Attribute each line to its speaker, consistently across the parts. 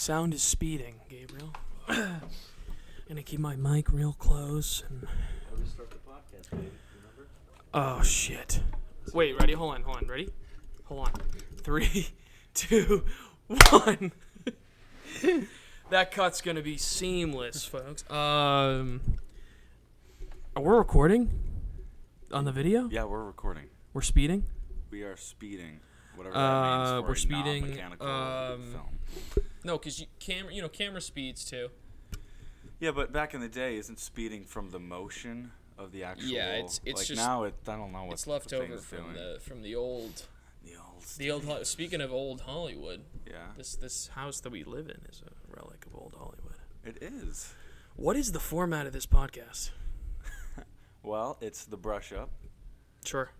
Speaker 1: Sound is speeding, Gabriel. Gonna keep my mic real close. And...
Speaker 2: How do we start the podcast, Gabe? Remember?
Speaker 1: Oh, shit. Wait, ready? Hold on. Ready? Hold on. 3, 2, 1. That cut's gonna be seamless, folks. We're recording on the video?
Speaker 2: Yeah, we're recording.
Speaker 1: We're speeding?
Speaker 2: We are speeding. Whatever that means for
Speaker 1: we're
Speaker 2: a
Speaker 1: speeding,
Speaker 2: non-mechanical film.
Speaker 1: No, because camera speeds too.
Speaker 2: Yeah, but back in the day, isn't speeding from the motion of the actual?
Speaker 1: Yeah, it's
Speaker 2: like
Speaker 1: just
Speaker 2: now. I don't know what
Speaker 1: it's left
Speaker 2: the
Speaker 1: over
Speaker 2: thing's
Speaker 1: from
Speaker 2: doing.
Speaker 1: the old. Speaking of old Hollywood,
Speaker 2: Yeah.
Speaker 1: This house that we live in is a relic of old Hollywood.
Speaker 2: It is.
Speaker 1: What is the format of this podcast?
Speaker 2: Well, it's the brush up.
Speaker 1: Sure.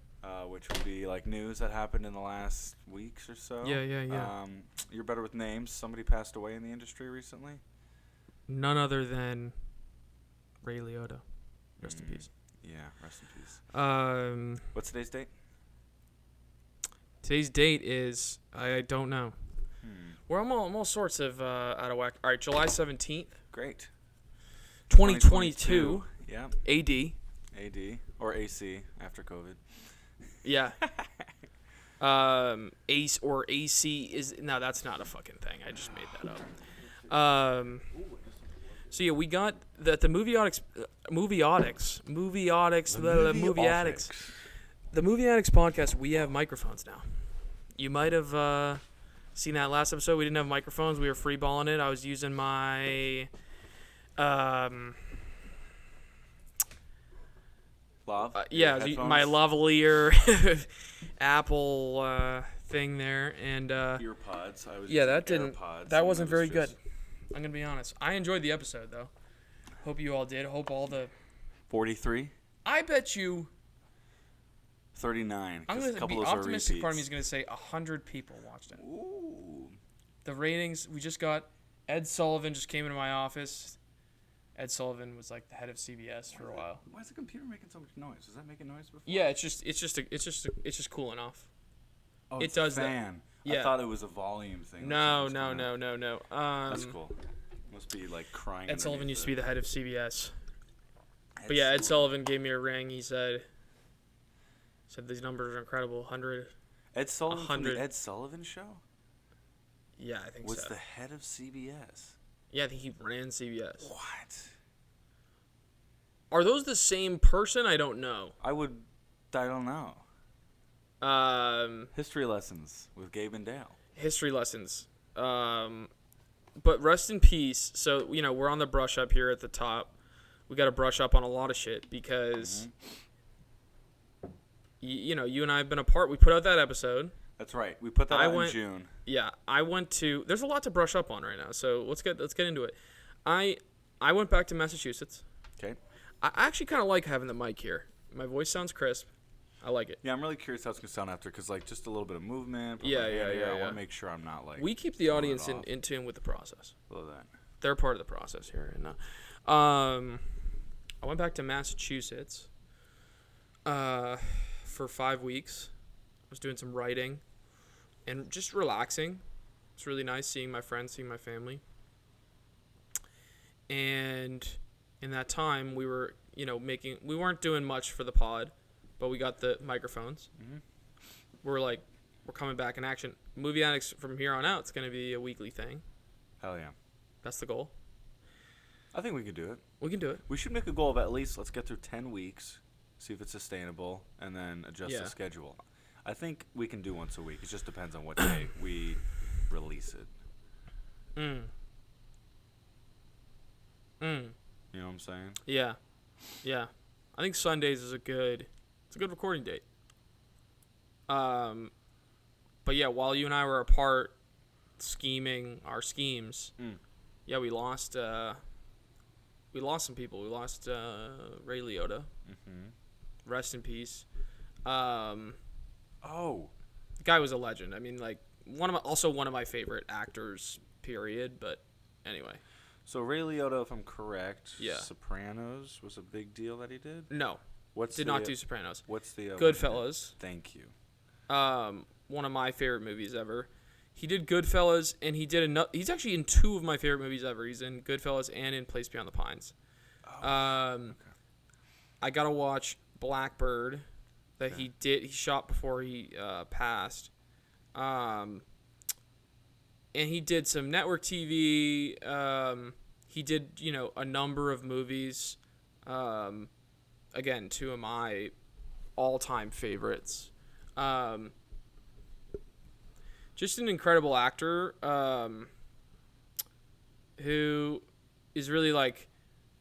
Speaker 2: Which would be like news that happened in the last weeks or so.
Speaker 1: Yeah.
Speaker 2: You're better with names. Somebody passed away in the industry recently.
Speaker 1: None other than Ray Liotta. Rest in peace.
Speaker 2: Yeah, rest in peace. What's today's date?
Speaker 1: Today's date is I don't know. I'm all sorts of out of whack. All right, July 17th.
Speaker 2: Great.
Speaker 1: 2022.
Speaker 2: Yeah.
Speaker 1: AD.
Speaker 2: AD or AC after COVID.
Speaker 1: Yeah. Ace or AC is that's not a fucking thing. I just made that up. So yeah, we got the movie addicts. The movie addicts podcast. We have microphones now. You might have seen that last episode. We didn't have microphones. We were freeballing it. I was using my my lavalier Apple thing there, and
Speaker 2: earpods.
Speaker 1: That wasn't very good. I'm gonna be honest. I enjoyed the episode though. Hope you all did. Hope all the
Speaker 2: 43.
Speaker 1: I bet you
Speaker 2: 39.
Speaker 1: I'm gonna be optimistic. Part of me is gonna say 100 people watched it.
Speaker 2: Ooh.
Speaker 1: The ratings we just got. Ed Sullivan just came into my office. Ed Sullivan was like the head of CBS for a while.
Speaker 2: Why is the computer making so much noise? Was that making noise before?
Speaker 1: Yeah, it's just cooling off.
Speaker 2: Oh,
Speaker 1: it
Speaker 2: it's
Speaker 1: does
Speaker 2: a fan.
Speaker 1: That. Yeah.
Speaker 2: I thought it was a volume thing.
Speaker 1: No.
Speaker 2: That's cool. Must be like crying.
Speaker 1: Ed Sullivan used to be the head of CBS. But yeah, Ed Sullivan gave me a ring. He said these numbers are incredible. 100.
Speaker 2: Ed Sullivan
Speaker 1: 100.
Speaker 2: from the Ed Sullivan Show?
Speaker 1: Yeah, I think
Speaker 2: was
Speaker 1: so.
Speaker 2: the head of CBS.
Speaker 1: Yeah, I think he ran CBS.
Speaker 2: What?
Speaker 1: Are those the same person? I don't know.
Speaker 2: I don't know. History lessons with Gabe and Dale.
Speaker 1: History lessons. But rest in peace. So, we're on the brush up here at the top. We got to brush up on a lot of shit because, you and I have been apart. We put out that episode.
Speaker 2: That's right. We put that out in June.
Speaker 1: Yeah, I went to. There's a lot to brush up on right now, so let's get into it. I went back to Massachusetts.
Speaker 2: Okay.
Speaker 1: I actually kind of like having the mic here. My voice sounds crisp. I like it.
Speaker 2: Yeah, I'm really curious how it's gonna sound after, because just a little bit of movement.
Speaker 1: Yeah.
Speaker 2: I want to make sure I'm not like.
Speaker 1: We keep the audience in tune with the process.
Speaker 2: Love that.
Speaker 1: They're part of the process here, and I went back to Massachusetts for 5 weeks. I was doing some writing and just relaxing. It's really nice seeing my friends, seeing my family. And in that time, we were, we weren't doing much for the pod, but we got the microphones. Mm-hmm. We're coming back in action. Movie Addicts from here on out, it's going to be a weekly thing.
Speaker 2: Hell yeah.
Speaker 1: That's the goal.
Speaker 2: I think we can do it.
Speaker 1: We can do it.
Speaker 2: We should make a goal of at least, let's get through 10 weeks, see if it's sustainable, and then adjust the schedule. I think we can do once a week. It just depends on what day we release it. You know what I'm saying?
Speaker 1: Yeah. I think Sundays is a good recording date. But yeah, while you and I were apart scheming our schemes, we lost some people. We lost Ray Liotta. Mm-hmm. Rest in peace. The guy was a legend. I mean, one of my favorite actors, period. But anyway.
Speaker 2: So Ray Liotta, if I'm correct,
Speaker 1: yeah.
Speaker 2: Sopranos was a big deal that he did?
Speaker 1: No. Did not do Sopranos.
Speaker 2: What's the
Speaker 1: Goodfellas.
Speaker 2: Thank you.
Speaker 1: One of my favorite movies ever. He did Goodfellas, and he did another. He's actually in 2 of my favorite movies ever. He's in Goodfellas and in Place Beyond the Pines. Okay. I gotta watch Blackbird, that he shot before he passed. And he did some network TV. He did, a number of movies. Again, 2 of my all-time favorites. Just an incredible actor who is really like,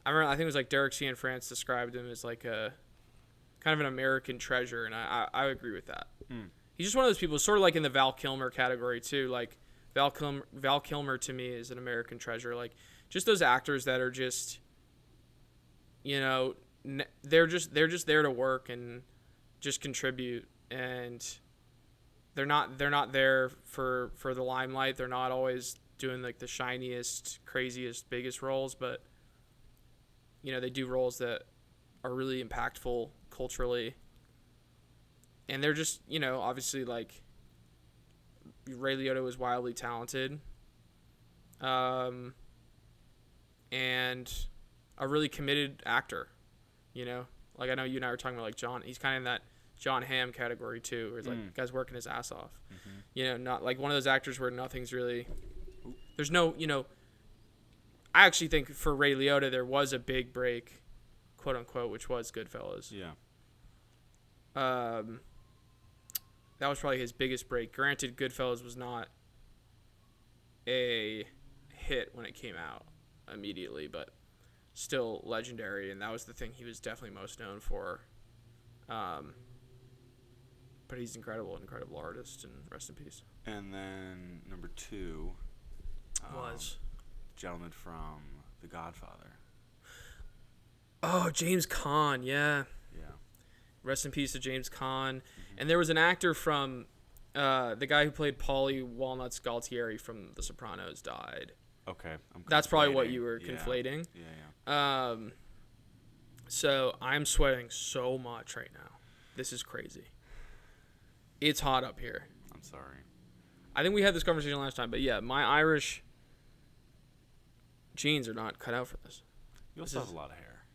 Speaker 1: I think it was like Derek Cianfrance described him as like a kind of an American treasure, and I agree with that. He's just one of those people, sort of like in the Val Kilmer category too. Like Val Kilmer to me is an American treasure. Like just those actors that are just, they're just there to work and just contribute, and they're not there for the limelight. They're not always doing like the shiniest, craziest, biggest roles, but they do roles that are really impactful culturally. And they're just, obviously like Ray Liotta was wildly talented. And a really committed actor, Like I know you and I were talking about like John, he's kind of in that John Hamm category too, where it's like guy's working his ass off. Not like one of those actors where nothing's really, there's no, I actually think for Ray Liotta there was a big break, quote unquote, which was Goodfellas.
Speaker 2: Yeah.
Speaker 1: That was probably his biggest break. Granted, Goodfellas was not a hit when it came out immediately, but still legendary, and that was the thing he was definitely most known for. But he's incredible artist, and rest in peace.
Speaker 2: And then number 2
Speaker 1: was
Speaker 2: gentleman from The Godfather.
Speaker 1: Oh, James Caan, yeah.
Speaker 2: Yeah.
Speaker 1: Rest in peace to James Caan. And there was an actor from the guy who played Paulie Walnuts Galtieri from The Sopranos died.
Speaker 2: Okay.
Speaker 1: That's probably what you were conflating.
Speaker 2: Yeah.
Speaker 1: So I'm sweating so much right now. This is crazy. It's hot up here.
Speaker 2: I'm sorry.
Speaker 1: I think we had this conversation last time, but yeah, my Irish jeans are not cut out for this.
Speaker 2: You also have a lot of hair,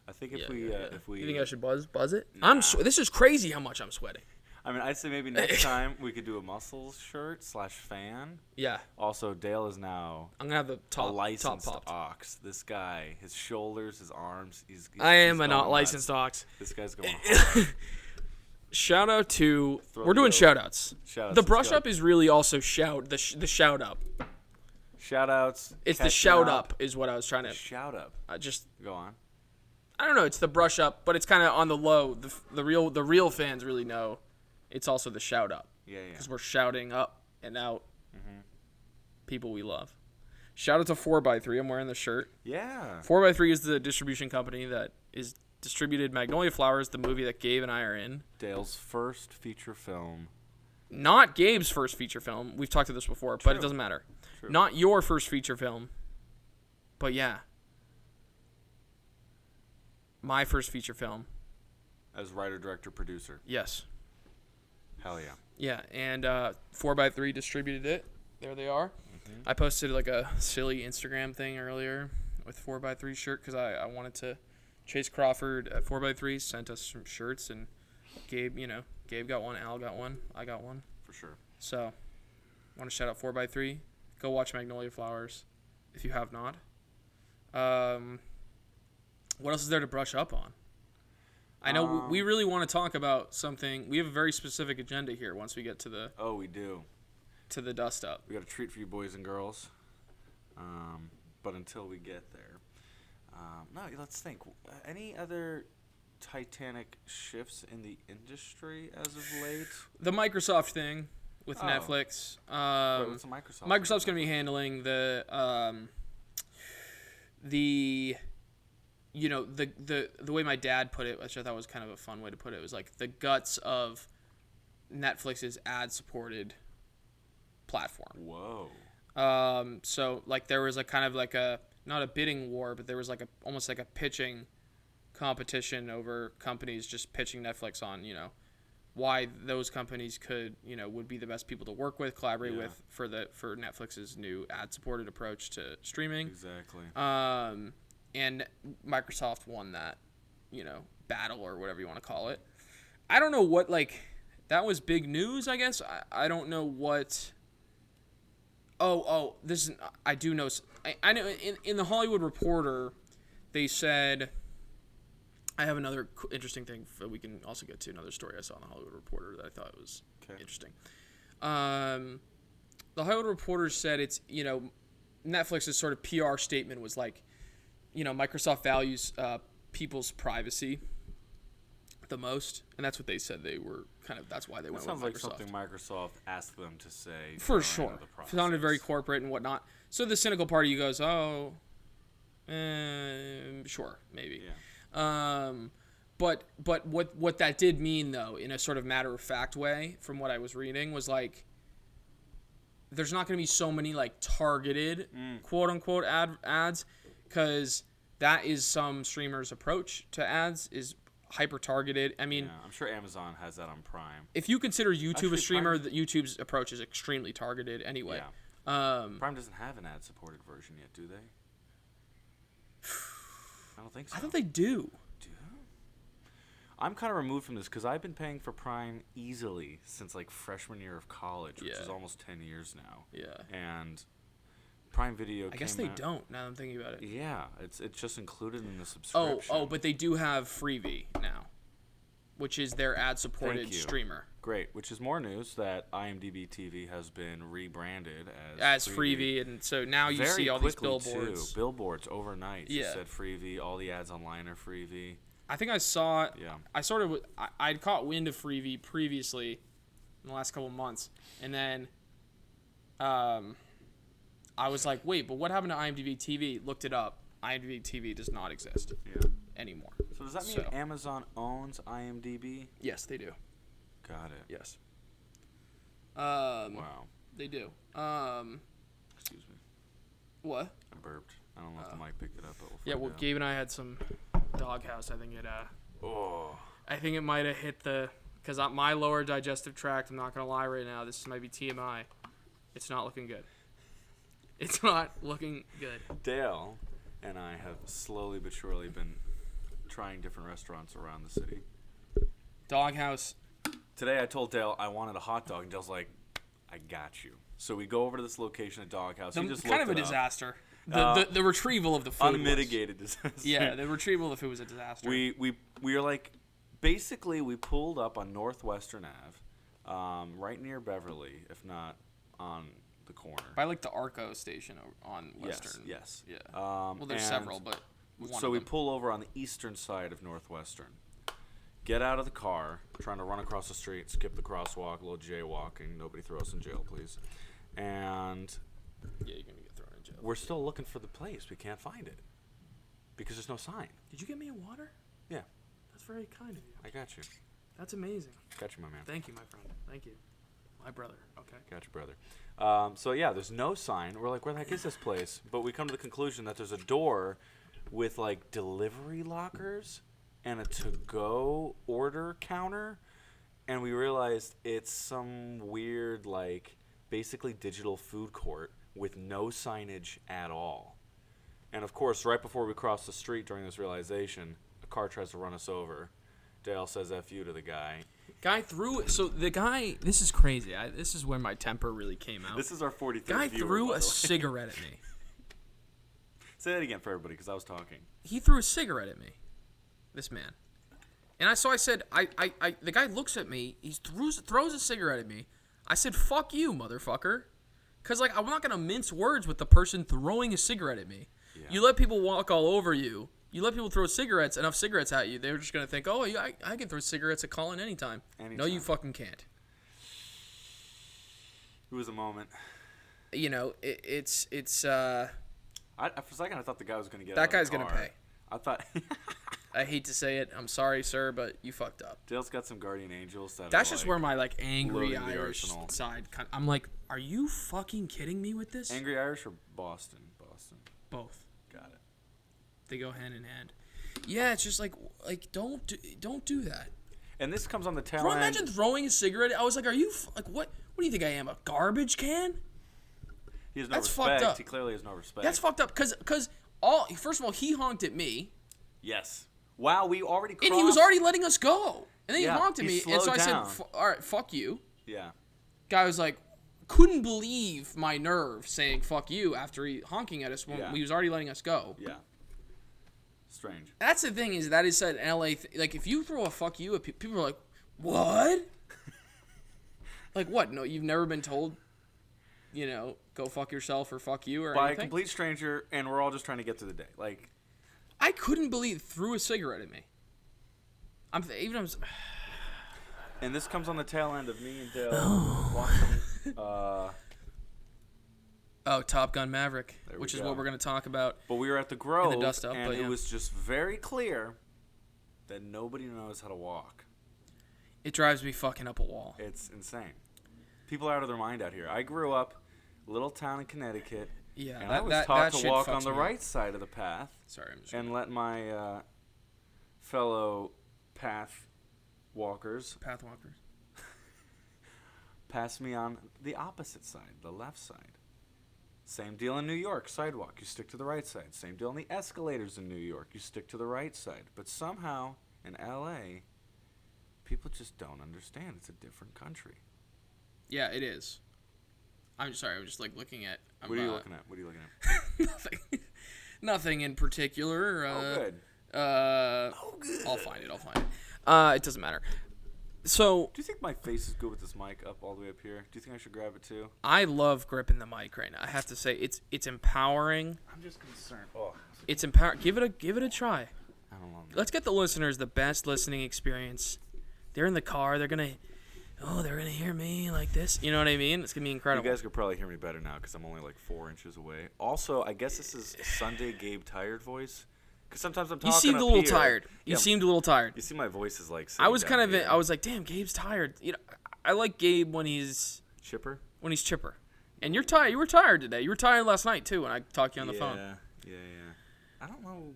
Speaker 2: I think if we
Speaker 1: You think I should buzz it?
Speaker 2: Nah.
Speaker 1: This is crazy how much I'm sweating.
Speaker 2: I mean, I'd say maybe next time we could do a muscles shirt / fan.
Speaker 1: Yeah.
Speaker 2: Also, Dale is now
Speaker 1: I'm gonna have the top
Speaker 2: a licensed
Speaker 1: popped.
Speaker 2: ox. This guy, his shoulders, his arms, he's
Speaker 1: I am
Speaker 2: he's
Speaker 1: a not
Speaker 2: going
Speaker 1: licensed
Speaker 2: nuts.
Speaker 1: ox.
Speaker 2: This guy's going hard.
Speaker 1: Shout out to we're
Speaker 2: the
Speaker 1: doing
Speaker 2: goat.
Speaker 1: shout outs. The brush
Speaker 2: go.
Speaker 1: up is really also the shout up.
Speaker 2: Shout outs.
Speaker 1: It's the shout up is what I was trying to
Speaker 2: shout up. Go on.
Speaker 1: I don't know, it's the brush up, but it's kind of on the low. The real fans really know it's also the shout up.
Speaker 2: Yeah.
Speaker 1: Because we're shouting up and out people we love. Shout out to 4x3. I'm wearing the shirt.
Speaker 2: Yeah.
Speaker 1: 4x3 is the distribution company that is distributed Magnolia Flowers, the movie that Gabe and I are in.
Speaker 2: Dale's first feature film.
Speaker 1: Not Gabe's first feature film. We've talked about this before, but it doesn't matter.
Speaker 2: True.
Speaker 1: Not your first feature film, but yeah. My first feature film.
Speaker 2: As writer, director, producer.
Speaker 1: Yes.
Speaker 2: Hell yeah.
Speaker 1: Yeah, and 4x3 distributed it. There they are. I posted like a silly Instagram thing earlier with 4x3 shirt because I wanted to. Chase Crawford at 4x3 sent us some shirts, and Gabe got one, Al got one, I got one.
Speaker 2: For sure.
Speaker 1: So, I want to shout out 4x3. Go watch Magnolia Flowers if you have not. What else is there to brush up on? I know we really want to talk about something. We have a very specific agenda here once we get to the...
Speaker 2: Oh, we do.
Speaker 1: To the dust up.
Speaker 2: We got a treat for you boys and girls. But until we get there... no, let's think. Any other Titanic shifts in the industry as of late?
Speaker 1: The Microsoft thing with Netflix.
Speaker 2: Wait, what's the Microsoft?
Speaker 1: Microsoft's going to be handling the way my dad put it, which I thought was kind of a fun way to put it, was like the guts of Netflix's ad-supported platform.
Speaker 2: Whoa.
Speaker 1: So like there was a kind of like a not a bidding war, but there was like almost like a pitching competition over companies just pitching Netflix on, why those companies would be the best people to work with, collaborate with for Netflix's new ad-supported approach to streaming.
Speaker 2: Exactly.
Speaker 1: And Microsoft won that, battle or whatever you want to call it. I don't know what, that was big news, I guess. I don't know what. This is, I do know. I know in the Hollywood Reporter, they said. I have another interesting thing that we can also get to. Another story I saw in the Hollywood Reporter that I thought was interesting. The Hollywood Reporter said it's, Netflix's sort of PR statement was like, Microsoft values people's privacy the most, and that's what they said they were that's why they went with Microsoft.
Speaker 2: Sounds like something Microsoft asked them to say.
Speaker 1: For sure. It sounded very corporate and whatnot. So the cynical part of you goes, sure, maybe. Yeah. But what that did mean, though, in a sort of matter-of-fact way, from what I was reading, was like, there's not going to be so many targeted quote-unquote ads, because that is some streamers' approach to ads, is hyper-targeted. I mean,
Speaker 2: I'm sure Amazon has that on Prime.
Speaker 1: If you consider YouTube a streamer, YouTube's approach is extremely targeted anyway.
Speaker 2: Yeah. Prime doesn't have an ad-supported version yet, do they? I don't think so.
Speaker 1: I thought they do.
Speaker 2: I'm kind of removed from this because I've been paying for Prime easily since freshman year of college, which is almost 10 years now. Yeah. And Prime Video.
Speaker 1: I guess they don't. Now that I'm thinking about it.
Speaker 2: Yeah, it's just included in the subscription.
Speaker 1: But they do have Freevee now, which is their ad-supported streamer.
Speaker 2: Great, which is more news that IMDb TV has been rebranded
Speaker 1: as Freevee, and so now you see all these billboards.
Speaker 2: Billboards overnight. Yeah. Said Freevee. All the ads online are Freevee.
Speaker 1: I think I saw it. Yeah. I'd caught wind of Freevee previously in the last couple of months, and then I was like, wait, but what happened to IMDb TV? Looked it up. IMDb TV does not exist anymore.
Speaker 2: So does that mean Amazon owns IMDb?
Speaker 1: Yes, they do.
Speaker 2: Got it.
Speaker 1: Yes.
Speaker 2: Wow.
Speaker 1: They do.
Speaker 2: Excuse me.
Speaker 1: What?
Speaker 2: I burped. I don't know if the mic picked it up, but
Speaker 1: we'll Gabe and I had some Doghouse. I think it might have hit because my lower digestive tract, I'm not going to lie right now, this might be TMI. It's not looking good. It's not looking good.
Speaker 2: Dale and I have slowly but surely been trying different restaurants around the city.
Speaker 1: Doghouse.
Speaker 2: Today I told Dale I wanted a hot dog, and Dale's like, I got you. So we go over to this location at Doghouse. He just
Speaker 1: kind of a disaster. The retrieval of the food.
Speaker 2: Unmitigated disaster.
Speaker 1: Yeah, the retrieval of the food was a disaster.
Speaker 2: We were basically we pulled up on Northwestern Ave, right near Beverly, if not on the corner.
Speaker 1: By the Arco station on Western.
Speaker 2: Yes.
Speaker 1: Yeah. Well, there's several, but
Speaker 2: so we pull over on the eastern side of Northwestern. Get out of the car, trying to run across the street, skip the crosswalk, a little jaywalking. Nobody throw us in jail, please. And
Speaker 1: yeah, you're gonna get thrown in jail.
Speaker 2: We're still looking for the place. We can't find it because there's no sign.
Speaker 1: Did you get me a water?
Speaker 2: Yeah.
Speaker 1: That's very kind of you.
Speaker 2: I got you.
Speaker 1: That's amazing.
Speaker 2: Got you, my man.
Speaker 1: Thank you, my friend. Thank you. My brother. Okay.
Speaker 2: Got you, brother. So yeah, there's no sign. We're like, where the heck is this place? But we come to the conclusion that there's a door with delivery lockers and a to-go order counter, and we realized it's some weird basically digital food court with no signage at all. And of course, right before we cross the street during this realization, a car tries to run us over. Dale says F you to the guy.
Speaker 1: This is crazy. This is where my temper really came out.
Speaker 2: This is our 43rd
Speaker 1: guy threw a cigarette at me.
Speaker 2: Say that again for everybody, because I was talking.
Speaker 1: He threw a cigarette at me. This man. And I said, the guy looks at me, he throws a cigarette at me. I said, fuck you, motherfucker. Because, I'm not going to mince words with the person throwing a cigarette at me. Yeah. You let people walk all over you. You let people throw enough cigarettes at you, they're just going to think, oh, yeah, I can throw cigarettes at Colin anytime. No, you fucking can't.
Speaker 2: It was a moment.
Speaker 1: It's
Speaker 2: for a second, I thought the guy was going to get
Speaker 1: that guy's going to pay.
Speaker 2: I thought...
Speaker 1: I hate to say it. I'm sorry, sir, but you fucked up.
Speaker 2: Dale's got some guardian angels.
Speaker 1: That's just where my angry Irish side. I'm like, are you fucking kidding me with this?
Speaker 2: Angry Irish or Boston?
Speaker 1: Both.
Speaker 2: Got it.
Speaker 1: They go hand in hand. Yeah, it's just don't do that.
Speaker 2: And this comes on the tail
Speaker 1: Bro,
Speaker 2: end.
Speaker 1: imagine throwing a cigarette. I was like, are you, like, what do you think I am, a garbage can?
Speaker 2: He has no
Speaker 1: That's
Speaker 2: respect.
Speaker 1: fucked up.
Speaker 2: He clearly has no respect.
Speaker 1: That's fucked up, because first of all, he honked at me.
Speaker 2: Yes. Wow, we already crossed.
Speaker 1: And he was already letting us go. And then he
Speaker 2: Yeah,
Speaker 1: honked at
Speaker 2: he
Speaker 1: me, and so I
Speaker 2: slowed
Speaker 1: said,
Speaker 2: down.
Speaker 1: all right, fuck you.
Speaker 2: Yeah.
Speaker 1: Guy was like, couldn't believe my nerve saying fuck you after he honking at us when he was already letting us go.
Speaker 2: Yeah. Strange.
Speaker 1: That's the thing, is that is said in LA. Like, if you throw a fuck you at people are like, what? Like, what? No, you've never been told, go fuck yourself or fuck you or
Speaker 2: By
Speaker 1: anything?
Speaker 2: a complete stranger, and we're all just trying to get through the day. Like,
Speaker 1: I couldn't believe threw a cigarette at me.
Speaker 2: and this comes on the tail end of me and Dale watching.
Speaker 1: Top Gun Maverick, which is
Speaker 2: go.
Speaker 1: what we're going to talk about.
Speaker 2: But we were at the Grove,
Speaker 1: in the dust up,
Speaker 2: and it was just very clear that nobody knows how to walk.
Speaker 1: It drives me fucking up a wall.
Speaker 2: It's insane. People are out of their mind out here. I grew up, little town in Connecticut,
Speaker 1: Yeah,
Speaker 2: and I was taught to walk on the right side of the path.
Speaker 1: Sorry, I'm just
Speaker 2: and let my fellow path walkers pass me on the opposite side, the left side. Same deal in New York, sidewalk. You stick to the right side. Same deal in the escalators in New York. You stick to the right side. But somehow, in L.A., people just don't understand. It's a different country.
Speaker 1: Yeah, it is. I'm sorry. I'm just looking at.
Speaker 2: What are you looking at?
Speaker 1: Nothing. Nothing in particular.
Speaker 2: Good.
Speaker 1: Good. I'll find it. It doesn't matter. So.
Speaker 2: Do you think my face is good with this mic up all the way up here? Do you think I should grab it too?
Speaker 1: I love gripping the mic right now. I have to say, it's empowering.
Speaker 2: I'm just concerned. Oh.
Speaker 1: It's empowering. Give it a try.
Speaker 2: I don't know.
Speaker 1: Let's get the listeners the best listening experience. They're in the car. They're gonna hear me like this. You know what I mean? It's gonna be incredible.
Speaker 2: You guys could probably hear me better now because I'm only like 4 inches away. Also, I guess this is Sunday Gabe tired voice. Because sometimes I'm talking.
Speaker 1: You seemed a little tired. You seemed a little tired.
Speaker 2: You see, my voice is like.
Speaker 1: I was I was like, damn, Gabe's tired. I like Gabe when he's
Speaker 2: chipper.
Speaker 1: When he's chipper, and you're tired. You were tired today. You were tired last night too. When I talked to you on the phone.
Speaker 2: Yeah. I don't know.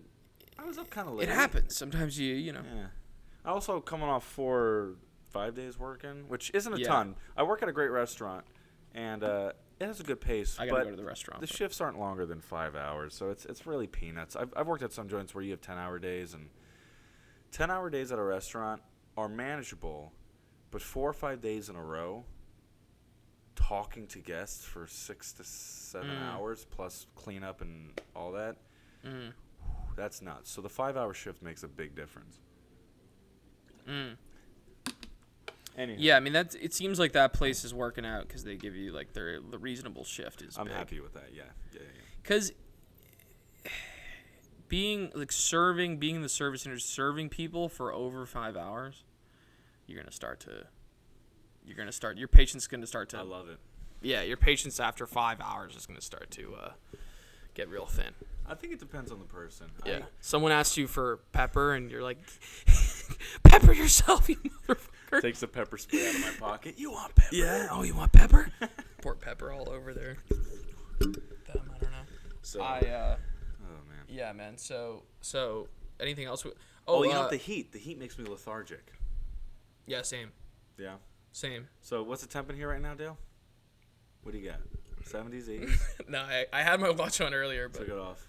Speaker 2: I was up kind of late.
Speaker 1: It happens sometimes. You know.
Speaker 2: Yeah. I also coming off 4 or 5 days working, which isn't a ton. I work at a great restaurant, and it has a good pace.
Speaker 1: I gotta go to the restaurant.
Speaker 2: The shifts aren't longer than 5 hours, so it's really peanuts. I've worked at some joints where you have 10-hour days, and 10-hour days at a restaurant are manageable, but 4 or 5 days in a row, talking to guests for 6 to 7 hours plus cleanup and all that, that's nuts. So the 5-hour shift makes a big difference. Anyhow.
Speaker 1: Yeah, I mean it seems like that place is working out because they give you like the reasonable shift is.
Speaker 2: I'm
Speaker 1: big.
Speaker 2: happy with that. Yeah.
Speaker 1: Because being the service center, serving people for over 5 hours, your patience gonna start to.
Speaker 2: I love it.
Speaker 1: Yeah, your patience after 5 hours is gonna start to get real thin.
Speaker 2: I think it depends on the person.
Speaker 1: Yeah. Someone asks you for pepper, and you're like, pepper yourself, you motherfucker.
Speaker 2: Takes a pepper spray out of my pocket. You want pepper?
Speaker 1: Yeah. Oh, you want pepper? Pour pepper all over there. I don't know.
Speaker 2: So.
Speaker 1: Oh
Speaker 2: man.
Speaker 1: Yeah, man. So anything else?
Speaker 2: You know the heat. The heat makes me lethargic.
Speaker 1: Yeah, same.
Speaker 2: Yeah.
Speaker 1: Same.
Speaker 2: So what's the temp in here right now, Dale? What do you got? 70s, 80s?
Speaker 1: No, I had my watch on earlier, but
Speaker 2: took it off.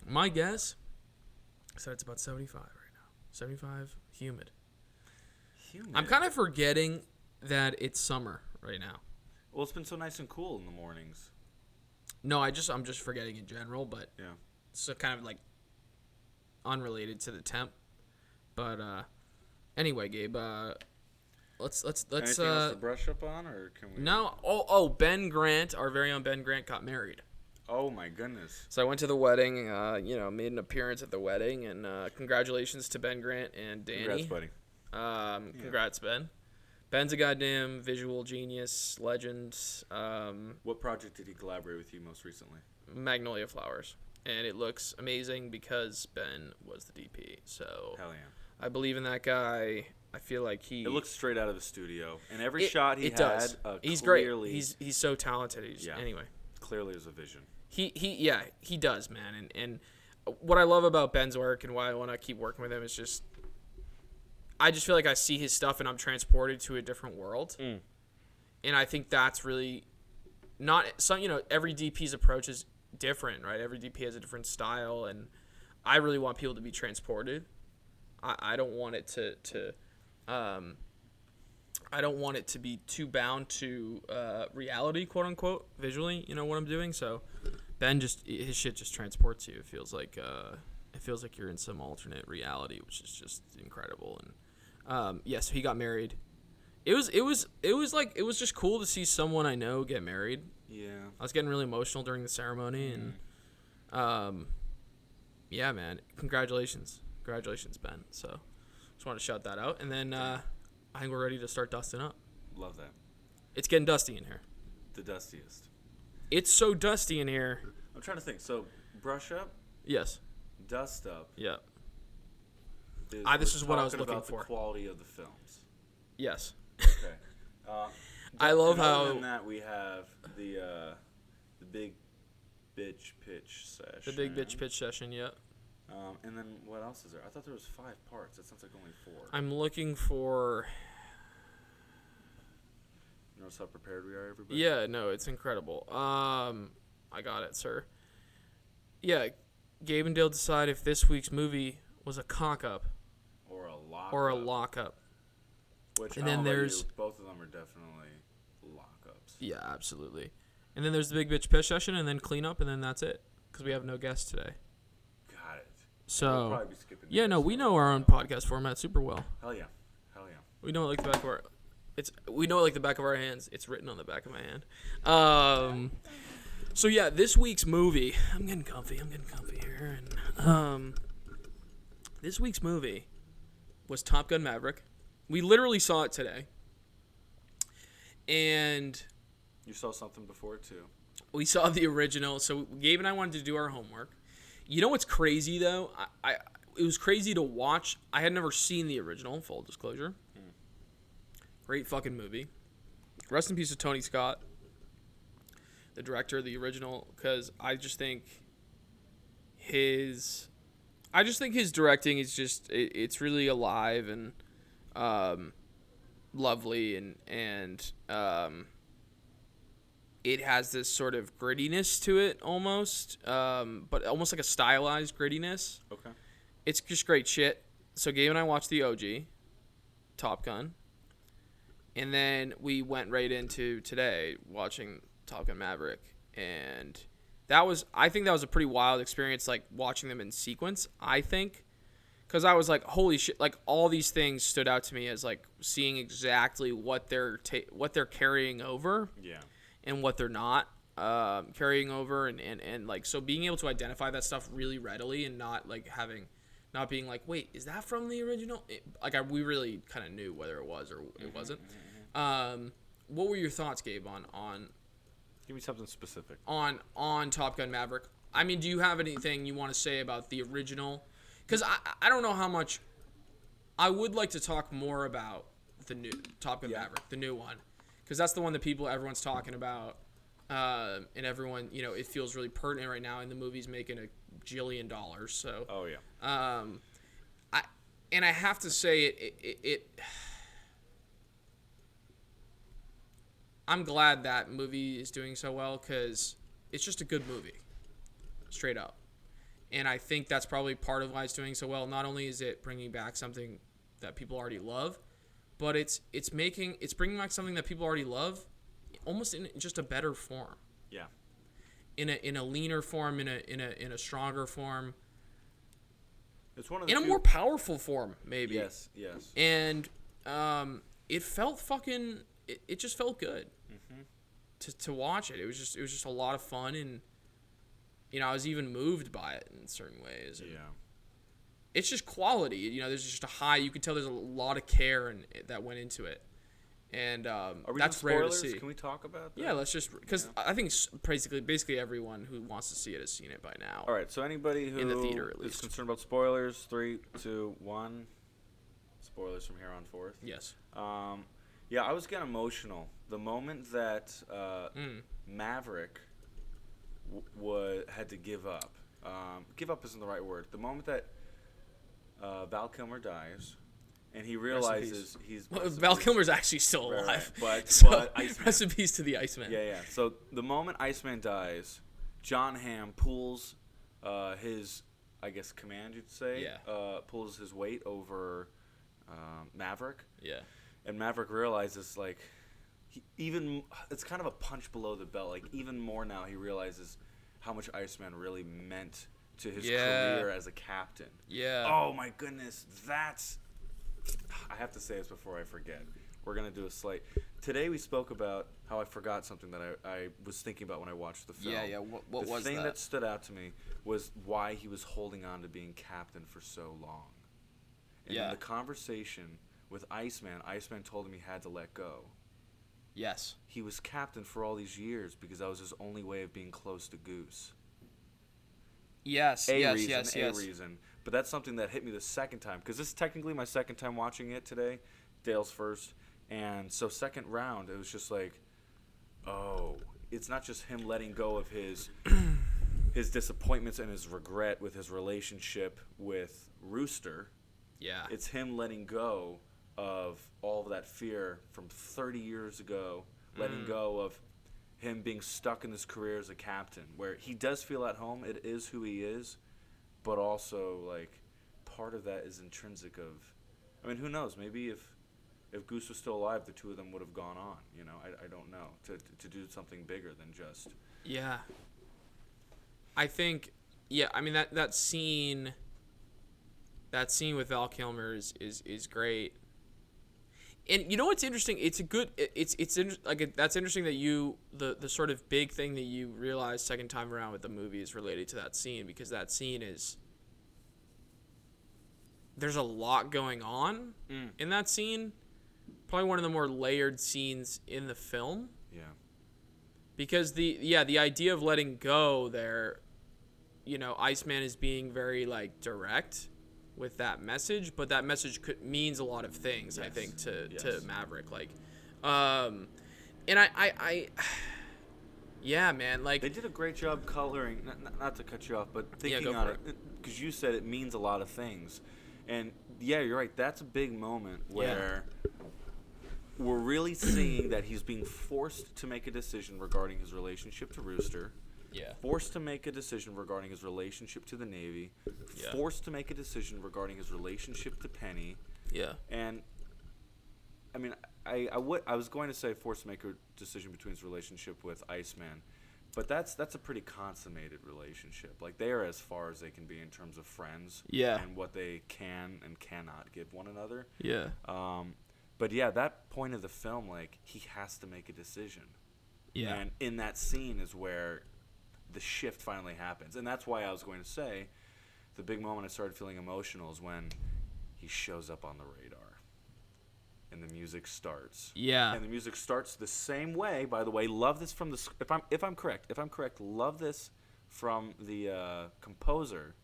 Speaker 1: My guess is that it's about 75 right now. 75, humid. I'm kind of forgetting that it's summer right now.
Speaker 2: Well, it's been so nice and cool in the mornings.
Speaker 1: No, I'm just forgetting in general, but
Speaker 2: yeah,
Speaker 1: it's kind of like unrelated to the temp. But anyway, Gabe, let's
Speaker 2: anything else to brush up on, or can we?
Speaker 1: No. Oh, Ben Grant, our very own Ben Grant, got married.
Speaker 2: Oh my goodness!
Speaker 1: So I went to the wedding. Made an appearance at the wedding, and congratulations to Ben Grant and Danny.
Speaker 2: Congrats, buddy.
Speaker 1: Congrats, Ben. Ben's a goddamn visual genius, legend.
Speaker 2: What project did he collaborate with you most recently?
Speaker 1: Magnolia Flowers, and it looks amazing because Ben was the DP. So
Speaker 2: hell yeah,
Speaker 1: I believe in that guy. I feel like
Speaker 2: It looks straight out of the studio, and every
Speaker 1: it,
Speaker 2: shot he
Speaker 1: it
Speaker 2: had.
Speaker 1: does. He's
Speaker 2: clearly,
Speaker 1: great. He's so talented. Anyway.
Speaker 2: Clearly, there's a vision.
Speaker 1: He does, man. And what I love about Ben's work and why I want to keep working with him is just I just feel like I see his stuff and I'm transported to a different world. And I think that's really not some, every DP's approach is different, right? Every DP has a different style, and I really want people to be transported. I don't want it to I don't want it to be too bound to reality, quote unquote, visually, what I'm doing. So Ben his shit just transports you. It feels like you're in some alternate reality, which is just incredible. And so he got married. It was just cool to see someone I know get married.
Speaker 2: Yeah.
Speaker 1: I was getting really emotional during the ceremony, and yeah, man, congratulations, Ben. So just want to shout that out, and then I think we're ready to start dusting up.
Speaker 2: Love that.
Speaker 1: It's getting dusty in here.
Speaker 2: The dustiest.
Speaker 1: It's so dusty in here.
Speaker 2: I'm trying to think. So brush up.
Speaker 1: Yes.
Speaker 2: Dust up.
Speaker 1: Yeah. This is what I was looking
Speaker 2: about
Speaker 1: for.
Speaker 2: The quality of the films.
Speaker 1: Yes.
Speaker 2: Okay.
Speaker 1: I love how.
Speaker 2: Other than that, we have the big bitch pitch session.
Speaker 1: The big bitch pitch session. Yeah.
Speaker 2: And then what else is there? I thought there was 5 parts. That sounds like only 4.
Speaker 1: I'm looking for.
Speaker 2: Notice how prepared we are, everybody?
Speaker 1: Yeah, no, it's incredible. I got it, sir. Yeah, Gabe and Dale decide if this week's movie was a cock-up
Speaker 2: or
Speaker 1: a lockup.
Speaker 2: Which,
Speaker 1: and then there's
Speaker 2: both of them are definitely lockups.
Speaker 1: Yeah, absolutely. And then there's the big bitch pitch session, and then cleanup, and then that's it, because we have no guests today.
Speaker 2: Got it.
Speaker 1: So
Speaker 2: we'll probably be skipping
Speaker 1: we know our own podcast format super well.
Speaker 2: Hell yeah.
Speaker 1: We know it like the back of our. We know it like the back of our hands. It's written on the back of my hand. So yeah, this week's movie. I'm getting comfy here, and this week's movie was Top Gun Maverick. We literally saw it today, and
Speaker 2: you saw something before too.
Speaker 1: We saw the original. So Gabe and I wanted to do our homework. You know what's crazy though? It was crazy to watch. I had never seen the original. Full disclosure. Great fucking movie. Rest in peace to Tony Scott, the director of the original, because I just think his directing is just it's really alive and lovely and it has this sort of grittiness to it almost, but almost like a stylized grittiness.
Speaker 2: Okay.
Speaker 1: It's just great shit. So Gabe and I watched the OG, Top Gun. And then we went right into today watching Top Gun Maverick. And I think that was a pretty wild experience, like watching them in sequence, I think. Because I was like, holy shit, like all these things stood out to me as like seeing exactly what they're carrying over.
Speaker 2: Yeah.
Speaker 1: And what they're not carrying over. And like, so being able to identify that stuff really readily and not being like, wait, is that from the original? We really kind of knew whether it was or it wasn't. What were your thoughts, Gabe, on
Speaker 2: give me something specific
Speaker 1: on Top Gun Maverick? I mean, do you have anything you want to say about the original? Because I don't know how much. I would like to talk more about the new Top Gun Maverick, the new one, because that's the one that everyone's talking about, and everyone, it feels really pertinent right now, and the movie's making $1 jillion. So.
Speaker 2: Oh yeah.
Speaker 1: I have to say it I'm glad that movie is doing so well because it's just a good movie, straight up. And I think that's probably part of why it's doing so well. Not only is it bringing back something that people already love, but it's bringing back something that people already love, almost in just a better form.
Speaker 2: Yeah.
Speaker 1: In a leaner form, in a stronger form.
Speaker 2: It's one of the
Speaker 1: in a more powerful form, maybe.
Speaker 2: Yes.
Speaker 1: And it felt fucking. It just felt good to watch it. It was just a lot of fun, and I was even moved by it in certain ways. And it's just quality. There's just a high. You could tell there's a lot of care that went into it, and that's rare to see.
Speaker 2: Can we talk about that?
Speaker 1: Yeah, let's just because I think basically everyone who wants to see it has seen it by now.
Speaker 2: All right, so anybody who
Speaker 1: in the theater at least
Speaker 2: is concerned about spoilers, 3, 2, 1. Spoilers from here on forth.
Speaker 1: Yes.
Speaker 2: Yeah, I was getting emotional the moment that Maverick had to give up. Give up isn't the right word. The moment that Val Kilmer dies, and he realizes he's
Speaker 1: Val Kilmer's actually still alive.
Speaker 2: Right.
Speaker 1: But
Speaker 2: Iceman.
Speaker 1: Rest in peace to the Iceman.
Speaker 2: Yeah. So the moment Iceman dies, John Hamm pulls his, I guess, command, you'd say.
Speaker 1: Yeah.
Speaker 2: Pulls his weight over Maverick.
Speaker 1: Yeah.
Speaker 2: And Maverick realizes, like, it's kind of a punch below the belt. Like, even more now, he realizes how much Iceman really meant to his career as a captain.
Speaker 1: Yeah.
Speaker 2: Oh my goodness, I have to say this before I forget. We're gonna do a slight. Today we spoke about how I forgot something that I was thinking about when I watched the film.
Speaker 1: Yeah. What was that?
Speaker 2: The thing that stood out to me was why he was holding on to being captain for so long. And in the conversation with Iceman told him he had to let go.
Speaker 1: Yes.
Speaker 2: He was captain for all these years because that was his only way of being close to Goose.
Speaker 1: Yes.
Speaker 2: A reason. But that's something that hit me the second time, because this is technically my second time watching it today. Dale's first. And so second round, it was just like, oh, it's not just him letting go of his disappointments and his regret with his relationship with Rooster.
Speaker 1: Yeah.
Speaker 2: It's him letting go of all of that fear from 30 years ago, letting go of him being stuck in his career as a captain, where he does feel at home. It is who he is, but also, like, part of that is intrinsic of, I mean, who knows? Maybe if Goose was still alive, the two of them would have gone on. You know, I don't know, to do something bigger than just. Yeah.
Speaker 1: I think, I mean, that scene with Val Kilmer is great. And you know what's interesting? It's a good. That's interesting that the sort of big thing that you realize second time around with the movie is related to that scene, because that scene is. There's a lot going on in that scene. Probably one of the more layered scenes in the film.
Speaker 2: Yeah.
Speaker 1: Because the idea of letting go there, you know, Iceman is being very, like, direct with that message, but that message means a lot of things, I think, to Maverick. Like, and I yeah, man, like,
Speaker 2: they did a great job coloring, not to cut you off, but thinking on it, because you said it means a lot of things. And yeah, you're right, that's a big moment where we're really seeing that he's being forced to make a decision regarding his relationship to Rooster.
Speaker 1: Yeah.
Speaker 2: Forced to make a decision regarding his relationship to the Navy. Yeah. Forced to make a decision regarding his relationship to Penny.
Speaker 1: Yeah.
Speaker 2: And, I mean, I was going to say forced to make a decision between his relationship with Iceman, but that's a pretty consummated relationship. Like, they are as far as they can be in terms of friends.
Speaker 1: Yeah.
Speaker 2: And what they can and cannot give one another.
Speaker 1: Yeah.
Speaker 2: But yeah, that point of the film, like, he has to make a decision.
Speaker 1: Yeah.
Speaker 2: And in that scene is where the shift finally happens. And that's why I was going to say the big moment I started feeling emotional is when he shows up on the radar and the music starts.
Speaker 1: Yeah.
Speaker 2: And the music starts the same way, by the way. Love this from the if I'm correct, love this from the composer.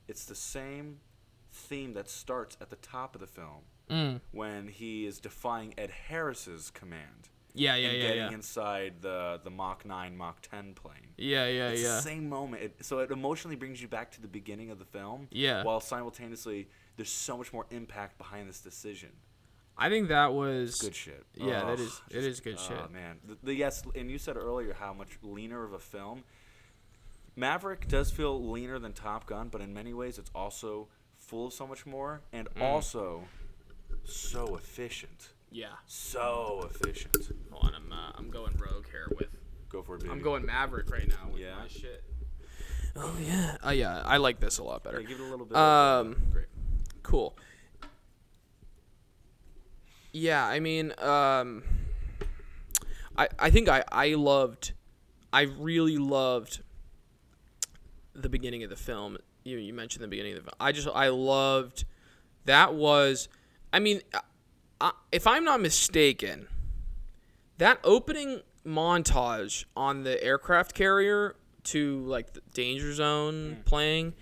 Speaker 2: It's the same theme that starts at the top of the film when he is defying Ed Harris's command. Getting inside the Mach 9, Mach 10 plane. It's the same moment. So it emotionally brings you back to the beginning of the film.
Speaker 1: Yeah.
Speaker 2: While simultaneously, there's so much more impact behind this decision.
Speaker 1: I think that was...
Speaker 2: It's good shit.
Speaker 1: Yeah, it is good shit.
Speaker 2: Oh, man. Yes, and you said earlier how much leaner of a film. Maverick does feel leaner than Top Gun, but in many ways it's also full of so much more and also so efficient.
Speaker 1: Yeah.
Speaker 2: So efficient.
Speaker 1: Hold on, I'm going rogue here with...
Speaker 2: Go for it, baby.
Speaker 1: I'm going Maverick right now with my shit. Oh, yeah. Yeah, I like this a lot better.
Speaker 2: Yeah, give it a little bit. Great.
Speaker 1: Cool. Yeah, I mean, I think I really loved the beginning of the film. You mentioned the beginning of the film. I loved... That was... I mean... if I'm not mistaken, that opening montage on the aircraft carrier to, like, the Danger Zone playing,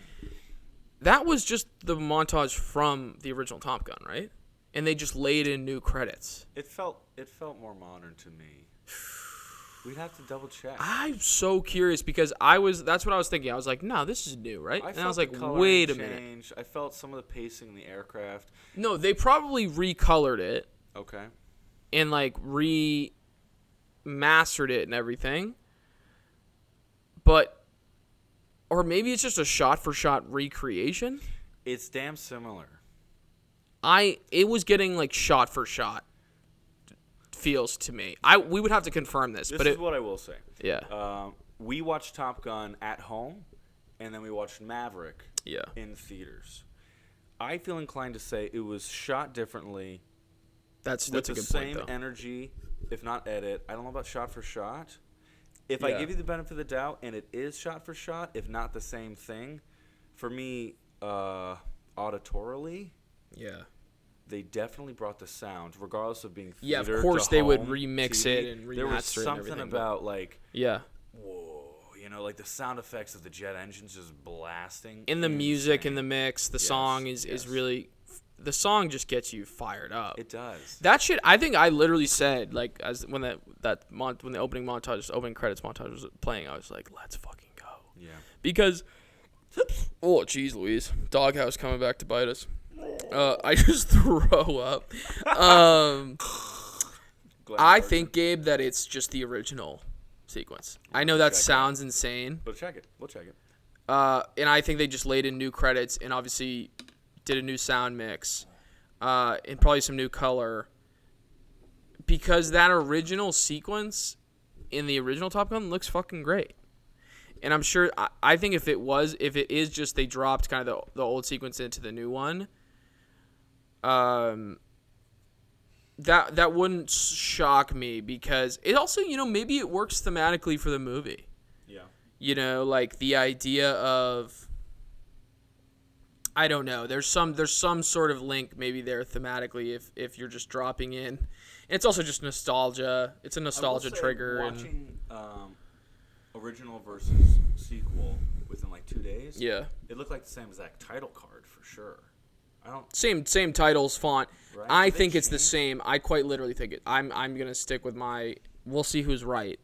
Speaker 1: that was just the montage from the original Top Gun, right? And they just laid in new credits.
Speaker 2: It felt more modern to me. We'd have to double check.
Speaker 1: I'm so curious because that's what I was thinking. I was like, no, this is new, right? And I was like, wait a minute.
Speaker 2: I felt some of the pacing in the aircraft.
Speaker 1: No, they probably recolored it.
Speaker 2: Okay.
Speaker 1: And like remastered it and everything. But, or maybe it's just a shot-for-shot recreation.
Speaker 2: It's damn similar.
Speaker 1: It was getting like shot-for-shot feels to me. We would have to confirm this.
Speaker 2: This is what I will say.
Speaker 1: Yeah.
Speaker 2: We watched Top Gun at home, and then we watched Maverick in theaters. I feel inclined to say it was shot differently.
Speaker 1: That's a good point, though.
Speaker 2: With the same energy, if not edit. I don't know about shot for shot. If I give you the benefit of the doubt, and it is shot for shot, if not the same thing, for me, auditorily, they definitely brought the sound, regardless of being theater.
Speaker 1: Yeah, of course they would
Speaker 2: home,
Speaker 1: remix
Speaker 2: TV.
Speaker 1: it and remaster
Speaker 2: there was something
Speaker 1: and everything,
Speaker 2: about like
Speaker 1: whoa,
Speaker 2: like the sound effects of the jet engines just blasting.
Speaker 1: In the music, in the mix, the song is really. The song just gets you fired up.
Speaker 2: It does.
Speaker 1: That shit, I think I literally said, like, as when the opening credits montage was playing, I was like, let's fucking go.
Speaker 2: Yeah.
Speaker 1: Because, oh, jeez Louise, doghouse coming back to bite us. I just throw up. I think, Gabe, that it's just the original sequence. I know that sounds insane.
Speaker 2: But check it. We'll check it.
Speaker 1: And I think they just laid in new credits and obviously did a new sound mix, and probably some new color. Because that original sequence in the original Top Gun looks fucking great. And I'm sure, I think if it is just they dropped kind of the old sequence into the new one, that wouldn't shock me because it also, maybe it works thematically for the movie. Yeah. Like the idea of, I don't know. There's some sort of link maybe there thematically if you're just dropping in. And it's also just nostalgia. It's a nostalgia trigger.
Speaker 2: Watching original versus sequel within like 2 days.
Speaker 1: Yeah.
Speaker 2: It looked like the same exact title card for sure.
Speaker 1: Same titles, font.
Speaker 2: Right?
Speaker 1: I think it's the same. I quite literally think it. I'm gonna stick with my. We'll see who's right.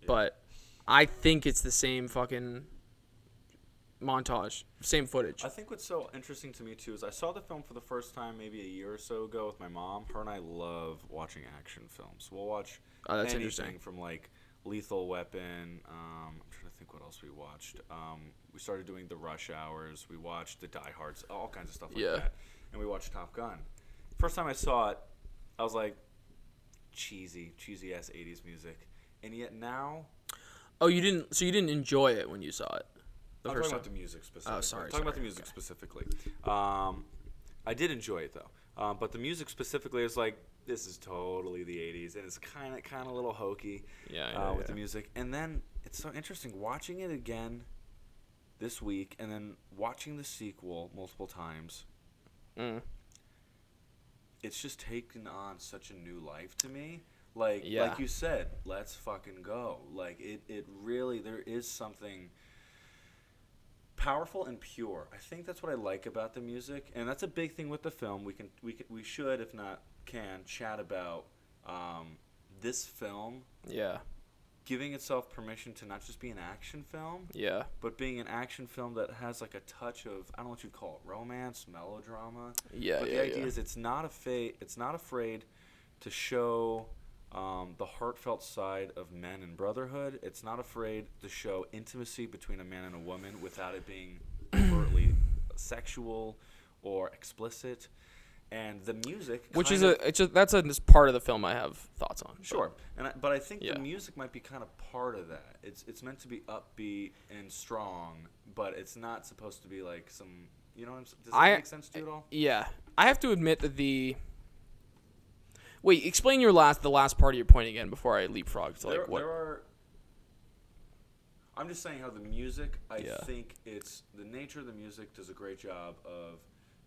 Speaker 1: Yeah. But I think it's the same fucking montage, same footage.
Speaker 2: I think what's so interesting to me too is I saw the film for the first time maybe a year or so ago with my mom. Her and I love watching action films. We'll watch anything from like Lethal Weapon. I'm trying to think what else we watched. We started doing the Rush Hours. We watched the Die Hards, all kinds of stuff like that. And we watched Top Gun. First time I saw it, I was like, cheesy ass 80s music. And yet now.
Speaker 1: Oh, you didn't enjoy it when you saw it.
Speaker 2: I'm talking about the music specifically.
Speaker 1: Oh, sorry.
Speaker 2: I'm talking about the music specifically. I did enjoy it though, but the music specifically is like this is totally the '80s, and it's kind of a little hokey. With the music, and then it's so interesting watching it again this week, and then watching the sequel multiple times. It's just taken on such a new life to me. Like you said, let's fucking go. Like it really there is something powerful and pure. I think that's what I like about the music, and that's a big thing with the film. We should, if not can, chat about this film.
Speaker 1: Yeah.
Speaker 2: Giving itself permission to not just be an action film.
Speaker 1: Yeah. But
Speaker 2: being an action film that has like a touch of, I don't know what you'd call it, romance, melodrama.
Speaker 1: Yeah.
Speaker 2: But the idea is it's not afraid to show the heartfelt side of men and brotherhood. It's not afraid to show intimacy between a man and a woman without it being overtly sexual or explicit. And the music,
Speaker 1: that's a part of the film I have thoughts on.
Speaker 2: Sure, but I think the music might be kind of part of that. It's meant to be upbeat and strong, but it's not supposed to be like some. Does that make sense to you at all?
Speaker 1: Yeah, I have to admit that Wait, explain the last part of your point again before I leapfrog to like what.
Speaker 2: I'm just saying how the music. I think it's the nature of the music does a great job of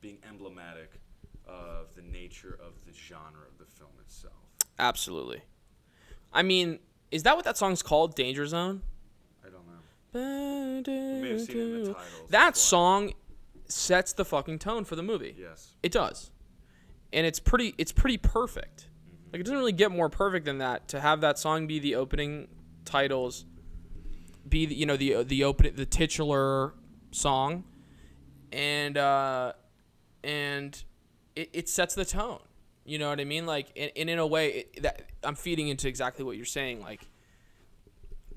Speaker 2: being emblematic of the nature of the genre of the film itself.
Speaker 1: Absolutely. I mean, is that what that song's called? Danger Zone?
Speaker 2: I don't know. You may have seen it in the titles.
Speaker 1: That song sets the fucking tone for the movie.
Speaker 2: Yes.
Speaker 1: It does. And it's pretty perfect. Like, it doesn't really get more perfect than that. To have that song be the opening titles, be the titular song, and it sets the tone. You know what I mean? Like, and in a way, that I'm feeding into exactly what you're saying. Like,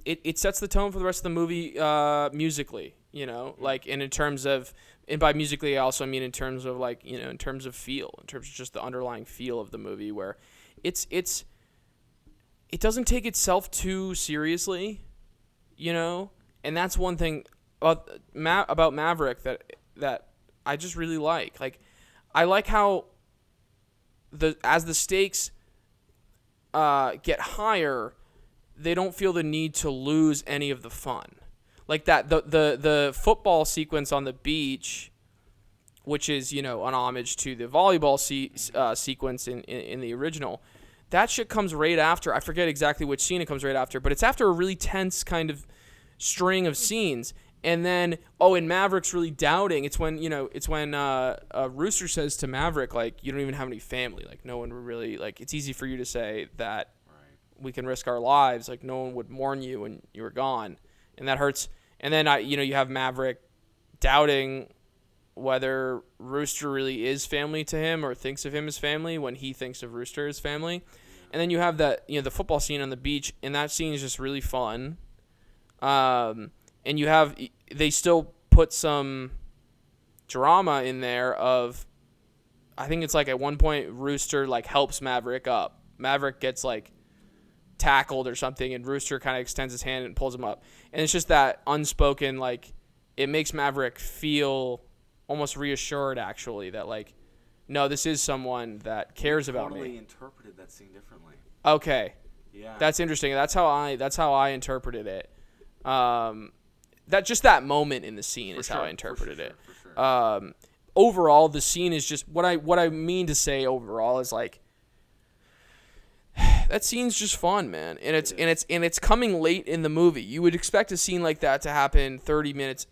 Speaker 1: it sets the tone for the rest of the movie musically. You know, like, and in terms of, and by musically, I also mean in terms of, like, you know, in terms of feel, in terms of just the underlying feel of the movie, where it doesn't take itself too seriously, you know, and that's one thing about Maverick that I just really like. Like, I like how as the stakes get higher, they don't feel the need to lose any of the fun. Like that, the football sequence on the beach, which is, you know, an homage to the volleyball sequence in the original, that shit comes right after. I forget exactly which scene it comes right after, but it's after a really tense kind of string of scenes. And then, and Maverick's really doubting. It's when Rooster says to Maverick, like, you don't even have any family. Like, no one would really, like, it's easy for you to say that we can risk our lives. Like, no one would mourn you when you were gone. And that hurts. And then, you have Maverick doubting whether Rooster really is family to him or thinks of him as family when he thinks of Rooster as family. And then you have that, the football scene on the beach, and that scene is just really fun. And they still put some drama in there of, I think it's like at one point Rooster like helps Maverick up. Maverick gets like tackled or something, and Rooster kind of extends his hand and pulls him up. And it's just that unspoken, like, it makes Maverick feel almost reassured, actually, that, like, no, this is someone that cares about me. I
Speaker 2: totally interpreted that scene differently.
Speaker 1: Okay.
Speaker 2: Yeah.
Speaker 1: That's interesting. That's how I interpreted it. That moment in the scene is how I interpreted it. For sure. Overall, the scene is just what I mean to say. Overall, is like that scene's just fun, man, and it's coming late in the movie. You would expect a scene like that to happen 30 minutes.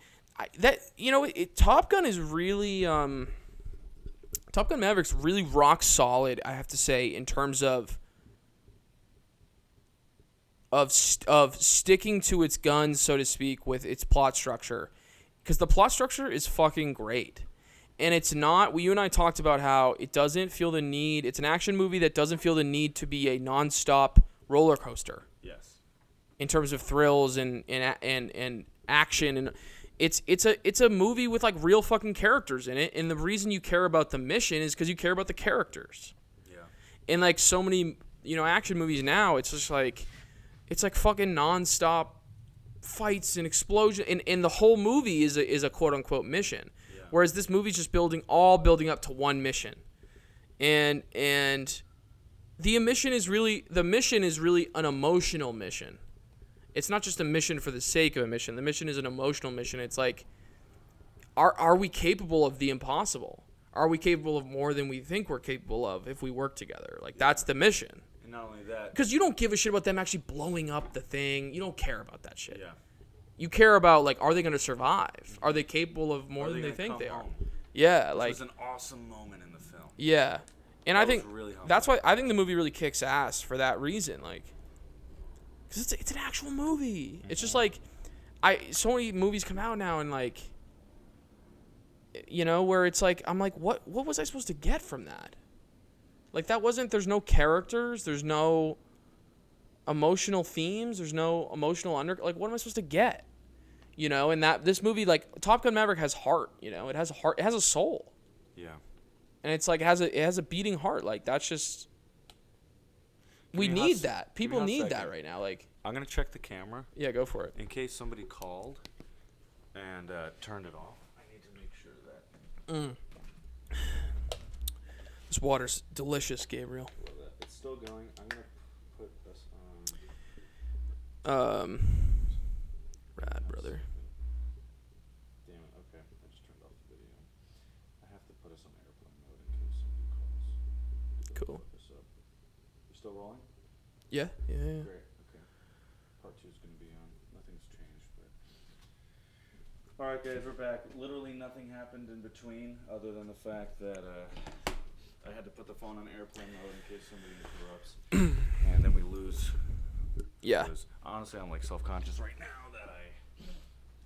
Speaker 1: Top Gun is really Top Gun Maverick's really rock solid, I have to say, in terms of sticking to its guns, so to speak, with its plot structure, because the plot structure is fucking great. And it's not, you and I talked about how it doesn't feel the need, it's an action movie that doesn't feel the need to be a nonstop roller coaster.
Speaker 2: Yes.
Speaker 1: In terms of thrills and action, and it's a movie with like real fucking characters in it, and the reason you care about the mission is because you care about the characters. Yeah. And like so many, action movies now, it's just like, it's like fucking nonstop fights and explosion, and the whole movie is a quote unquote mission. Whereas this movie's just building up to one mission, and the mission is really an emotional mission. It's not just a mission for the sake of a mission. The mission is an emotional mission. It's like, are we capable of the impossible? Are we capable of more than we think we're capable of if we work together? Like, that's the mission.
Speaker 2: And not only that,
Speaker 1: because you don't give a shit about them actually blowing up the thing. You don't care about that shit.
Speaker 2: Yeah.
Speaker 1: You care about, like, are they going to survive? Are they capable of more than they think they are? Yeah, like,
Speaker 2: it was an awesome moment in the film.
Speaker 1: Yeah, and I think
Speaker 2: really
Speaker 1: that's why I think the movie really kicks ass for that reason. Like, because it's an actual movie. Mm-hmm. It's just like, so many movies come out now and like, where it's like, I'm like, what was I supposed to get from that? Like, there's no characters, there's no emotional themes, there's no emotional like, what am I supposed to get? And that this movie, like, Top Gun Maverick has heart. It has a heart, it has a soul.
Speaker 2: Yeah. And
Speaker 1: it's like it has a beating heart. Like, that's just, we need that. People need that right now. Like,
Speaker 2: I'm gonna check the camera.
Speaker 1: Yeah, go for it.
Speaker 2: In case somebody called and turned it off, I need to make sure that.
Speaker 1: This water's delicious, Gabriel.
Speaker 2: It's still going. I'm gonna put this on.
Speaker 1: Rad, brother.
Speaker 2: Damn it. Okay, I just turned off the video. I have to put us on airplane mode in case somebody calls.
Speaker 1: Cool.
Speaker 2: You still rolling?
Speaker 1: Yeah.
Speaker 2: Great. Okay. Part 2 is gonna be on. Nothing's changed, but. All right, guys, we're back. Literally nothing happened in between, other than the fact that I had to put the phone on airplane mode in case somebody interrupts. And then we lose.
Speaker 1: Yeah.
Speaker 2: Honestly, I'm like self-conscious right now that I...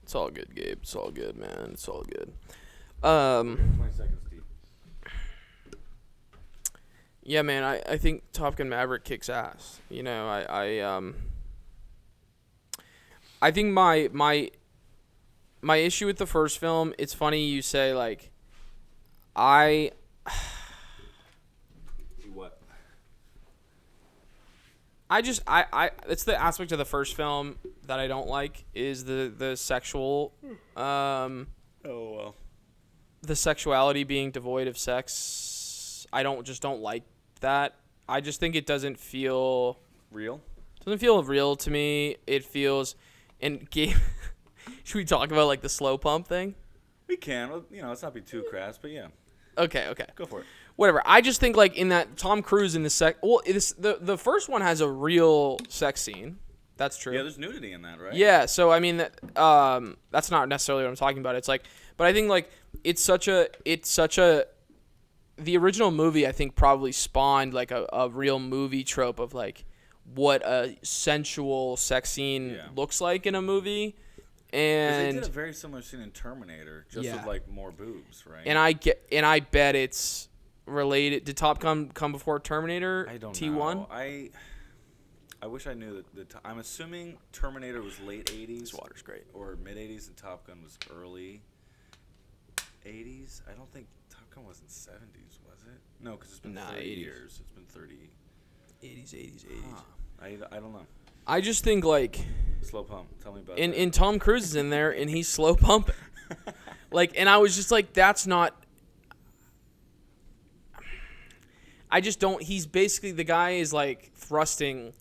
Speaker 1: It's all good, Gabe. It's all good, man. It's all good.
Speaker 2: 20 seconds deep.
Speaker 1: Yeah, man. I think Top Gun Maverick kicks ass. You know, I think my issue with the first film, it's funny you say, like,
Speaker 2: What?
Speaker 1: It's the aspect of the first film that I don't like is the sexual,
Speaker 2: Oh, well.
Speaker 1: the sexuality being devoid of sex. I don't like that. I just think it doesn't feel
Speaker 2: real
Speaker 1: to me. It feels, and Gabe, should we talk about like the slow pump thing?
Speaker 2: We can. Well, you know, let's not be too crass, but yeah.
Speaker 1: Okay.
Speaker 2: Go for it.
Speaker 1: Whatever. I just think like in that Tom Cruise in the first one has a real sex scene. That's true.
Speaker 2: Yeah, there's nudity in that, right?
Speaker 1: Yeah. So I mean that's not necessarily what I'm talking about. It's like, but I think like it's such a the original movie I think probably spawned like a real movie trope of like what a sensual sex scene looks like in a movie. And
Speaker 2: they did a very similar scene in Terminator, just with like more boobs, right?
Speaker 1: And I bet it's related. Did Top Gun come before Terminator?
Speaker 2: I don't
Speaker 1: T1?
Speaker 2: know. I wish I knew that. I'm assuming Terminator was late 80s.
Speaker 1: This water's great.
Speaker 2: Or mid 80s, and Top Gun was early 80s. I don't think Top Gun was in 70s, was it? No, because it's been 30 years. It's been 30.
Speaker 1: 80s.
Speaker 2: Huh. I don't know.
Speaker 1: I just think like
Speaker 2: slow pump. Tell me about
Speaker 1: that. And Tom Cruise is in there and he's slow pumping. Like, and I was just like, that's not. I just don't. He's basically the guy is like thrusting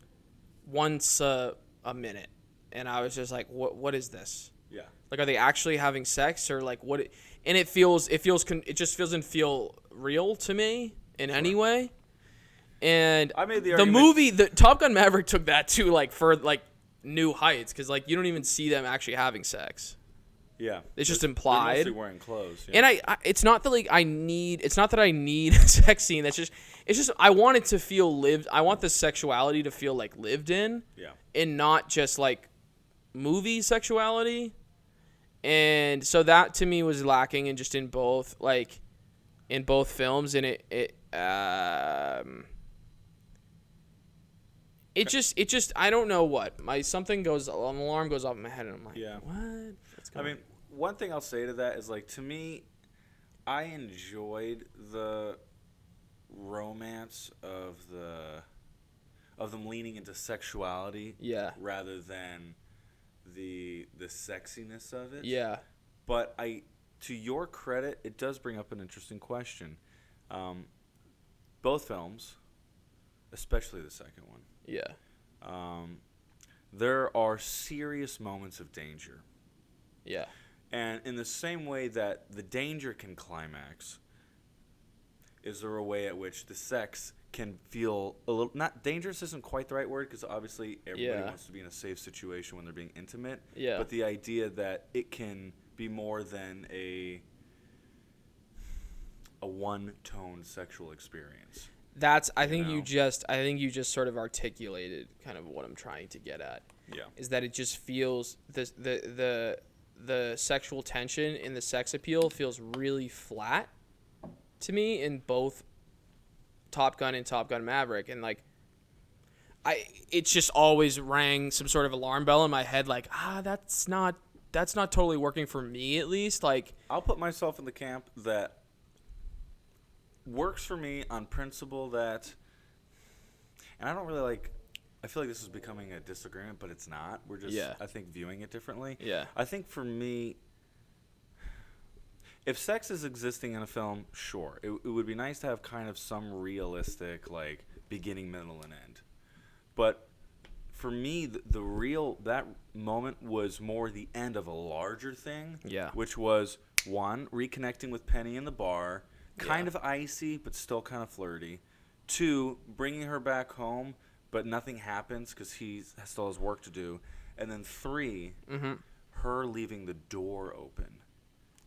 Speaker 1: once a minute, and I was just like, what is this?
Speaker 2: Yeah.
Speaker 1: Like, are they actually having sex or like what? And it just doesn't feel real to me in any way. And
Speaker 2: I made the
Speaker 1: movie, the Top Gun Maverick took that to like for like new heights because like you don't even see them actually having sex.
Speaker 2: Yeah,
Speaker 1: it's just implied.
Speaker 2: They're mostly wearing clothes. Yeah.
Speaker 1: And it's not that like it's not that I need a sex scene. It's just I want it to feel lived. I want the sexuality to feel like lived in.
Speaker 2: Yeah. And
Speaker 1: not just like movie sexuality. And so that to me was lacking in both films, and it just I don't know what an alarm goes off in my head and I'm like, what? What's going on?
Speaker 2: I mean, one thing I'll say to that is like, to me, I enjoyed the romance of them leaning into sexuality, rather than the sexiness of it.
Speaker 1: Yeah.
Speaker 2: But to your credit, it does bring up an interesting question. Both films, especially the second one.
Speaker 1: Yeah.
Speaker 2: There are serious moments of danger.
Speaker 1: Yeah.
Speaker 2: And in the same way that the danger can climax, is there a way at which the sex can feel a little, not dangerous isn't quite the right word, because obviously everybody wants to be in a safe situation when they're being intimate.
Speaker 1: Yeah.
Speaker 2: But the idea that it can be more than a one-tone sexual experience.
Speaker 1: I think you just sort of articulated kind of what I'm trying to get at.
Speaker 2: Yeah.
Speaker 1: Is that it just feels the sexual tension in the sex appeal feels really flat to me in both Top Gun and Top Gun Maverick, and like it just always rang some sort of alarm bell in my head, like that's not totally working for me, at least. Like,
Speaker 2: I'll put myself in the camp that works for me on principle that, and I don't really like, I feel like this is becoming a disagreement, but it's not. We're just, I think, viewing it differently.
Speaker 1: Yeah.
Speaker 2: I think for me, if sex is existing in a film, sure. It would be nice to have kind of some realistic, like, beginning, middle, and end. But for me, that moment was more the end of a larger thing.
Speaker 1: Yeah.
Speaker 2: Which was, one, reconnecting with Penny in the bar, kind of icy, but still kind of flirty. Two, bringing her back home, but nothing happens because he still has work to do. And then three, her leaving the door open.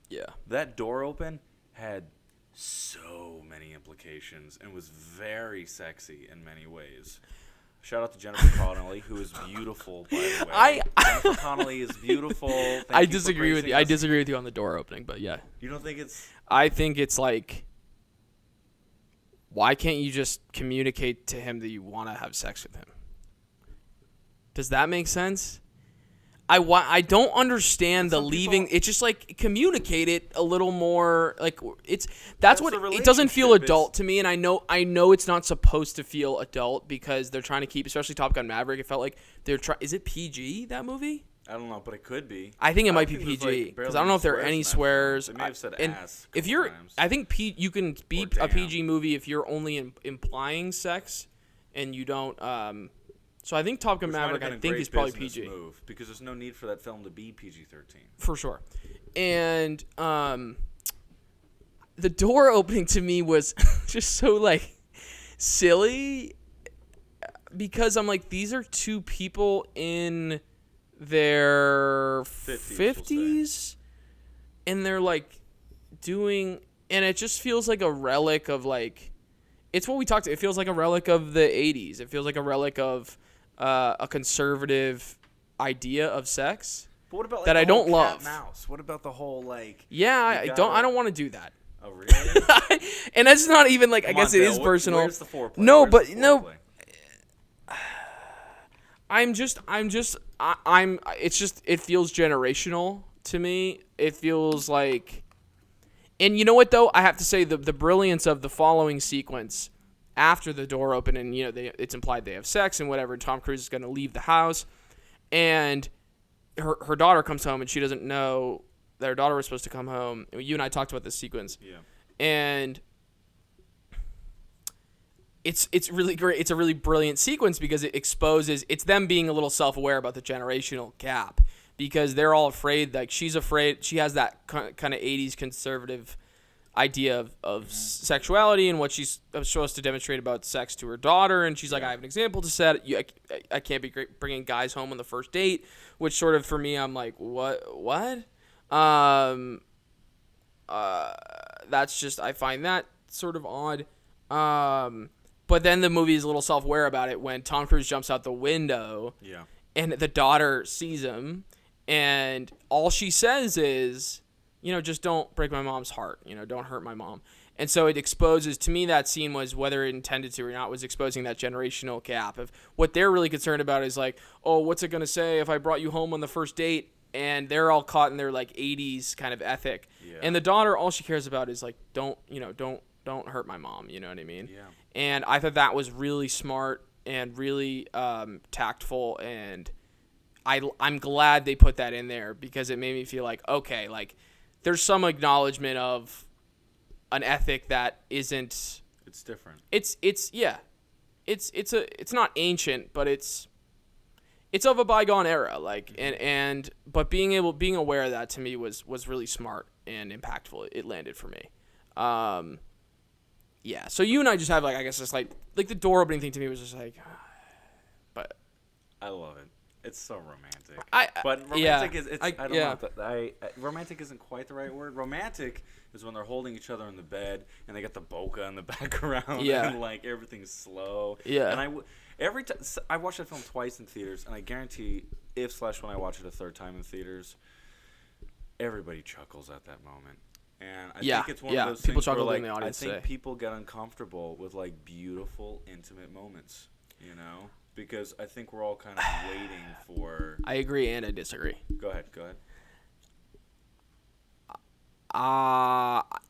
Speaker 1: Yeah.
Speaker 2: That door open had so many implications and was very sexy in many ways. Shout out to Jennifer Connelly, who is beautiful, by the way. Jennifer Connelly is beautiful.
Speaker 1: I disagree with you. I disagree with you on the door opening, but yeah.
Speaker 2: You don't think it's...
Speaker 1: I think it's like, why can't you just communicate to him that you want to have sex with him? Does that make sense? I don't understand the leaving. It's just like communicate it a little more. Like that's what it doesn't feel adult to me, and I know it's not supposed to feel adult because they're trying to keep, especially Top Gun Maverick. It felt like they're trying. Is it PG, that movie?
Speaker 2: I don't know, but it could be.
Speaker 1: I think it might be PG because I don't know if there are any swears.
Speaker 2: They may have said ass.
Speaker 1: If you're,
Speaker 2: times.
Speaker 1: I think you can be a PG movie if you're only implying sex, and you don't. So I think Top Gun Maverick, I think, is probably PG.
Speaker 2: Move because there's no need for that film to be PG-13.
Speaker 1: For sure. And the door opening to me was just so, like, silly because I'm like, these are two people in their 50s and they're, like, doing... And it just feels like a relic of, like... It's what we talked... It feels like a relic of the 80s. It feels like a relic of... a conservative idea of sex
Speaker 2: but what about, like,
Speaker 1: that I don't love.
Speaker 2: Mouse? What about the whole like?
Speaker 1: Yeah, I don't want to do that.
Speaker 2: Oh really?
Speaker 1: And that's not even like. I guess it is personal.
Speaker 2: Where's the foreplay?
Speaker 1: No,
Speaker 2: but
Speaker 1: no. I'm. It's just. It feels generational to me. It feels like. And you know what though? I have to say the brilliance of the following sequence. After the door open and, you know, it's implied they have sex and whatever, Tom Cruise is going to leave the house, and her daughter comes home and she doesn't know that her daughter was supposed to come home. You and I talked about this sequence.
Speaker 2: Yeah.
Speaker 1: And it's really great. It's a really brilliant sequence because it exposes, it's them being a little self-aware about the generational gap because they're all afraid, like she's afraid, she has that kind of 80s conservative idea of sexuality and what she's supposed to demonstrate about sex to her daughter, and she's like, I have an example to set. I can't be bringing guys home on the first date, which sort of for me, I'm like, what? That's just, I find that sort of odd. But then the movie is a little self-aware about it when Tom Cruise jumps out the window, and the daughter sees him, and all she says is, you know, just don't break my mom's heart. You know, don't hurt my mom. And so it exposes, to me, that scene was, whether it intended to or not, was exposing that generational gap of what they're really concerned about is like, oh, what's it going to say if I brought you home on the first date? And they're all caught in their like 80s kind of ethic. Yeah. And the daughter, all she cares about is like, don't hurt my mom. You know what I mean?
Speaker 2: Yeah. And
Speaker 1: I thought that was really smart and really tactful. And I'm glad they put that in there because it made me feel like, okay, like, there's some acknowledgement of an ethic that isn't.
Speaker 2: It's different.
Speaker 1: It's not ancient, but it's of a bygone era. Like but being aware of that to me was really smart and impactful. It landed for me. Yeah. So you and I just have like, I guess it's like the door opening thing to me was just like, but
Speaker 2: I love it. It's so romantic.
Speaker 1: But
Speaker 2: romantic is I don't know. Romantic isn't quite the right word. Romantic is when they're holding each other in the bed and they got the bokeh in the background and like everything's slow.
Speaker 1: Yeah.
Speaker 2: And every time I watched that film twice in theaters, and I guarantee when I watch it a third time in theaters, everybody chuckles at that moment. And I think it's one of those
Speaker 1: people
Speaker 2: things where,
Speaker 1: in the audience.
Speaker 2: I think people get uncomfortable with like beautiful, intimate moments. You know. Because I think we're all kind of waiting for...
Speaker 1: I agree and I disagree.
Speaker 2: Go ahead.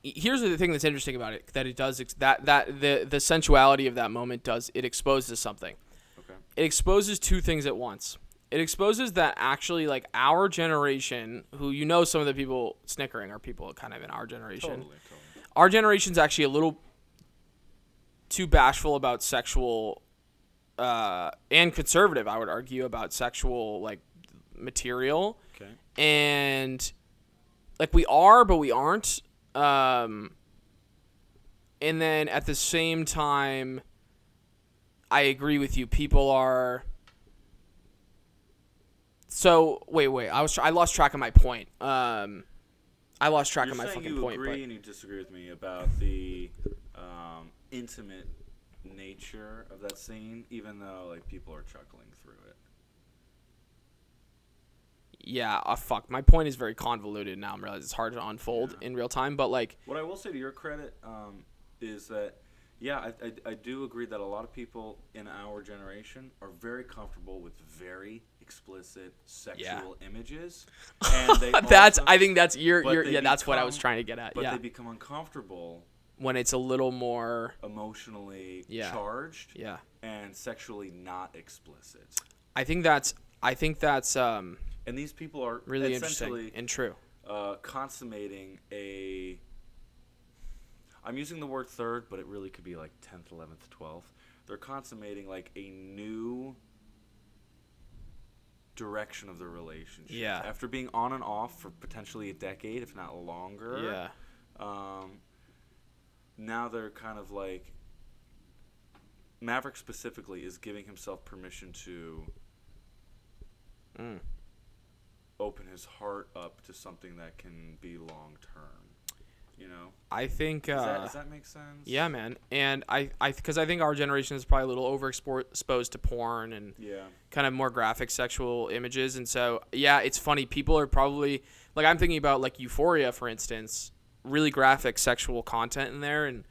Speaker 1: Here's the thing that's interesting about it, that it does... the sensuality of that moment it exposes something.
Speaker 2: Okay.
Speaker 1: It exposes two things at once. It exposes that actually, like, our generation, who you know some of the people snickering are people kind of in our generation.
Speaker 2: Totally.
Speaker 1: Our generation's actually a little too bashful about sexual... and conservative, I would argue, about sexual like material.
Speaker 2: Okay.
Speaker 1: And like we are, but we aren't. And then at the same time, I agree with you. People are. So wait. I lost track of my point. I lost track
Speaker 2: You're
Speaker 1: of my
Speaker 2: saying
Speaker 1: fucking
Speaker 2: you
Speaker 1: point.
Speaker 2: agree
Speaker 1: But
Speaker 2: and you disagree with me about the intimate nature of that scene, even though like people are chuckling through it.
Speaker 1: yeah, fuck. My point is very convoluted now. I'm realizing it's hard to unfold in real time. But like,
Speaker 2: what I will say to your credit is that, yeah, I do agree that a lot of people in our generation are very comfortable with very explicit sexual images. And they
Speaker 1: that's
Speaker 2: also,
Speaker 1: I think that's that's what I was
Speaker 2: become-
Speaker 1: trying to get at.
Speaker 2: But
Speaker 1: Yeah,
Speaker 2: they become uncomfortable
Speaker 1: when it's a little more
Speaker 2: emotionally charged and sexually not explicit.
Speaker 1: I think that's
Speaker 2: And these people are
Speaker 1: really interesting and true.
Speaker 2: Consummating a. I'm using the word third, but it really could be like 10th, 11th, 12th. They're consummating like a new direction of the relationship.
Speaker 1: Yeah.
Speaker 2: After being on and off for potentially a decade, if not longer.
Speaker 1: Yeah.
Speaker 2: Now they're kind of like. Maverick specifically is giving himself permission to. Open his heart up to something that can be long term, you know.
Speaker 1: I think
Speaker 2: does that make sense?
Speaker 1: Yeah, man. And because I think our generation is probably a little overexposed to porn and kind of more graphic sexual images, and so it's funny. People are probably like, I'm thinking about like Euphoria, for instance, really graphic sexual content in there, and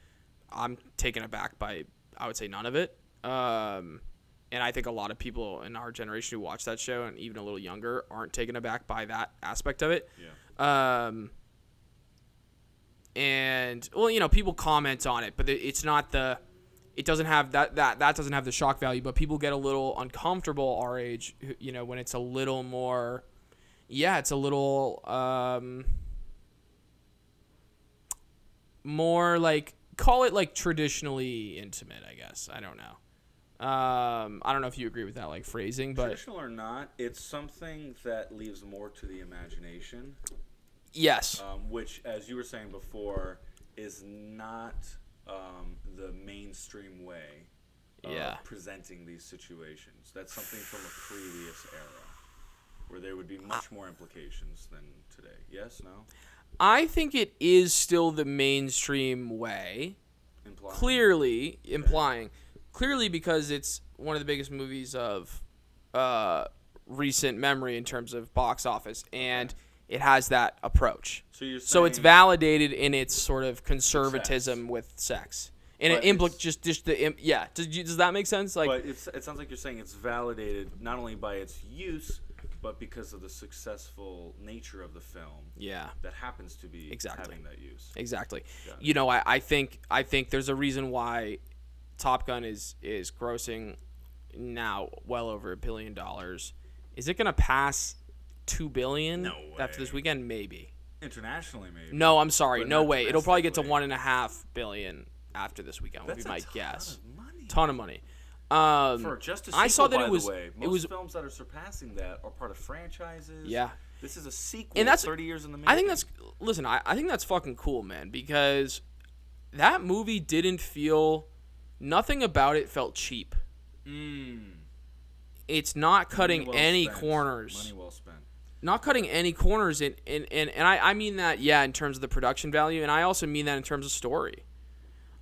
Speaker 1: I'm taken aback by, I would say, none of it. And I think a lot of people in our generation who watch that show and even a little younger aren't taken aback by that aspect of it. Yeah. And well, you know, people comment on it, but it's not it doesn't have that doesn't have the shock value, but people get a little uncomfortable our age, you know, when it's a little more, it's a little more like, call it like traditionally intimate, I guess. I don't know. I don't know if you agree with that like phrasing, but
Speaker 2: traditional or not, it's something that leaves more to the imagination.
Speaker 1: Yes.
Speaker 2: Which, as you were saying before, is not the mainstream way of presenting these situations. That's something from a previous era where there would be much more implications than today. Yes? No?
Speaker 1: I think it is still the mainstream way. Implying. Clearly, because it's one of the biggest movies of recent memory in terms of box office, and it has that approach.
Speaker 2: So you're saying,
Speaker 1: so it's validated in its sort of conservatism with sex, and it does that make sense? Like,
Speaker 2: but it sounds like you're saying it's validated not only by its use, but because of the successful nature of the film.
Speaker 1: Yeah.
Speaker 2: That happens to be having that use.
Speaker 1: Exactly. You know, I think there's a reason why Top Gun is grossing now well over $1 billion. Is it going to pass $2 billion after this weekend? Maybe.
Speaker 2: Internationally, maybe.
Speaker 1: No, I'm sorry. No way. It'll probably get to $1.5 billion after this weekend. Would be my guess. Ton of money.
Speaker 2: For just a sequel,
Speaker 1: I saw that
Speaker 2: by the way. Most films that are surpassing that are part of franchises.
Speaker 1: Yeah.
Speaker 2: This is a sequel.
Speaker 1: And that's
Speaker 2: 30 years in the making.
Speaker 1: I think that's fucking cool, man, because that movie didn't feel. Nothing about it felt cheap. It's not cutting any corners.
Speaker 2: Money well spent.
Speaker 1: Not cutting any corners, and I mean that, in terms of the production value, and I also mean that in terms of story.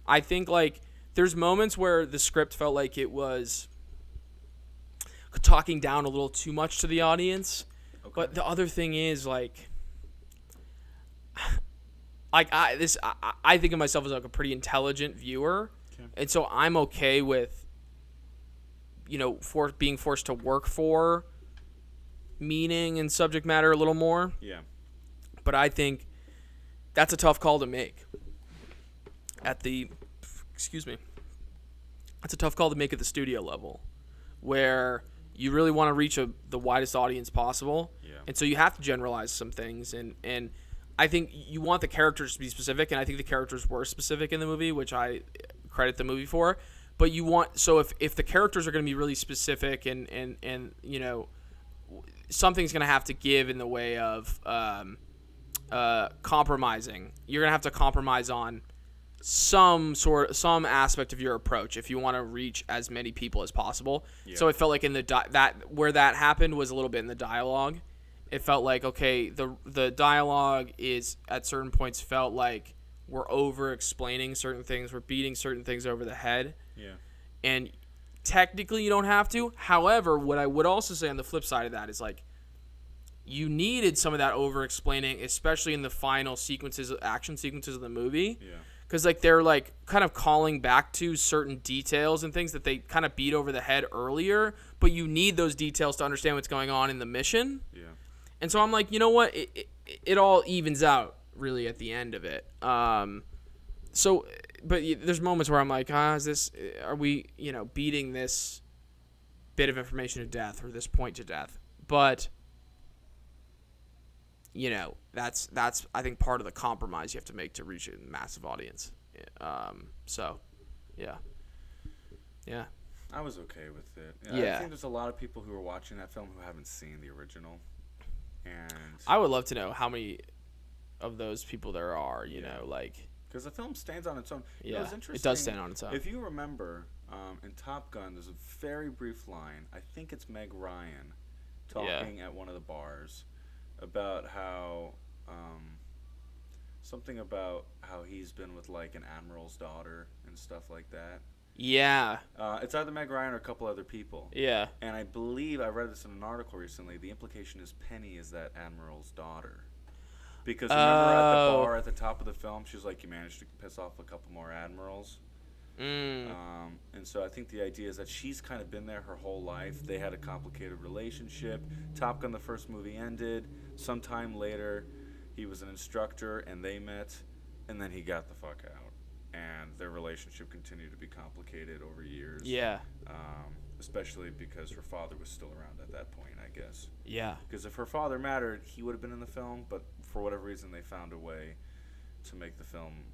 Speaker 1: I think, like, there's moments where the script felt like it was talking down a little too much to the audience. Okay. But the other thing is, like I think of myself as like a pretty intelligent viewer. And so I'm okay with, you know, being forced to work for meaning and subject matter a little more.
Speaker 2: Yeah.
Speaker 1: But I think that's a tough call to make. That's a tough call to make at the studio level, where you really want to reach the widest audience possible. Yeah. And so you have to generalize some things. And I think you want the characters to be specific, and I think the characters were specific in the movie, which I credit the movie for. But you want, so if the characters are going to be really specific and you know, something's going to have to give in the way of compromising. You're going to have to compromise on some aspect of your approach if you want to reach as many people as possible. Yeah. So it felt like in where that happened was a little bit in the dialogue, It felt like, okay, the dialogue is at certain points felt like we're over explaining certain things, we're beating certain things over the head.
Speaker 2: Yeah.
Speaker 1: And technically you don't have to. However, what I would also say on the flip side of that is like you needed some of that over explaining, especially in the final action sequences of the movie.
Speaker 2: Yeah.
Speaker 1: Because like they're like kind of calling back to certain details and things that they kind of beat over the head earlier, but you need those details to understand what's going on in the mission.
Speaker 2: Yeah.
Speaker 1: And so I'm like, you know what? It all evens out really at the end of it. So, but there's moments where I'm like, are we, beating this bit of information to death or this point to death? But, that's I think part of the compromise you have to make to reach a massive audience. So, yeah. Yeah.
Speaker 2: I was okay with it.
Speaker 1: Yeah.
Speaker 2: I think there's a lot of people who are watching that film who haven't seen the original. And
Speaker 1: I would love to know how many of those people there are,
Speaker 2: because the film stands on its own.
Speaker 1: Yeah,
Speaker 2: it's interesting.
Speaker 1: it does stand on its own.
Speaker 2: If you remember, in Top Gun, there's a very brief line. I think it's Meg Ryan talking at one of the bars about how something about how he's been with like an admiral's daughter and stuff like that.
Speaker 1: Yeah.
Speaker 2: It's either Meg Ryan or a couple other people.
Speaker 1: Yeah.
Speaker 2: And I believe I read this in an article recently. The implication is Penny is that admiral's daughter. Because remember at the bar at the top of the film, she was like, you managed to piss off a couple more admirals. And so I think the idea is that she's kind of been there her whole life. They had a complicated relationship. Top Gun, the first movie, ended. Sometime later, he was an instructor, and they met, and then he got the fuck out. And their relationship continued to be complicated over years.
Speaker 1: Yeah.
Speaker 2: Especially because her father was still around at that point, I guess.
Speaker 1: Yeah.
Speaker 2: Because if her father mattered, he would have been in the film, but for whatever reason, they found a way to make the film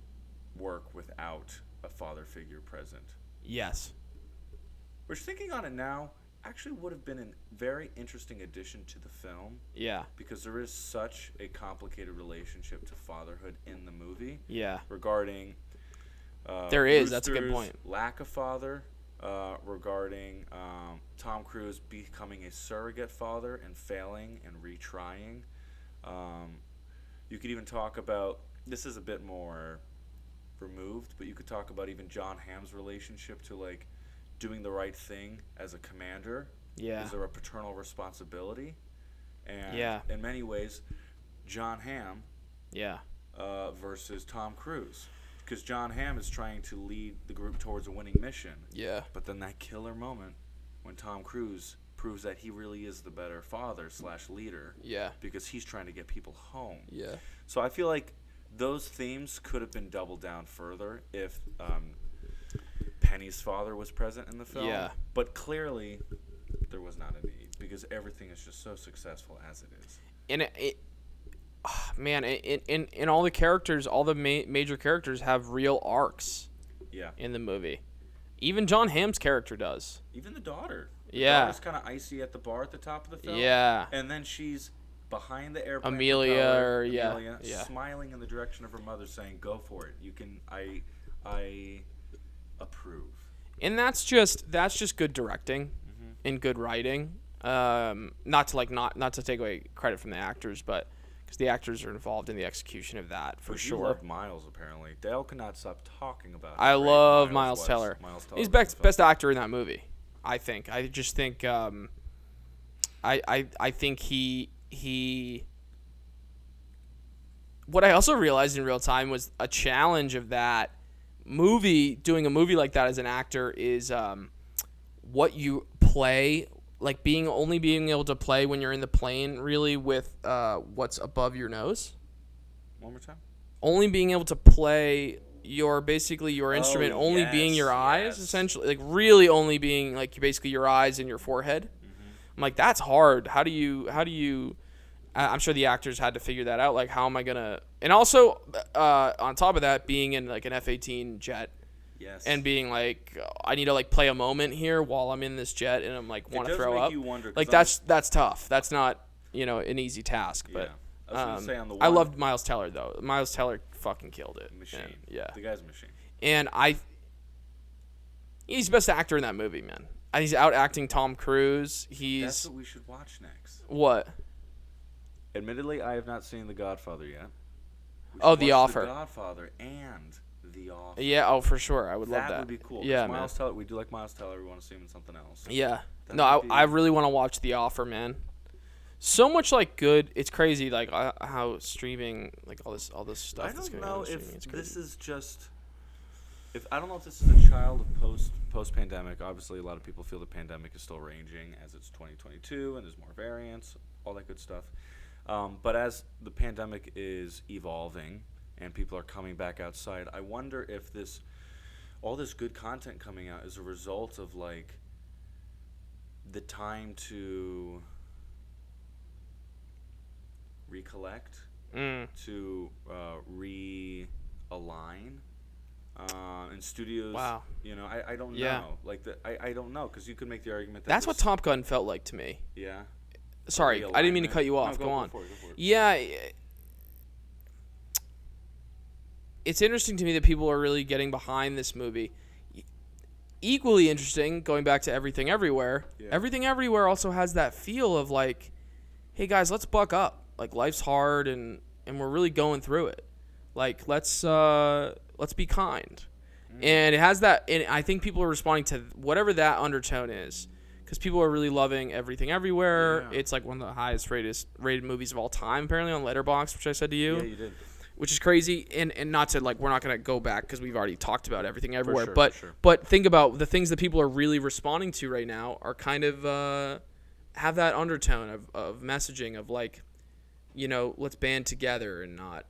Speaker 2: work without a father figure present.
Speaker 1: Yes.
Speaker 2: Which, thinking on it now, actually would have been a very interesting addition to the film.
Speaker 1: Yeah.
Speaker 2: Because there is such a complicated relationship to fatherhood in the movie.
Speaker 1: Yeah.
Speaker 2: Regarding
Speaker 1: there is. That's a good point.
Speaker 2: Lack of father, regarding Tom Cruise becoming a surrogate father and failing and retrying. You could even talk about, this is a bit more removed, but you could talk about even John Hamm's relationship to like doing the right thing as a commander.
Speaker 1: Yeah.
Speaker 2: Is there a paternal responsibility? And
Speaker 1: yeah.
Speaker 2: in many ways, John Hamm.
Speaker 1: Yeah.
Speaker 2: Versus Tom Cruise. Because John Hamm is trying to lead the group towards a winning mission.
Speaker 1: Yeah.
Speaker 2: But then that killer moment when Tom Cruise proves that he really is the better father / leader.
Speaker 1: Yeah.
Speaker 2: Because he's trying to get people home.
Speaker 1: Yeah.
Speaker 2: So I feel like those themes could have been doubled down further if Penny's father was present in the film.
Speaker 1: Yeah.
Speaker 2: But clearly, there was not a need because everything is just so successful as it is.
Speaker 1: And man, in all the characters, all the major characters have real arcs.
Speaker 2: Yeah.
Speaker 1: In the movie, even John Hamm's character does.
Speaker 2: Even the daughter. The daughter's kind of icy at the bar at the top of the film.
Speaker 1: Yeah.
Speaker 2: And then she's behind the airplane.
Speaker 1: Amelia,
Speaker 2: smiling in the direction of her mother, saying, "Go for it. You can. I approve."
Speaker 1: And that's just good directing and good writing. Not to take away credit from the actors, but because the actors are involved in the execution of that for sure.
Speaker 2: You love Miles, apparently. Dale could not stop talking about.
Speaker 1: I love Miles Teller. He's best actor in that movie. I think. I just think. I think he. What I also realized in real time was a challenge of that movie. Doing a movie like that as an actor is what you play. Like only being able to play when you're in the plane, really, with what's above your nose.
Speaker 2: One more time.
Speaker 1: Only being able to play your instrument, only being your eyes, essentially, like really only being like basically your eyes and your forehead. I'm like, that's hard. How do you? I'm sure the actors had to figure that out. Like, how am I gonna? And also, on top of that, being in like an F-18 jet.
Speaker 2: Yes.
Speaker 1: And being like, I need to like play a moment here while I'm in this jet, and I'm like want to throw up. Like that's tough. That's not an easy task. But
Speaker 2: I was gonna say on the
Speaker 1: I loved Miles Teller though. Miles Teller fucking killed it.
Speaker 2: Machine.
Speaker 1: And, yeah.
Speaker 2: The guy's a machine.
Speaker 1: And he's the best actor in that movie, man. He's out acting Tom Cruise.
Speaker 2: That's what we should watch next.
Speaker 1: What?
Speaker 2: Admittedly, I have not seen The Godfather yet.
Speaker 1: The Offer.
Speaker 2: The Godfather and The Offer.
Speaker 1: Yeah, oh, for sure. I would love that.
Speaker 2: That would be cool.
Speaker 1: Yeah,
Speaker 2: Miles Teller, we do like Miles Teller. We want to see him in something else.
Speaker 1: Yeah. I really want to watch The Offer, man. So much like good. It's crazy, like how streaming, like all this stuff.
Speaker 2: I
Speaker 1: that's
Speaker 2: don't
Speaker 1: going on
Speaker 2: know
Speaker 1: streaming.
Speaker 2: if
Speaker 1: It's crazy.
Speaker 2: this is just. I don't know if this is a child of post-pandemic. Obviously, a lot of people feel the pandemic is still raging as it's 2022 and there's more variants, all that good stuff. But as the pandemic is evolving and people are coming back outside, I wonder if all this good content coming out is a result of like the time to recollect, to realign. In studios,
Speaker 1: wow.
Speaker 2: I don't know. Like I don't know, because you could make the argument that
Speaker 1: that's what Top Gun felt like to me.
Speaker 2: Yeah.
Speaker 1: Sorry, I didn't mean to cut you off.
Speaker 2: No,
Speaker 1: go on.
Speaker 2: Go for it.
Speaker 1: Yeah. It's interesting to me that people are really getting behind this movie. Equally interesting, going back to Everything Everywhere. Yeah. Everything Everywhere also has that feel of like, hey guys, let's buck up. Like life's hard and we're really going through it. Like let's be kind. And it has that, and I think people are responding to whatever that undertone is, because people are really loving Everything Everywhere. Yeah. It's like one of the highest rated movies of all time, apparently, on Letterboxd, which I said to you.
Speaker 2: Yeah, you did.
Speaker 1: Which is crazy, and not to, like, we're not going to go back because we've already talked about Everything Everywhere.
Speaker 2: For sure.
Speaker 1: But think about the things that people are really responding to right now are kind of have that undertone of messaging of, like, let's band together and not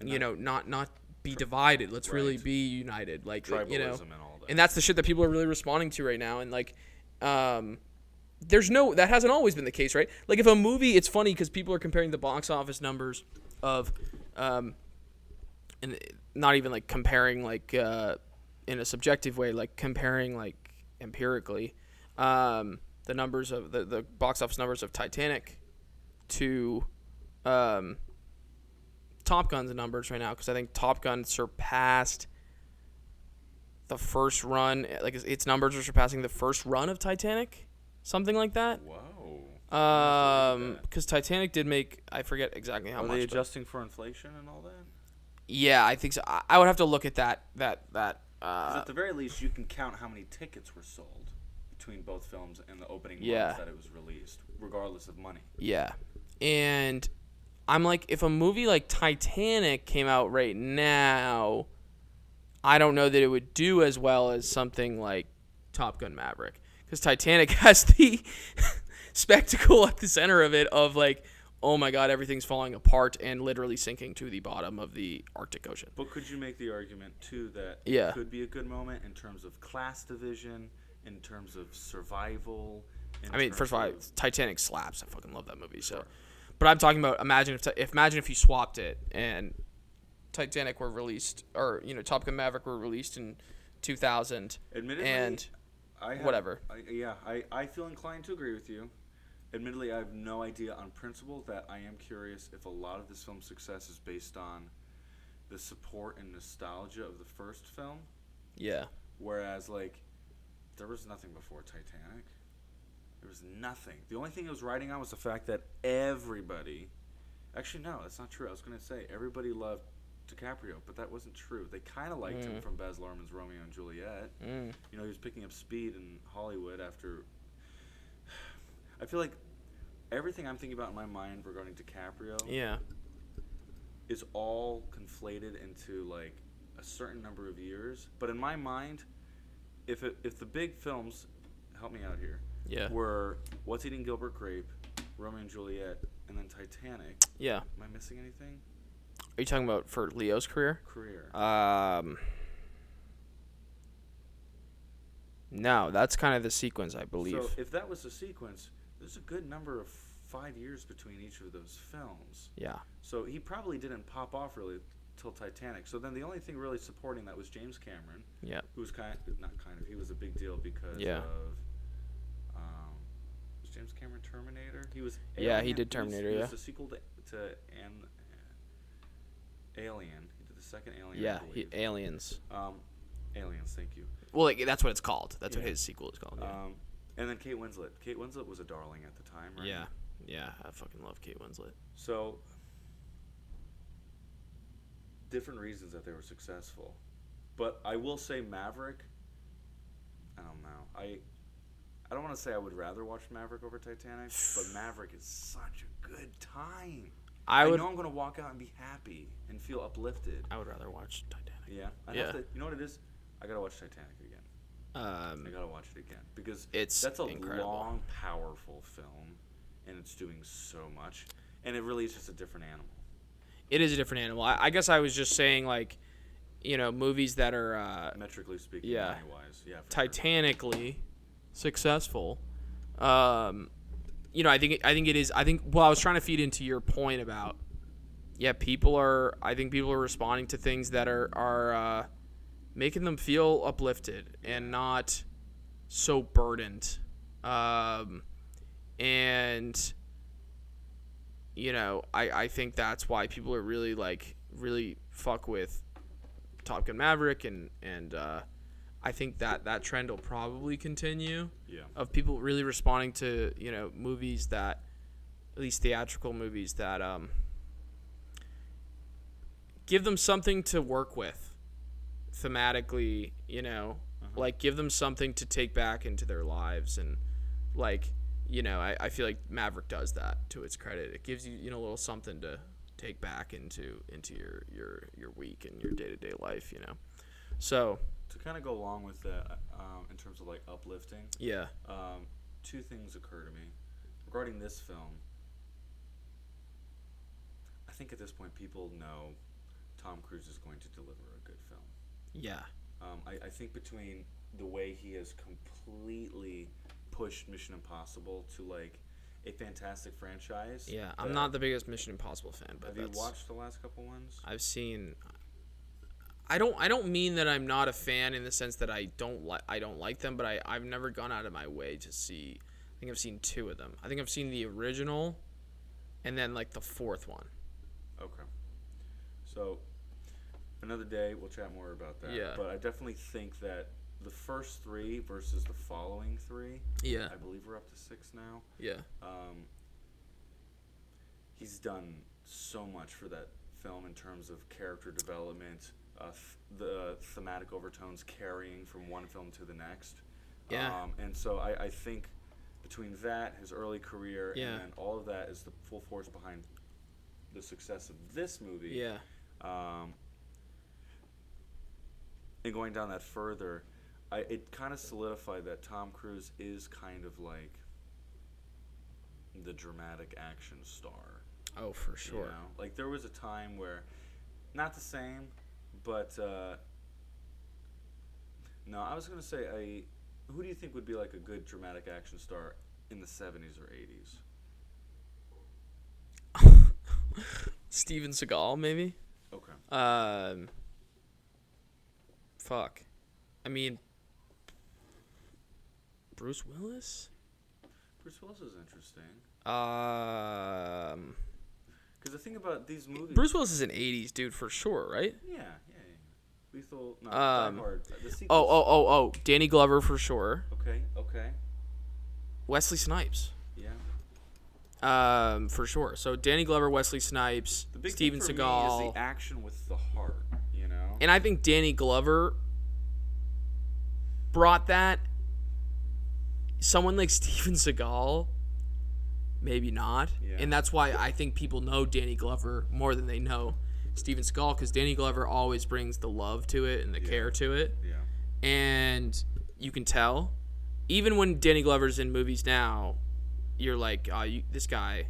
Speaker 1: not be divided. Let's really be united. Like,
Speaker 2: tribalism and all that.
Speaker 1: And that's the shit that people are really responding to right now. And like, that hasn't always been the case, right? Like if a movie, it's funny because people are comparing the box office numbers of, and not even like comparing like in a subjective way, like comparing like empirically, the numbers of the box office numbers of Titanic to Top Gun's numbers right now, because I think Top Gun surpassed the first run, like its numbers are surpassing the first run of Titanic, something like that.
Speaker 2: Whoa.
Speaker 1: Because Titanic did make, I forget exactly how much.
Speaker 2: Are they adjusting for inflation and all that?
Speaker 1: Yeah, I think so. I would have to look at that.
Speaker 2: 'Cause at the very least, you can count how many tickets were sold between both films and the opening month that it was released, regardless of money.
Speaker 1: Yeah, and I'm like, if a movie like Titanic came out right now, I don't know that it would do as well as something like Top Gun Maverick, because Titanic has the spectacle at the center of it of like, oh my God, everything's falling apart and literally sinking to the bottom of the Arctic Ocean.
Speaker 2: But could you make the argument too that it could be a good moment in terms of class division, in terms of survival?
Speaker 1: First of all, Titanic slaps. I fucking love that movie. Sure. So, but I'm talking about imagine if you swapped it and Titanic were released, or Top Gun Maverick were released in 2000.
Speaker 2: Admittedly,
Speaker 1: and whatever.
Speaker 2: I feel inclined to agree with you. Admittedly, I have no idea on principle that I am curious if a lot of this film's success is based on the support and nostalgia of the first film.
Speaker 1: Yeah.
Speaker 2: Whereas, like, there was nothing before Titanic. There was nothing. The only thing it was riding on was the fact that everybody... Actually, no, that's not true. I was going to say everybody loved DiCaprio, but that wasn't true. They kind of liked him from Baz Luhrmann's Romeo and Juliet. He was picking up speed in Hollywood after... I feel like everything I'm thinking about in my mind regarding DiCaprio is all conflated into, like, a certain number of years. But in my mind, if the big films... Help me out here.
Speaker 1: Yeah.
Speaker 2: Were What's Eating Gilbert Grape, Romeo and Juliet, and then Titanic.
Speaker 1: Yeah.
Speaker 2: Am I missing anything?
Speaker 1: Are you talking about for Leo's career? No, that's kind of the sequence, I believe.
Speaker 2: So if that was the sequence, there's a good number of 5 years between each of those films.
Speaker 1: Yeah.
Speaker 2: So he probably didn't pop off really till Titanic. So then the only thing really supporting that was James Cameron.
Speaker 1: Yeah.
Speaker 2: Who was he was a big deal because of... was James Cameron Terminator? He was... Alien.
Speaker 1: Yeah, he did Terminator,
Speaker 2: He was the sequel to Alien. He did the second Alien,
Speaker 1: Yeah,
Speaker 2: I believe.
Speaker 1: Aliens.
Speaker 2: Aliens, thank you.
Speaker 1: Well, like, that's what it's called. That's what his sequel is called.
Speaker 2: And then Kate Winslet. Kate Winslet was a darling at the time, right?
Speaker 1: Yeah. Yeah, I fucking love Kate Winslet.
Speaker 2: So, different reasons that they were successful. But I will say Maverick, I don't know. I don't want to say I would rather watch Maverick over Titanic, but Maverick is such a good time. I know I'm going to walk out and be happy and feel uplifted.
Speaker 1: I would rather watch Titanic.
Speaker 2: Yeah? You know what it is? I got to watch Titanic again. I got to watch it again. Because that's a
Speaker 1: incredible.
Speaker 2: long, powerful film, and it's doing so much. And it really is just a different animal.
Speaker 1: It is a different animal. I guess I was just saying, like, movies that are...
Speaker 2: metrically speaking,
Speaker 1: yeah,
Speaker 2: money-wise. Yeah,
Speaker 1: titanically successful. I think it is... I was trying to feed into your point about... Yeah, people are responding to things that are making them feel uplifted and not so burdened. And... I think that's why people are really fuck with Top Gun Maverick, and I think that trend will probably continue.
Speaker 2: Yeah.
Speaker 1: Of people really responding to movies that, at least theatrical movies that give them something to work with, thematically. Like give them something to take back into their lives, and I feel like Maverick does that to its credit. It gives you a little something to take back into your week and your day-to-day life, So
Speaker 2: to kind of go along with that, in terms of like uplifting,
Speaker 1: yeah.
Speaker 2: Two things occur to me regarding this film. I think at this point people know Tom Cruise is going to deliver a good film.
Speaker 1: Yeah.
Speaker 2: I think between the way he has completely pushed Mission Impossible to like a fantastic franchise.
Speaker 1: Yeah, I'm not the biggest Mission Impossible fan, but
Speaker 2: have you watched the last couple ones?
Speaker 1: I've seen. I don't mean that I'm not a fan in the sense that I don't like them, but I've never gone out of my way to see. I think I've seen 2 of them. I think I've seen the original, and then like the 4th one.
Speaker 2: Okay. So another day we'll chat more about that.
Speaker 1: Yeah.
Speaker 2: But I definitely think that the first 3 versus the following 3.
Speaker 1: Yeah.
Speaker 2: I believe we're up to 6 now.
Speaker 1: Yeah.
Speaker 2: He's done so much for that film in terms of character development, the thematic overtones carrying from one film to the next.
Speaker 1: Yeah.
Speaker 2: And so I think between that, his early career,
Speaker 1: Yeah.
Speaker 2: and then all of that is the full force behind the success of this movie.
Speaker 1: Yeah.
Speaker 2: And going down that further, it kind of solidified that Tom Cruise is kind of like the dramatic action star.
Speaker 1: Oh, for sure.
Speaker 2: Like there was a time where, not the same, but no, I was gonna say, who do you think would be like a good dramatic action star in the 70s or 80s?
Speaker 1: Steven Seagal, maybe.
Speaker 2: Okay.
Speaker 1: Fuck. I mean, Bruce Willis?
Speaker 2: Bruce Willis is interesting.
Speaker 1: Because
Speaker 2: the thing about these movies...
Speaker 1: Bruce Willis is an 80s dude for sure, right?
Speaker 2: Yeah. Lethal... No, Die Hard. The sequels.
Speaker 1: Oh. Danny Glover for sure.
Speaker 2: Okay.
Speaker 1: Wesley Snipes.
Speaker 2: Yeah.
Speaker 1: For sure. So Danny Glover, Wesley Snipes,
Speaker 2: the big
Speaker 1: Steven
Speaker 2: thing for
Speaker 1: Seagal.
Speaker 2: Me is the action with the heart,
Speaker 1: And I think Danny Glover brought that. Someone like Steven Seagal, maybe not.
Speaker 2: Yeah.
Speaker 1: And that's why I think people know Danny Glover more than they know Steven Seagal, because Danny Glover always brings the love to it and the care to it.
Speaker 2: Yeah.
Speaker 1: And you can tell. Even when Danny Glover's in movies now, you're like, this guy,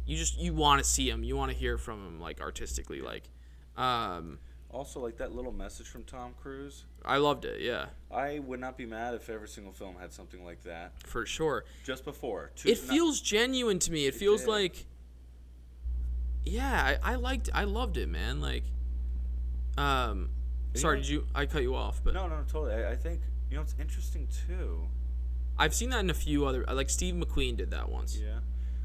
Speaker 1: you want to see him. You want to hear from him, like, artistically. Like,
Speaker 2: also, like, that little message from Tom Cruise.
Speaker 1: I loved it, yeah.
Speaker 2: I would not be mad if every single film had something like that.
Speaker 1: For sure.
Speaker 2: Just before.
Speaker 1: It feels genuine to me. It feels like... Yeah, I loved it, man. Like, sorry, I cut you off, but...
Speaker 2: No, totally. I think, it's interesting, too.
Speaker 1: I've seen that in a few other... Like, Steve McQueen did that once.
Speaker 2: Yeah.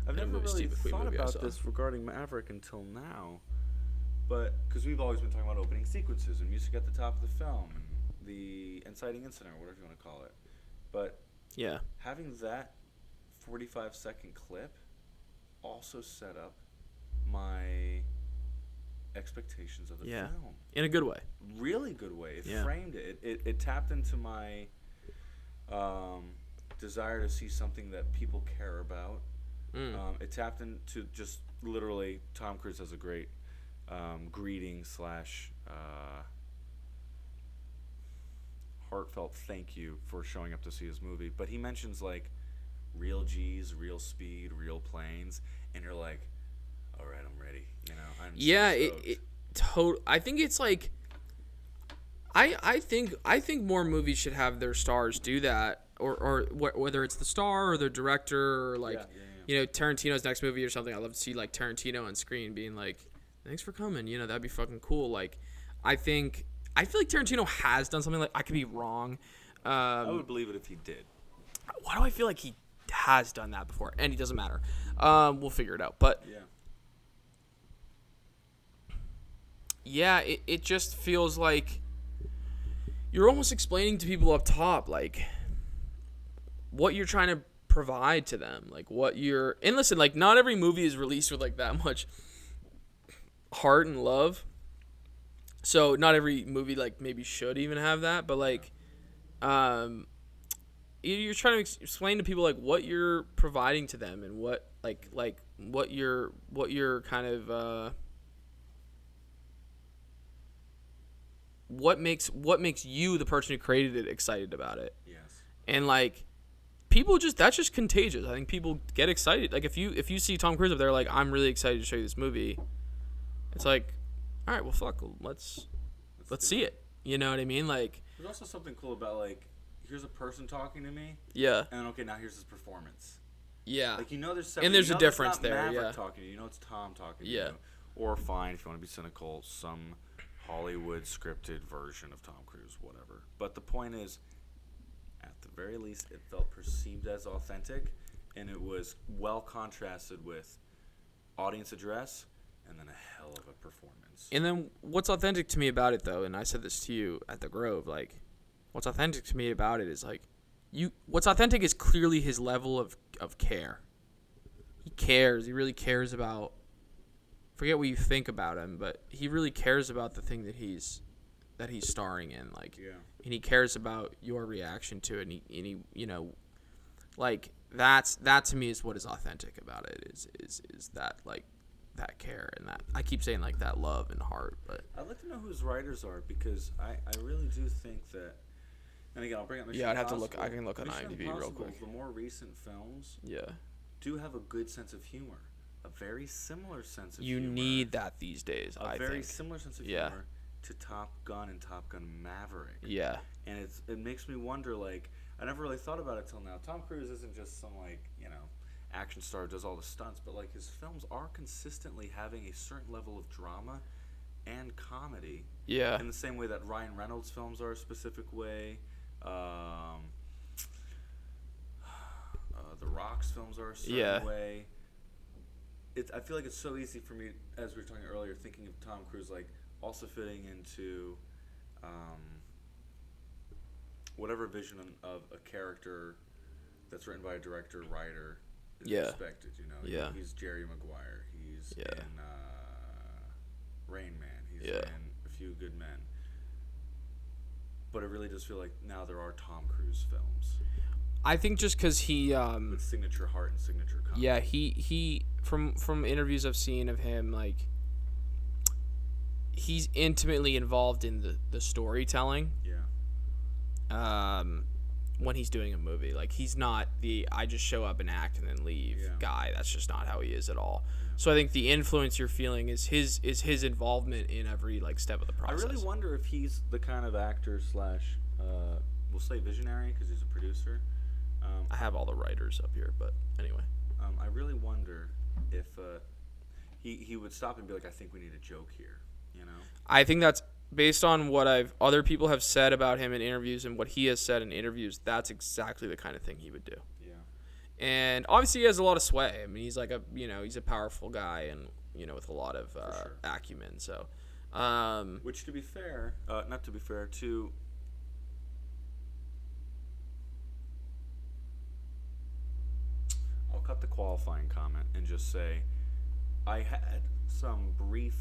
Speaker 2: I've never really thought about this regarding Maverick until now. But, because we've always been talking about opening sequences and music at the top of the film, and the inciting incident, or whatever you want to call it. But,
Speaker 1: yeah,
Speaker 2: having that 45-second clip also set up my expectations of the film.
Speaker 1: In a good way.
Speaker 2: Really good way. It framed it. It tapped into my desire to see something that people care about. It tapped into just literally Tom Cruise has a great greeting / heartfelt thank you for showing up to see his movie. But he mentions like real G's, real speed, real planes, and you're like, all right, I'm ready. You know, I'm
Speaker 1: I think it's like, I think more movies should have their stars do that, or whether it's the star or the director or like, you know, Tarantino's next movie or something. I love to see like Tarantino on screen being like, thanks for coming. You know, that'd be fucking cool. Like, I feel like Tarantino has done something like, I could be wrong.
Speaker 2: I would believe it if he did.
Speaker 1: Why do I feel like he has done that before? And it doesn't matter. We'll figure it out. But yeah, it just feels like you're almost explaining to people up top, like, what you're trying to provide to them, like what you're. And listen, like, not every movie is released with like that much heart and love. So not every movie like maybe should even have that, but like, you're trying to explain to people like what you're providing to them and what like what you're kind of what makes you, the person who created it, excited about it.
Speaker 2: Yes.
Speaker 1: And like, people that's just contagious. I think people get excited. Like if you see Tom Cruise up there, like, I'm really excited to show you this movie. It's like, all right, well, fuck, let's see it. You know what I mean? Like,
Speaker 2: there's also something cool about like, here's a person talking to me.
Speaker 1: Yeah.
Speaker 2: And okay, now here's his performance.
Speaker 1: Yeah.
Speaker 2: Like, you know, there's
Speaker 1: and there's a difference
Speaker 2: it's not
Speaker 1: there.
Speaker 2: Maverick
Speaker 1: Yeah.
Speaker 2: talking to you. You know, it's Tom talking to you. Or fine, if you want to be cynical, some Hollywood scripted version of Tom Cruise, whatever. But the point is, at the very least, it felt perceived as authentic, and it was well contrasted with audience address and then a hell of a performance.
Speaker 1: And then what's authentic to me about it, though, and I said this to you at the Grove, like, what's authentic to me about it is like, what's authentic is clearly his level of care. He cares. He really cares about. Forget what you think about him, but he really cares about the thing that he's starring in, like, and he cares about your reaction to it, and he you know, like, that to me is what is authentic about it, is that, like, that care and that, I keep saying, like, that love and heart. But
Speaker 2: I'd like to know who his writers are, because I really do think that, and again, I'll bring up Mission
Speaker 1: I'd have
Speaker 2: Impossible.
Speaker 1: to look. I can look on
Speaker 2: Mission
Speaker 1: IMDb
Speaker 2: Impossible,
Speaker 1: real quick.
Speaker 2: The more recent films do have a good sense of humor. A very similar sense of humor.
Speaker 1: You need that these days, I think.
Speaker 2: A very similar sense of humor to Top Gun and Top Gun Maverick.
Speaker 1: Yeah.
Speaker 2: And it makes me wonder, like, I never really thought about it till now. Tom Cruise isn't just some, like, you know, action star who does all the stunts, but, like, his films are consistently having a certain level of drama and comedy.
Speaker 1: Yeah.
Speaker 2: In the same way that Ryan Reynolds' films are a specific way. The Rock's films are a certain way. I feel like it's so easy for me, as we were talking earlier, thinking of Tom Cruise like also fitting into whatever vision of a character that's written by a director, writer is expected. You know, he's Jerry Maguire. He's in Rain Man. He's in A Few Good Men. But it really does feel like now there are Tom Cruise films.
Speaker 1: I think just because he
Speaker 2: with signature heart and signature comedy.
Speaker 1: Yeah, he from interviews I've seen of him, like, he's intimately involved in the storytelling.
Speaker 2: Yeah.
Speaker 1: When he's doing a movie, like, he's not the I just show up and act and then leave guy. That's just not how he is at all. So I think the influence you're feeling is his involvement in every, like, step of the process.
Speaker 2: I really wonder if he's the kind of actor / we'll say visionary, because he's a producer.
Speaker 1: I have all the writers up here, but anyway.
Speaker 2: I really wonder if he would stop and be like, I think we need a joke here, you know?
Speaker 1: I think that's based on what other people have said about him in interviews and what he has said in interviews. That's exactly the kind of thing he would do.
Speaker 2: Yeah.
Speaker 1: And obviously he has a lot of sway. I mean, he's like he's a powerful guy, and, you know, with a lot of acumen. So,
Speaker 2: which, to be fair, not to be fair, to cut the qualifying comment and just say, I had some brief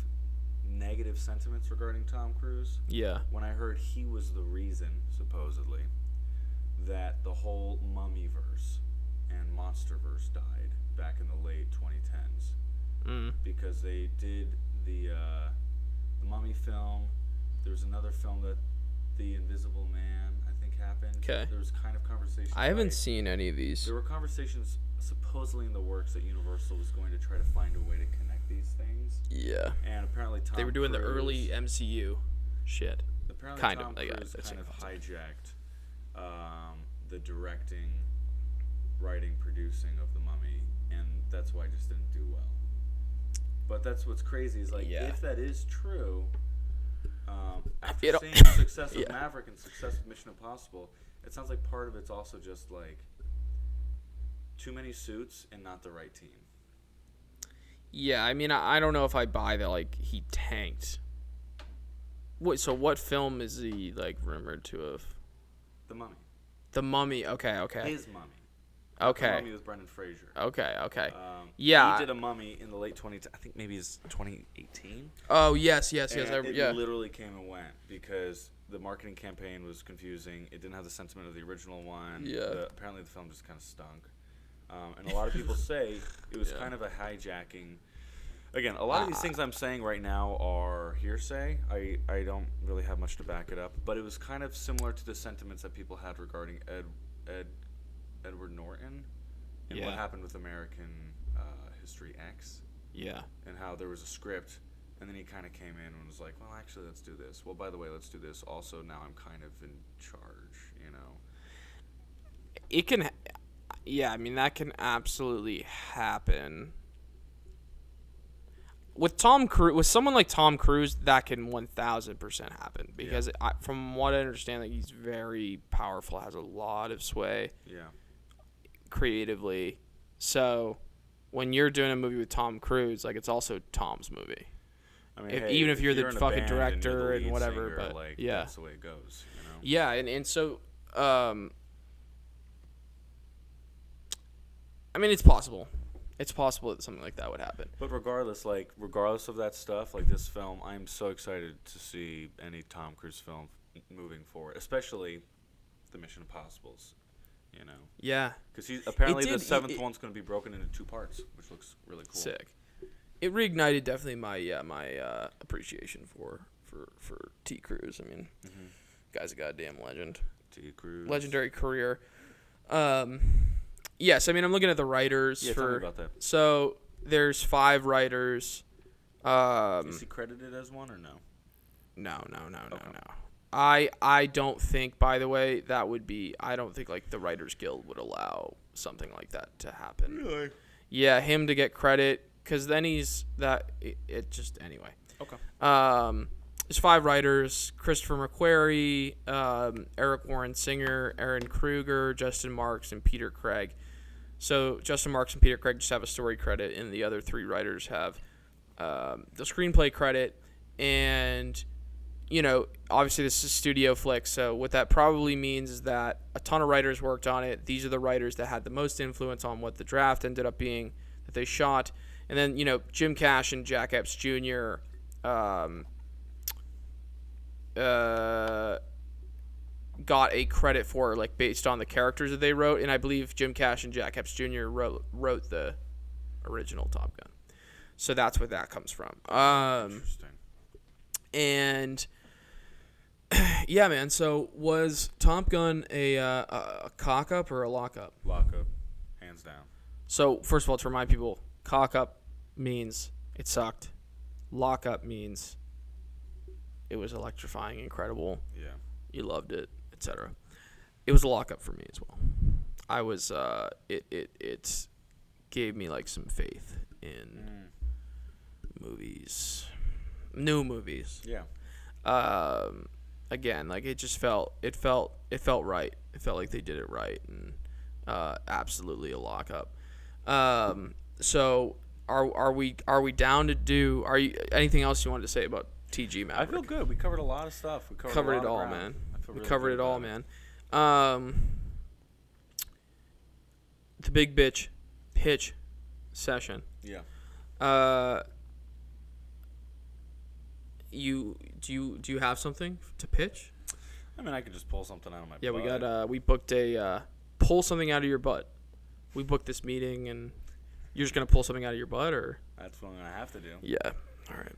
Speaker 2: negative sentiments regarding Tom Cruise.
Speaker 1: Yeah.
Speaker 2: When I heard he was the reason, supposedly, that the whole Mummyverse and Monsterverse died back in the late 2010s. Because they did the Mummy film. There was another film that The Invisible Man, I think, happened.
Speaker 1: Okay.
Speaker 2: There was kind of conversation.
Speaker 1: I haven't seen any of these.
Speaker 2: There were conversations supposedly in the works that Universal was going to try to find a way to connect these things.
Speaker 1: Yeah.
Speaker 2: And apparently Tom
Speaker 1: They were doing
Speaker 2: Cruise,
Speaker 1: the early MCU shit.
Speaker 2: Apparently
Speaker 1: Tom
Speaker 2: Cruise kind of hijacked the directing, writing, producing of The Mummy, and that's why it just didn't do well. But that's what's crazy is, like, if that is true, after seeing the success of Maverick and success of Mission Impossible, it sounds like part of it's also just, like, too many suits and not the right team.
Speaker 1: Yeah, I mean, I don't know if I buy that, like, he tanked. So what film is he, like, rumored to have?
Speaker 2: The Mummy.
Speaker 1: The Mummy, okay.
Speaker 2: His Mummy.
Speaker 1: Okay.
Speaker 2: The Mummy with Brendan Fraser.
Speaker 1: Okay.
Speaker 2: Yeah. He did a Mummy in the late 20s. I think maybe it's 2018.
Speaker 1: Oh, yes. It
Speaker 2: literally came and went because the marketing campaign was confusing. It didn't have the sentiment of the original one.
Speaker 1: Yeah.
Speaker 2: Apparently the film just kind of stunk. And a lot of people say it was kind of a hijacking. Again, a lot of these things I'm saying right now are hearsay. I don't really have much to back it up. But it was kind of similar to the sentiments that people had regarding Edward Norton and what happened with American History X.
Speaker 1: Yeah.
Speaker 2: And how there was a script, and then he kind of came in and was like, well, actually, let's do this. Well, by the way, let's do this. Also, now I'm kind of in charge, you know?
Speaker 1: It can... Yeah, I mean, that can absolutely happen. With someone like Tom Cruise, that can 1,000% happen. Because from what I understand, like, he's very powerful, has a lot of sway.
Speaker 2: Yeah.
Speaker 1: Creatively. So when you're doing a movie with Tom Cruise, like, it's also Tom's movie.
Speaker 2: I mean,
Speaker 1: even if you're the fucking director and whatever,
Speaker 2: singer,
Speaker 1: but
Speaker 2: like,
Speaker 1: yeah,
Speaker 2: that's the way it goes. You know?
Speaker 1: Yeah, and so, I mean, it's possible. It's possible that something like that would happen.
Speaker 2: But regardless of that stuff, like this film, I'm so excited to see any Tom Cruise film moving forward, especially the Mission Impossibles. You know.
Speaker 1: Yeah.
Speaker 2: Because apparently the seventh one's going to be broken into 2 parts, which looks really cool.
Speaker 1: Sick. It reignited definitely my appreciation for T. Cruise. I mean, guy's a goddamn legend.
Speaker 2: T. Cruise.
Speaker 1: Legendary career. Yes, I mean, I'm looking at the writers
Speaker 2: tell me about that.
Speaker 1: So there's 5 writers.
Speaker 2: Is he credited as one or no?
Speaker 1: No. I don't think, by the way, I don't think, like, the Writers Guild would allow something like that to happen.
Speaker 2: Really?
Speaker 1: Yeah, him to get credit, because then anyway.
Speaker 2: Okay.
Speaker 1: There's 5 writers: Christopher McQuarrie, Eric Warren Singer, Aaron Kruger, Justin Marks, and Peter Craig. So Justin Marks and Peter Craig just have a story credit, and the other 3 writers have the screenplay credit. And, you know, obviously this is a studio flick, so what that probably means is that a ton of writers worked on it. These are the writers that had the most influence on what the draft ended up being that they shot. And then, you know, Jim Cash and Jack Epps Jr. Got a credit for, like, based on the characters that they wrote, and I believe Jim Cash and Jack Epps Jr. wrote the original Top Gun. So that's where that comes from.
Speaker 2: Interesting.
Speaker 1: And yeah, man. So was Top Gun a cock up or a lock up?
Speaker 2: Lock up, hands down.
Speaker 1: So first of all, to remind people, cock up means it sucked. Lock up means it was electrifying, incredible.
Speaker 2: Yeah.
Speaker 1: You loved it, etc. It was a lock up for me as well. I was it gave me, like, some faith in movies. New movies.
Speaker 2: Yeah.
Speaker 1: Again, like, it felt right. It felt like they did it right, and absolutely a lockup. So are we down to do? Are you anything else you wanted to say about TG Maverick?
Speaker 2: I feel good. We covered a lot of stuff. We
Speaker 1: covered it all, man. We covered it all, man. The big bitch, pitch session.
Speaker 2: Yeah.
Speaker 1: Do you have something to pitch?
Speaker 2: I mean, I could just pull something out of my butt.
Speaker 1: Yeah, we booked a pull something out of your butt. We booked this meeting, and you're just gonna pull something out of your butt, or?
Speaker 2: That's what I'm gonna have to do.
Speaker 1: Yeah. All right.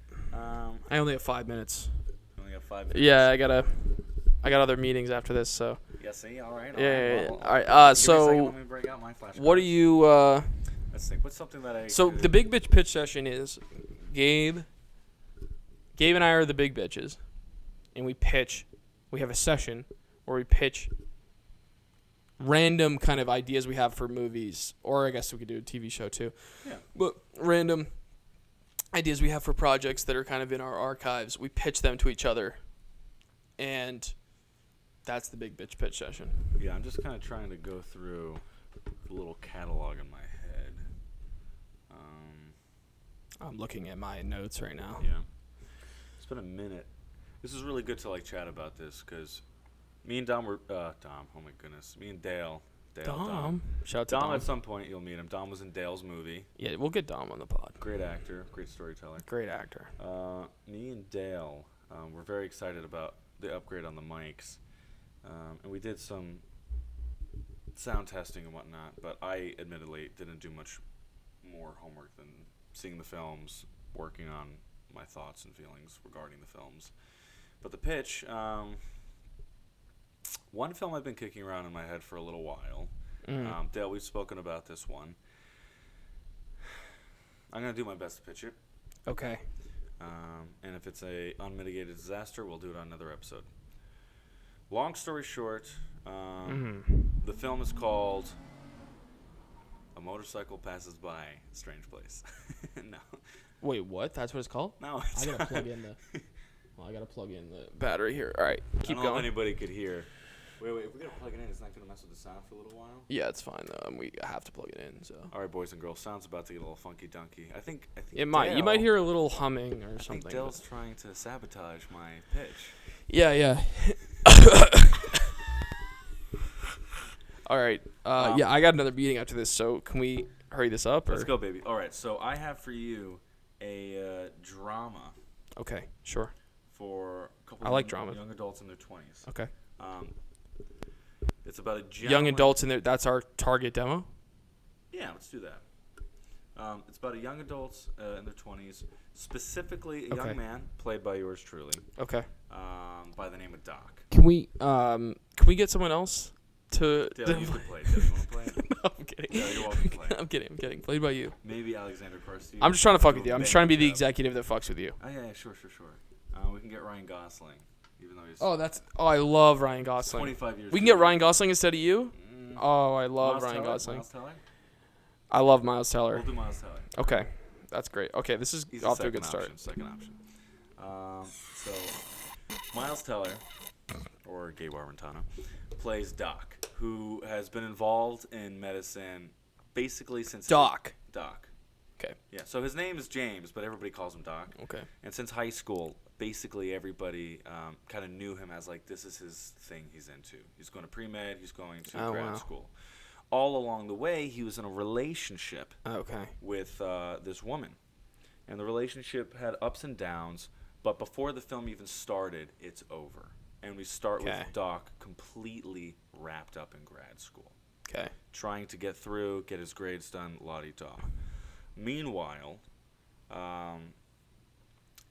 Speaker 1: I only have 5 minutes.
Speaker 2: You only have 5 minutes.
Speaker 1: Yeah, I got other meetings after this, so.
Speaker 2: Yeah. See. All right.
Speaker 1: Yeah.
Speaker 2: Well,
Speaker 1: all right.
Speaker 2: So. Let me break out my flashcards.
Speaker 1: What are you?
Speaker 2: Let's think. What's something that I?
Speaker 1: So the big bitch pitch session is Gabe. Gabe and I are the big bitches, and we pitch. We have a session where we pitch random kind of ideas we have for movies, or I guess we could do a TV show too.
Speaker 2: Yeah.
Speaker 1: But random ideas we have for projects that are kind of in our archives. We pitch them to each other, and that's the big bitch pitch session.
Speaker 2: Yeah, I'm just kind of trying to go through the little catalog in my head.
Speaker 1: I'm looking at my notes right now.
Speaker 2: Yeah. It's been a minute. This is really good to chat about this because me and Dom were Dom. Oh my goodness, me and Dale.
Speaker 1: Dom. Shout out to Dom.
Speaker 2: At some point you'll meet him. Dom was in Dale's movie.
Speaker 1: Yeah, we'll get Dom on the pod.
Speaker 2: Great actor, great storyteller.
Speaker 1: Great actor.
Speaker 2: Me and Dale were very excited about the upgrade on the mics, and we did some sound testing and whatnot. But I admittedly didn't do much more homework than seeing the films, working on my thoughts and feelings regarding the films. But the pitch, one film I've been kicking around in my head for a little while. Dale, we've spoken about this one. I'm going to do my best to pitch it.
Speaker 1: Okay.
Speaker 2: And if it's a unmitigated disaster, we'll do it on another episode. Long story short, the film is called A Motorcycle Passes By a Strange Place. No.
Speaker 1: Wait, what? That's what it's called?
Speaker 2: No, it's
Speaker 1: I gotta plug in the... Well, I gotta plug in the battery here. All right, keep
Speaker 2: I don't
Speaker 1: going.
Speaker 2: know if anybody could hear. Wait. If we gotta plug it in, it's not gonna mess with the sound for a little while.
Speaker 1: Yeah, it's fine though. We have to plug it in. So.
Speaker 2: All right, boys and girls, sound's about to get a little funky dunky. I think
Speaker 1: it might. You might hear a little humming or something.
Speaker 2: I think Dale's trying to sabotage my pitch.
Speaker 1: Yeah. All right. Yeah, I got another meeting after this, so can we hurry this up?
Speaker 2: Let's go, baby. All right. So I have for you a drama.
Speaker 1: Okay. Sure.
Speaker 2: For a couple
Speaker 1: I like drama.
Speaker 2: Young adults in their 20s.
Speaker 1: Okay.
Speaker 2: It's about a gentleman.
Speaker 1: Young adults in their. That's our target demo.
Speaker 2: Yeah, let's do that. It's about a young adults in their 20s, specifically a young man played by yours truly.
Speaker 1: Okay.
Speaker 2: By the name of Doc.
Speaker 1: Can we get someone else to?
Speaker 2: Dale, you can play. Dale, you want to play?
Speaker 1: No, I'm kidding.
Speaker 2: Yeah, you're welcome to play.
Speaker 1: I'm kidding. Played by you.
Speaker 2: Maybe Alexander Carstoiu.
Speaker 1: I'm just trying to fuck with you. I'm just trying to be the executive that fucks with you.
Speaker 2: Oh yeah, sure. We can get Ryan Gosling, even though he's.
Speaker 1: I love Ryan Gosling.
Speaker 2: 25 years.
Speaker 1: We can get Ryan Gosling instead of you. Oh, I love Ryan Gosling.
Speaker 2: Miles Teller?
Speaker 1: I love Miles Teller.
Speaker 2: We'll do Miles Teller.
Speaker 1: Okay, that's great. Okay, this is off to a good start.
Speaker 2: Second option. So, Miles Teller, or Gabe Armentano, plays Doc, who has been involved in medicine basically since.
Speaker 1: Doc. Okay.
Speaker 2: Yeah, so his name is James, but everybody calls him Doc.
Speaker 1: Okay.
Speaker 2: And since high school, basically everybody kind of knew him as this is his thing he's into. He's going to pre-med, he's going to grad school. All along the way, he was in a relationship with this woman. And the relationship had ups and downs, but before the film even started, it's over. And we start with Doc completely wrapped up in grad school.
Speaker 1: Okay.
Speaker 2: Trying to get through, get his grades done, la-di-da. Meanwhile,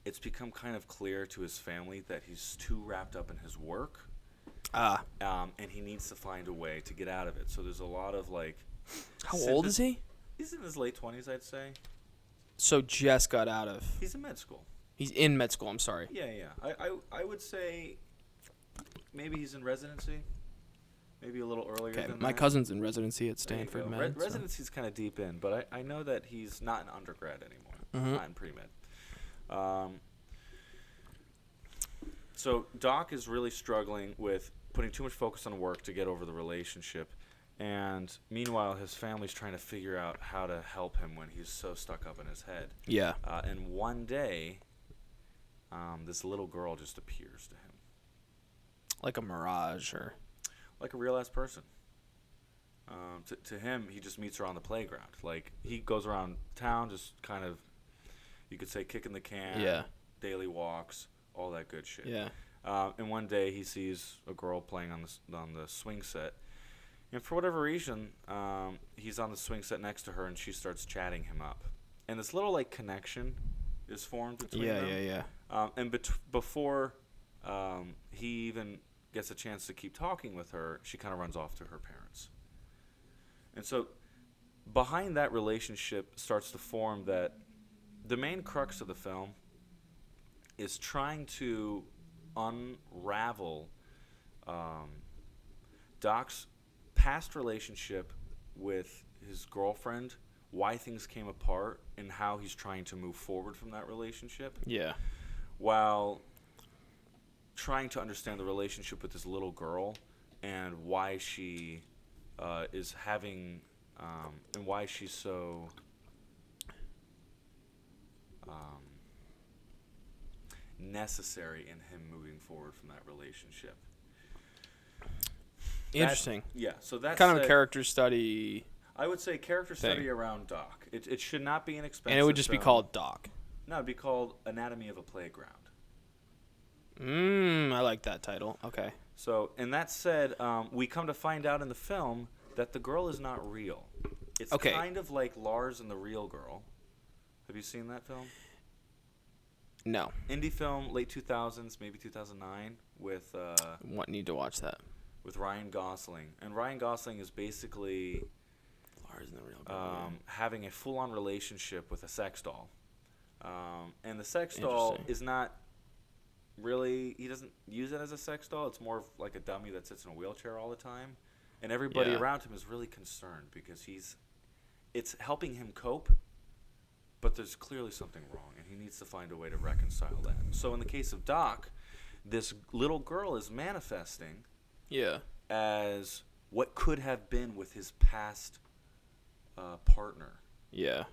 Speaker 2: it's become kind of clear to his family that he's too wrapped up in his work. And he needs to find a way to get out of it. So there's a lot of
Speaker 1: How old is he?
Speaker 2: He's in his late 20s, I'd say.
Speaker 1: So just got out of.
Speaker 2: He's in med school.
Speaker 1: He's in med school. I'm sorry.
Speaker 2: Yeah. I would say maybe he's in residency. Maybe a little earlier than that.
Speaker 1: My cousin's in residency at Stanford Med.
Speaker 2: Residency's kind of deep in, but I know that he's not in undergrad anymore. Not in pre-med. So Doc is really struggling with putting too much focus on work to get over the relationship. And meanwhile, his family's trying to figure out how to help him when he's so stuck up in his head.
Speaker 1: Yeah.
Speaker 2: And one day, this little girl just appears to him.
Speaker 1: Like a mirage or...
Speaker 2: Like a real-ass person. To him, he just meets her on the playground. Like, he goes around town, just kind of, you could say, kicking the can, daily walks, all that good shit.
Speaker 1: Yeah.
Speaker 2: And one day he sees a girl playing on the swing set, and for whatever reason, he's on the swing set next to her, and she starts chatting him up, and this little like connection is formed between them. And before he even gets a chance to keep talking with her, she kind of runs off to her parents. And so behind that relationship starts to form that the main crux of the film is trying to unravel Doc's past relationship with his girlfriend, why things came apart, and how he's trying to move forward from that relationship.
Speaker 1: Yeah.
Speaker 2: While trying to understand the relationship with this little girl and why she is having and why she's so necessary in him moving forward from that relationship.
Speaker 1: Interesting.
Speaker 2: So that's
Speaker 1: kind of a character study.
Speaker 2: I would say character study around Doc. It should not be inexpensive.
Speaker 1: And it would just be called Doc.
Speaker 2: No, it'd be called Anatomy of a Playground.
Speaker 1: I like that title. Okay.
Speaker 2: So, and that said, we come to find out in the film that the girl is not real. It's kind of like Lars and the Real Girl. Have you seen that film?
Speaker 1: No.
Speaker 2: Indie film, late 2000s, maybe 2009, with
Speaker 1: need to watch that.
Speaker 2: With Ryan Gosling. And Ryan Gosling is basically
Speaker 1: Lars and the Real Girl,
Speaker 2: having a full-on relationship with a sex doll. And the sex doll is not really, he doesn't use it as a sex doll. It's more of like a dummy that sits in a wheelchair all the time. And everybody around him is really concerned because it's helping him cope, but there's clearly something wrong, and he needs to find a way to reconcile that. So in the case of Doc, this little girl is manifesting as what could have been with his past partner.
Speaker 1: Yeah.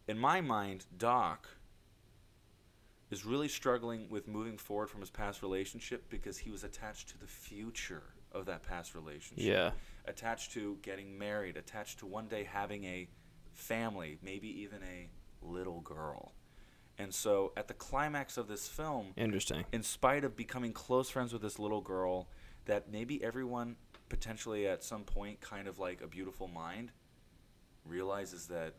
Speaker 2: In my mind, Doc is really struggling with moving forward from his past relationship because he was attached to the future of that past relationship.
Speaker 1: Yeah.
Speaker 2: Attached to getting married, attached to one day having a family, maybe even a little girl. And so at the climax of this film, in spite of becoming close friends with this little girl, that maybe everyone potentially at some point, kind of like A Beautiful Mind, realizes that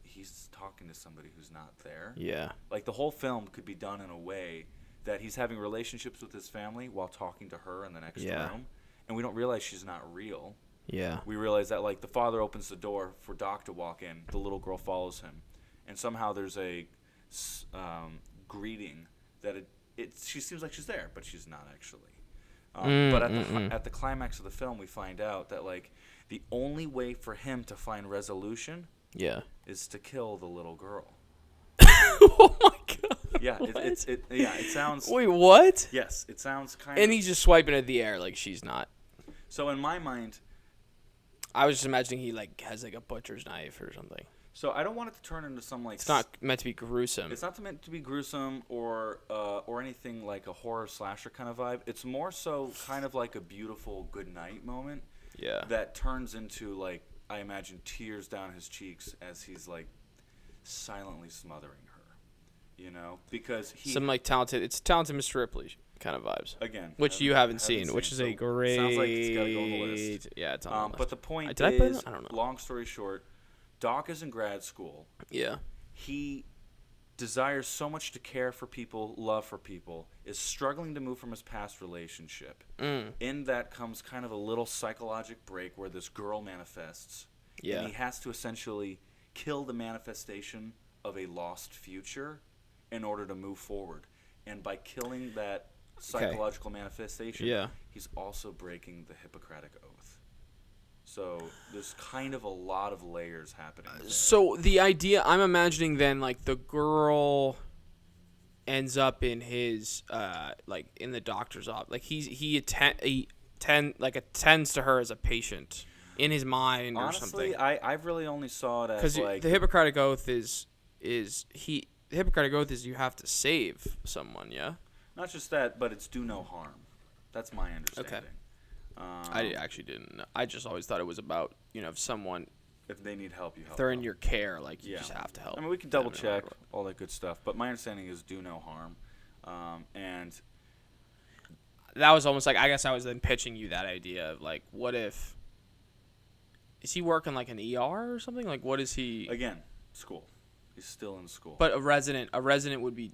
Speaker 2: he's talking to somebody who's not there.
Speaker 1: Yeah.
Speaker 2: Like the whole film could be done in a way that he's having relationships with his family while talking to her in the next room, and we don't realize she's not real.
Speaker 1: Yeah.
Speaker 2: We realize that like the father opens the door for Doc to walk in, the little girl follows him, and somehow there's a greeting that she seems like she's there, but she's not actually. But at the climax of the film, we find out that like the only way for him to find resolution is to kill the little girl.
Speaker 1: Oh my god.
Speaker 2: Yeah, it sounds.
Speaker 1: Wait, what?
Speaker 2: Yes, it sounds kind of.
Speaker 1: And he's just swiping at the air like she's not.
Speaker 2: So in my mind,
Speaker 1: I was just imagining he like has like a butcher's knife or something.
Speaker 2: So I don't want it to turn into some like.
Speaker 1: It's not meant to be gruesome.
Speaker 2: It's not meant to be gruesome or anything like a horror slasher kind of vibe. It's more so kind of like a beautiful good night moment.
Speaker 1: Yeah.
Speaker 2: That turns into like I imagine tears down his cheeks as he's like silently smothering her, you know, because he
Speaker 1: talented Mr. Ripley kind of vibes.
Speaker 2: Again,
Speaker 1: which you haven't seen, which is a great.
Speaker 2: Sounds like it's got to go on the list.
Speaker 1: Yeah, it's on the list.
Speaker 2: But the point
Speaker 1: I
Speaker 2: is,
Speaker 1: I don't know.
Speaker 2: Long story short, Doc is in grad school.
Speaker 1: Yeah.
Speaker 2: He desires so much to care for people, love for people, is struggling to move from his past relationship. In that comes kind of a little psychological break where this girl manifests.
Speaker 1: Yeah.
Speaker 2: And he has to essentially kill the manifestation of a lost future in order to move forward. And by killing that psychological manifestation, he's also breaking the Hippocratic Oath. So there's kind of a lot of layers happening there.
Speaker 1: So the idea, I'm imagining then, like, the girl ends up in his, like, in the doctor's office. Like, he attends to her as a patient in his mind or something.
Speaker 2: Honestly, I really only saw it as, like...
Speaker 1: Because the Hippocratic Oath is the Hippocratic Oath is you have to save someone, yeah?
Speaker 2: Not just that, but it's do no harm. That's my understanding.
Speaker 1: I actually didn't know. I just always thought it was about, if someone,
Speaker 2: if they need help, you help.
Speaker 1: If they're
Speaker 2: them.
Speaker 1: in your care, like, you just have to help.
Speaker 2: I mean, we can double check all that good stuff, but my understanding is do no harm. And
Speaker 1: that was almost like, I guess I was then pitching you that idea of, like, what if, is he working like an ER or something? Like, what is he?
Speaker 2: Again, school. He's still in school.
Speaker 1: But a resident would be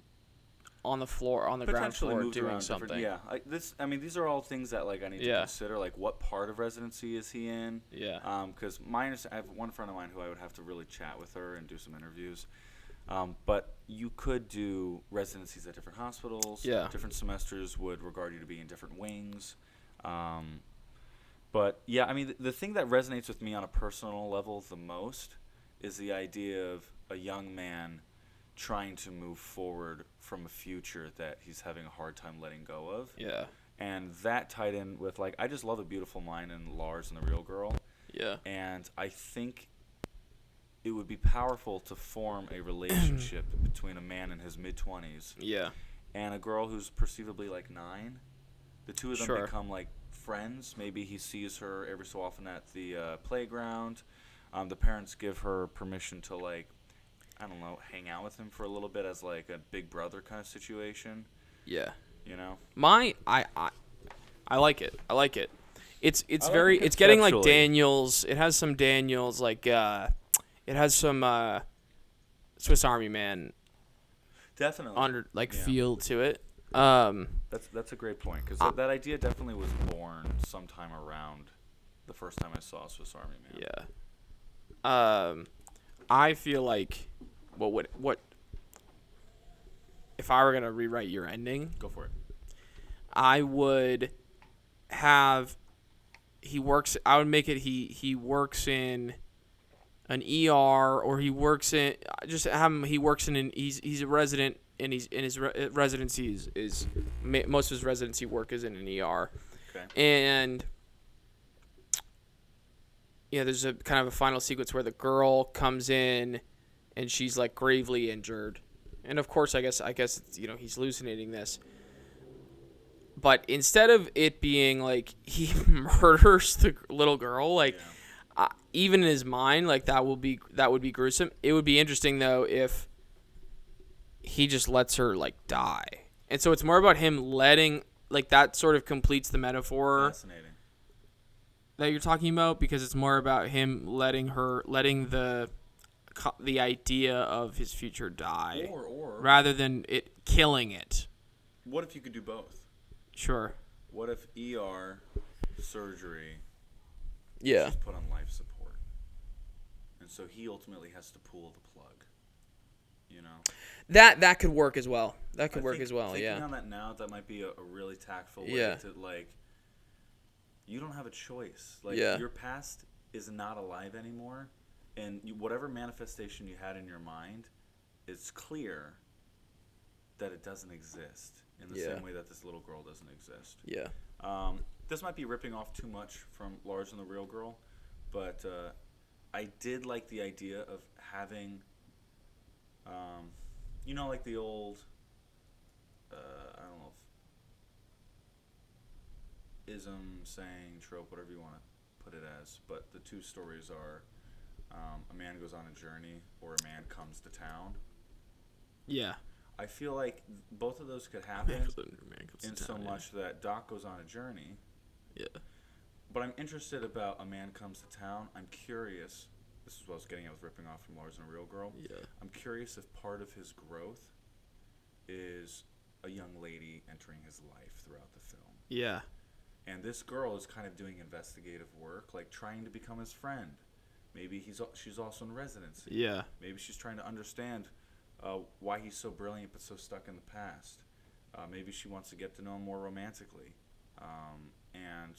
Speaker 1: on the floor, on the ground floor, doing something.
Speaker 2: Yeah, these are all things that, like, I need to consider. Like, what part of residency is he in?
Speaker 1: Yeah.
Speaker 2: Because I have one friend of mine who I would have to really chat with her and do some interviews. But you could do residencies at different hospitals.
Speaker 1: Yeah.
Speaker 2: Different semesters would regard you to be in different wings. But, yeah, I mean, the thing that resonates with me on a personal level the most is the idea of a young man trying to move forward from a future that he's having a hard time letting go of.
Speaker 1: Yeah.
Speaker 2: And that tied in with, like, I just love A Beautiful Mind and Lars and the Real Girl.
Speaker 1: Yeah.
Speaker 2: And I think it would be powerful to form a relationship between a man in his mid-20s and a girl who's perceivably, like, 9. The two of them become, like, friends. Maybe he sees her every so often at the playground. The parents give her permission to, like, I don't know, hang out with him for a little bit as, like, a big brother kind of situation.
Speaker 1: Yeah.
Speaker 2: You know?
Speaker 1: I like it. I like it. It's
Speaker 2: very
Speaker 1: it's getting like Daniels. It has some Daniels, like it has some Swiss Army Man
Speaker 2: definitely
Speaker 1: feel to it.
Speaker 2: That's a great point, because that idea definitely was born sometime around the first time I saw Swiss Army Man.
Speaker 1: Yeah. I feel like what if I were gonna rewrite your ending?
Speaker 2: Go for it.
Speaker 1: I would have I would make it he works in an ER, or he works in he's a resident, and he's in his residency is most of his residency work is in an ER.
Speaker 2: Okay.
Speaker 1: And there's a kind of a final sequence where the girl comes in and she's, like, gravely injured. And of course, I guess he's hallucinating this. But instead of it being like he murders the little girl, like, even in his mind, like, that would be gruesome. It would be interesting, though, if he just lets her, like, die. And so it's more about him letting, like, that sort of completes the metaphor.
Speaker 2: Fascinating.
Speaker 1: That you're talking about, because it's more about him letting the idea of his future die,
Speaker 2: or
Speaker 1: rather than it killing it.
Speaker 2: What if you could do both?
Speaker 1: Sure.
Speaker 2: What if ER surgery
Speaker 1: she's
Speaker 2: put on life support, and so he ultimately has to pull the plug, you know?
Speaker 1: That could work as well. Thinking on
Speaker 2: that now, that might be a really tactful way to, like, you don't have a choice. Like, your past is not alive anymore, and whatever manifestation you had in your mind, it's clear that it doesn't exist in the same way that this little girl doesn't exist.
Speaker 1: Yeah.
Speaker 2: This might be ripping off too much from Lars and the Real Girl, but I did like the idea of having, like the old, I don't know if ism, saying, trope, whatever you want to put it as, but the two stories are a man goes on a journey, or a man comes to town. Yeah. I feel like both of those could happen in so much that Doc goes on a journey. Yeah. But I'm interested about a man comes to town. I'm curious. This is what I was getting at with ripping off from Lars and a Real Girl. Yeah. I'm curious if part of his growth is a young lady entering his life throughout the film. Yeah. And this girl is kind of doing investigative work, like trying to become his friend. Maybe she's also in residency. Yeah. Maybe she's trying to understand why he's so brilliant but so stuck in the past. Maybe she wants to get to know him more romantically. And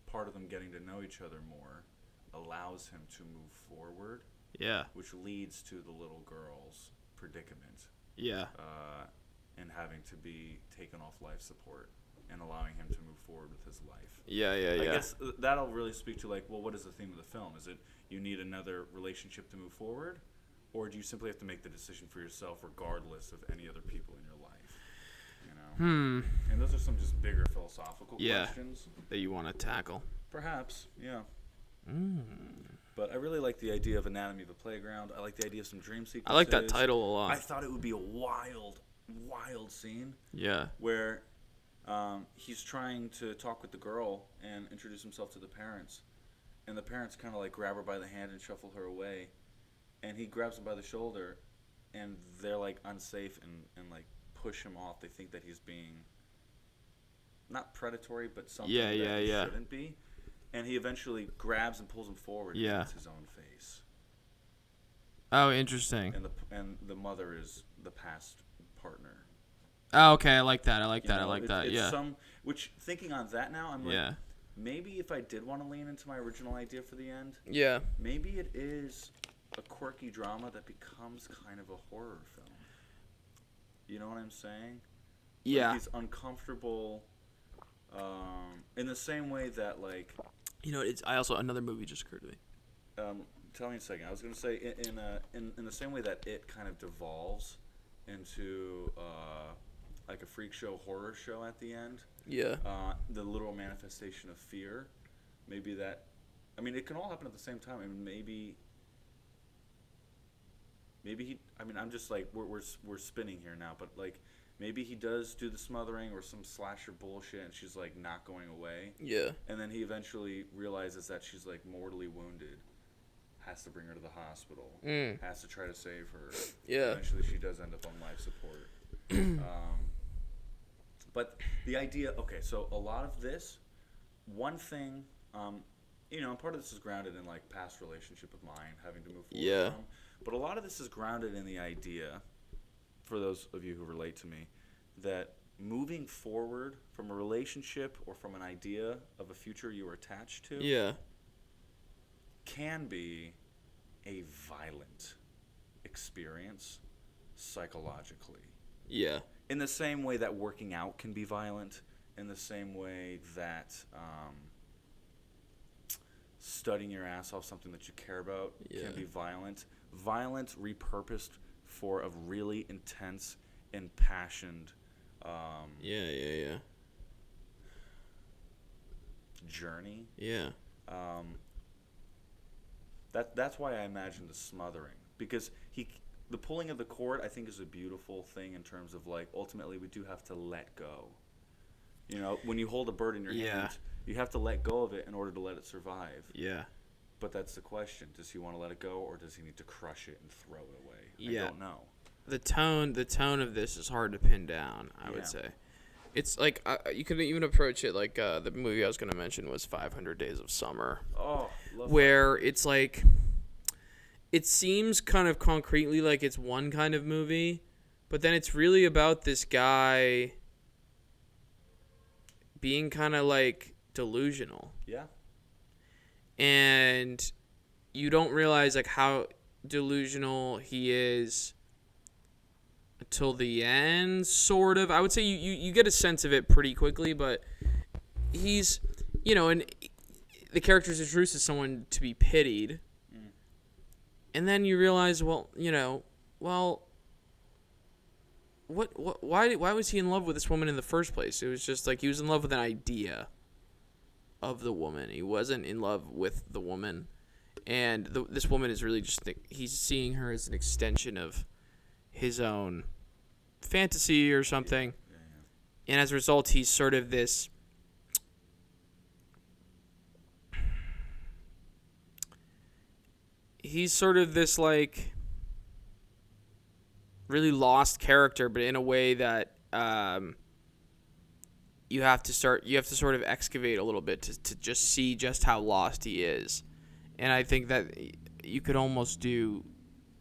Speaker 2: part of them getting to know each other more allows him to move forward. Yeah. Which leads to the little girl's predicament. Yeah. And having to be taken off life support and allowing him to move forward with his life. Yeah. I guess that'll really speak to, like, well, what is the theme of the film? Is it you need another relationship to move forward? Or do you simply have to make the decision for yourself regardless of any other people in your life? You know? And those are some just bigger philosophical questions
Speaker 1: that you want to tackle.
Speaker 2: Perhaps, yeah. But I really like the idea of Anatomy of a Playground. I like the idea of some dream sequences.
Speaker 1: I like that title a lot.
Speaker 2: I thought it would be a wild scene.
Speaker 1: Yeah.
Speaker 2: Where he's trying to talk with the girl and introduce himself to the parents. And the parents kind of like grab her by the hand and shuffle her away. And he grabs them by the shoulder. And they're like unsafe and like push him off. They think that he's being not predatory, but something that he shouldn't be. And he eventually grabs and pulls him forward and hits his own face.
Speaker 1: Oh, interesting.
Speaker 2: And the mother is the past partner.
Speaker 1: Oh, okay. I like that. Yeah.
Speaker 2: Which, thinking on that now, I'm like, maybe if I did want to lean into my original idea for the end, maybe it is a quirky drama that becomes kind of a horror film. You know what I'm saying?
Speaker 1: Yeah.
Speaker 2: Like he's uncomfortable in the same way that, like...
Speaker 1: You know, it's another movie just occurred to me.
Speaker 2: Tell me a second. I was going to say, in the same way that it kind of devolves into like a freak show horror show at the end.
Speaker 1: Yeah.
Speaker 2: The literal manifestation of fear. Maybe that... I mean, it can all happen at the same time. I mean, maybe he... I mean, I'm just like... We're spinning here now, but like... Maybe he does do the smothering or some slasher bullshit and she's like not going away.
Speaker 1: Yeah. And
Speaker 2: then he eventually realizes that she's like mortally wounded. Has to bring her to the hospital. Has to try to save her.
Speaker 1: Yeah.
Speaker 2: Eventually she does end up on life support. But the idea, okay, so a lot of this, one thing, you know, part of this is grounded in like past relationship of mine, having to move forward from. But a lot of this is grounded in the idea, for those of you who relate to me, that moving forward from a relationship or from an idea of a future you are attached to can be a violent experience psychologically.
Speaker 1: Yeah.
Speaker 2: In the same way that working out can be violent, in the same way that studying your ass off something that you care about can be violent. Violent repurposed for a really intense, impassioned journey.
Speaker 1: Yeah.
Speaker 2: That's why I imagine the smothering, because the pulling of the cord I think is a beautiful thing in terms of like ultimately we do have to let go. You know, when you hold a bird in your hand, you have to let go of it in order to let it survive.
Speaker 1: Yeah.
Speaker 2: But that's the question. Does he want to let it go, or does he need to crush it and throw it away?
Speaker 1: Yeah.
Speaker 2: I don't know.
Speaker 1: The tone of this is hard to pin down, I would say. It's like you could even approach it like the movie I was going to mention was 500 Days of Summer.
Speaker 2: Oh, love
Speaker 1: where that. It's like it seems kind of concretely like it's one kind of movie, but then it's really about this guy being kind of like delusional.
Speaker 2: Yeah.
Speaker 1: And you don't realize like how delusional he is until the end, sort of. I would say you get a sense of it pretty quickly, but he's, you know, and the character is introduced as someone to be pitied. And then you realize, well, you know, why was he in love with this woman in the first place? It was just like he was in love with an idea of the woman. He wasn't in love with the woman. And this woman is really just, he's seeing her as an extension of his own fantasy or something. Yeah. And as a result, he's sort of this... He's sort of this, like, really lost character, but in a way that you have to sort of excavate a little bit to just see just how lost he is. And I think that you could almost do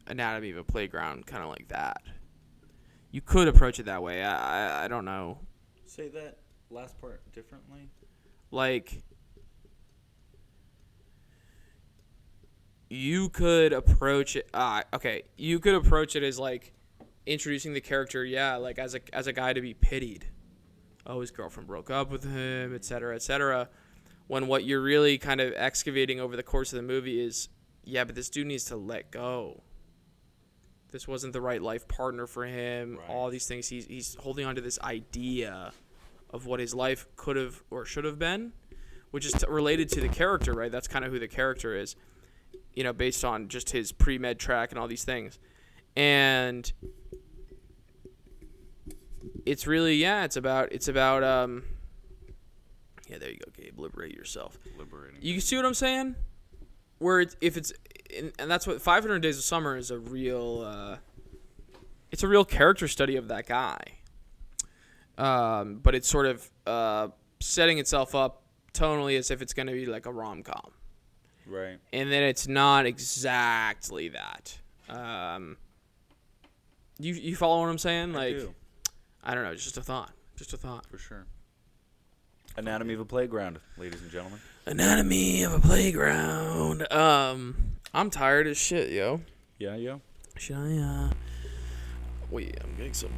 Speaker 1: Anatomy of a Playground kind of like that. You could approach it that way. I don't know.
Speaker 2: Say that last part differently.
Speaker 1: Like, you could approach it. Okay, you could approach it as like introducing the character, like as a guy to be pitied. Oh, his girlfriend broke up with him, etc., etc. When what you're really kind of excavating over the course of the movie is, but this dude needs to let go. This wasn't the right life partner for him. Right. All these things. He's holding on to this idea of what his life could have or should have been, which is related to the character, right? That's kind of who the character is, based on just his pre-med track and all these things. And it's really, it's about yeah, there you go, Gabe. Liberate yourself.
Speaker 2: Liberating.
Speaker 1: You see what I'm saying? Where and that's what 500 Days of Summer is a real. It's a real character study of that guy. But it's sort of setting itself up tonally as if it's going to be like a rom-com.
Speaker 2: Right.
Speaker 1: And then it's not exactly that. You follow what I'm saying?
Speaker 2: I do.
Speaker 1: I don't know. It's just a thought.
Speaker 2: For sure. Anatomy of a Playground, ladies and gentlemen.
Speaker 1: Anatomy of a Playground. I'm tired as shit, yo.
Speaker 2: Yeah, yo.
Speaker 1: Should I, wait, I'm getting some...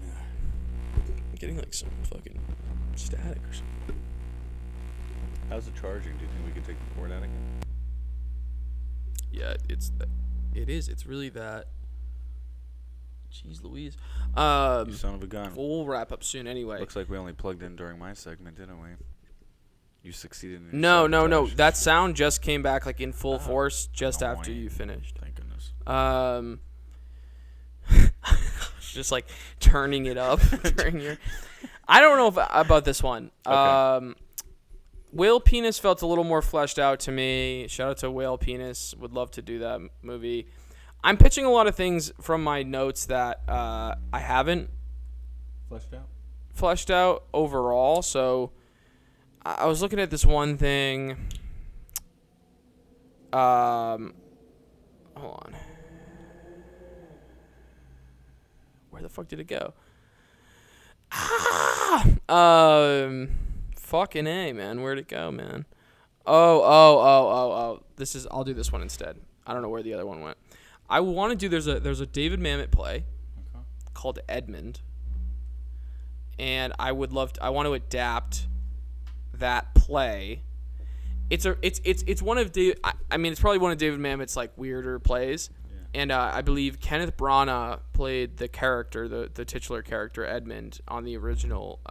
Speaker 1: I'm getting, like, some fucking static or something.
Speaker 2: How's it charging? Do you think we could take the cord out again?
Speaker 1: Yeah, it is. It's really that... Jeez Louise.
Speaker 2: You son of a gun.
Speaker 1: We'll wrap up soon anyway.
Speaker 2: Looks like we only plugged in during my segment, didn't we? You succeeded in
Speaker 1: your No. That sound just came back like in full force just
Speaker 2: annoying.
Speaker 1: After you finished.
Speaker 2: Thank goodness.
Speaker 1: Just like turning it up during your... I don't know about this one.
Speaker 2: Okay.
Speaker 1: Whale Penis felt a little more fleshed out to me. Shout out to Whale Penis. Would love to do that movie. I'm pitching a lot of things from my notes that I haven't fleshed out overall. So I was looking at this one thing. Hold on. Where the fuck did it go? Fucking A, man. Where'd it go, man? Oh. I'll do this one instead. I don't know where the other one went. I want to do, there's a David Mamet play called Edmund. And I want to adapt that play. It's one of it's probably one of David Mamet's like weirder plays. Yeah. And I believe Kenneth Branagh played the character, the titular character Edmund on the original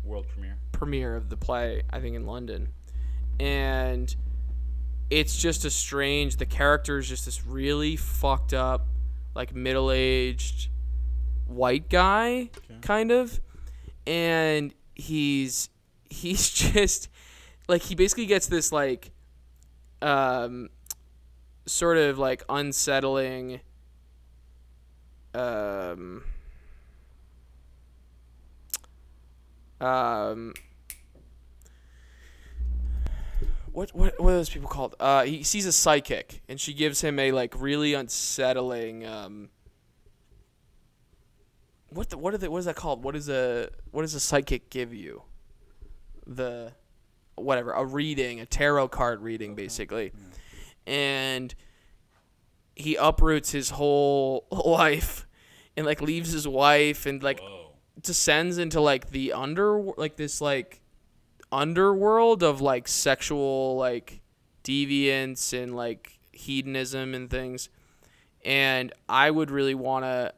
Speaker 2: world
Speaker 1: premiere of the play, I think in London. And it's just the character is just this really fucked up, like middle-aged white guy, kind of. And he's just, like, he basically gets this, like, sort of, like, unsettling, What are those people called? He sees a psychic, and she gives him a like really unsettling. What is that called? What does a psychic give you? A reading, a tarot card reading, basically, and he uproots his whole life, and like leaves his wife, and like descends into like the underworld of like sexual like deviance and like hedonism and things. And I would really want to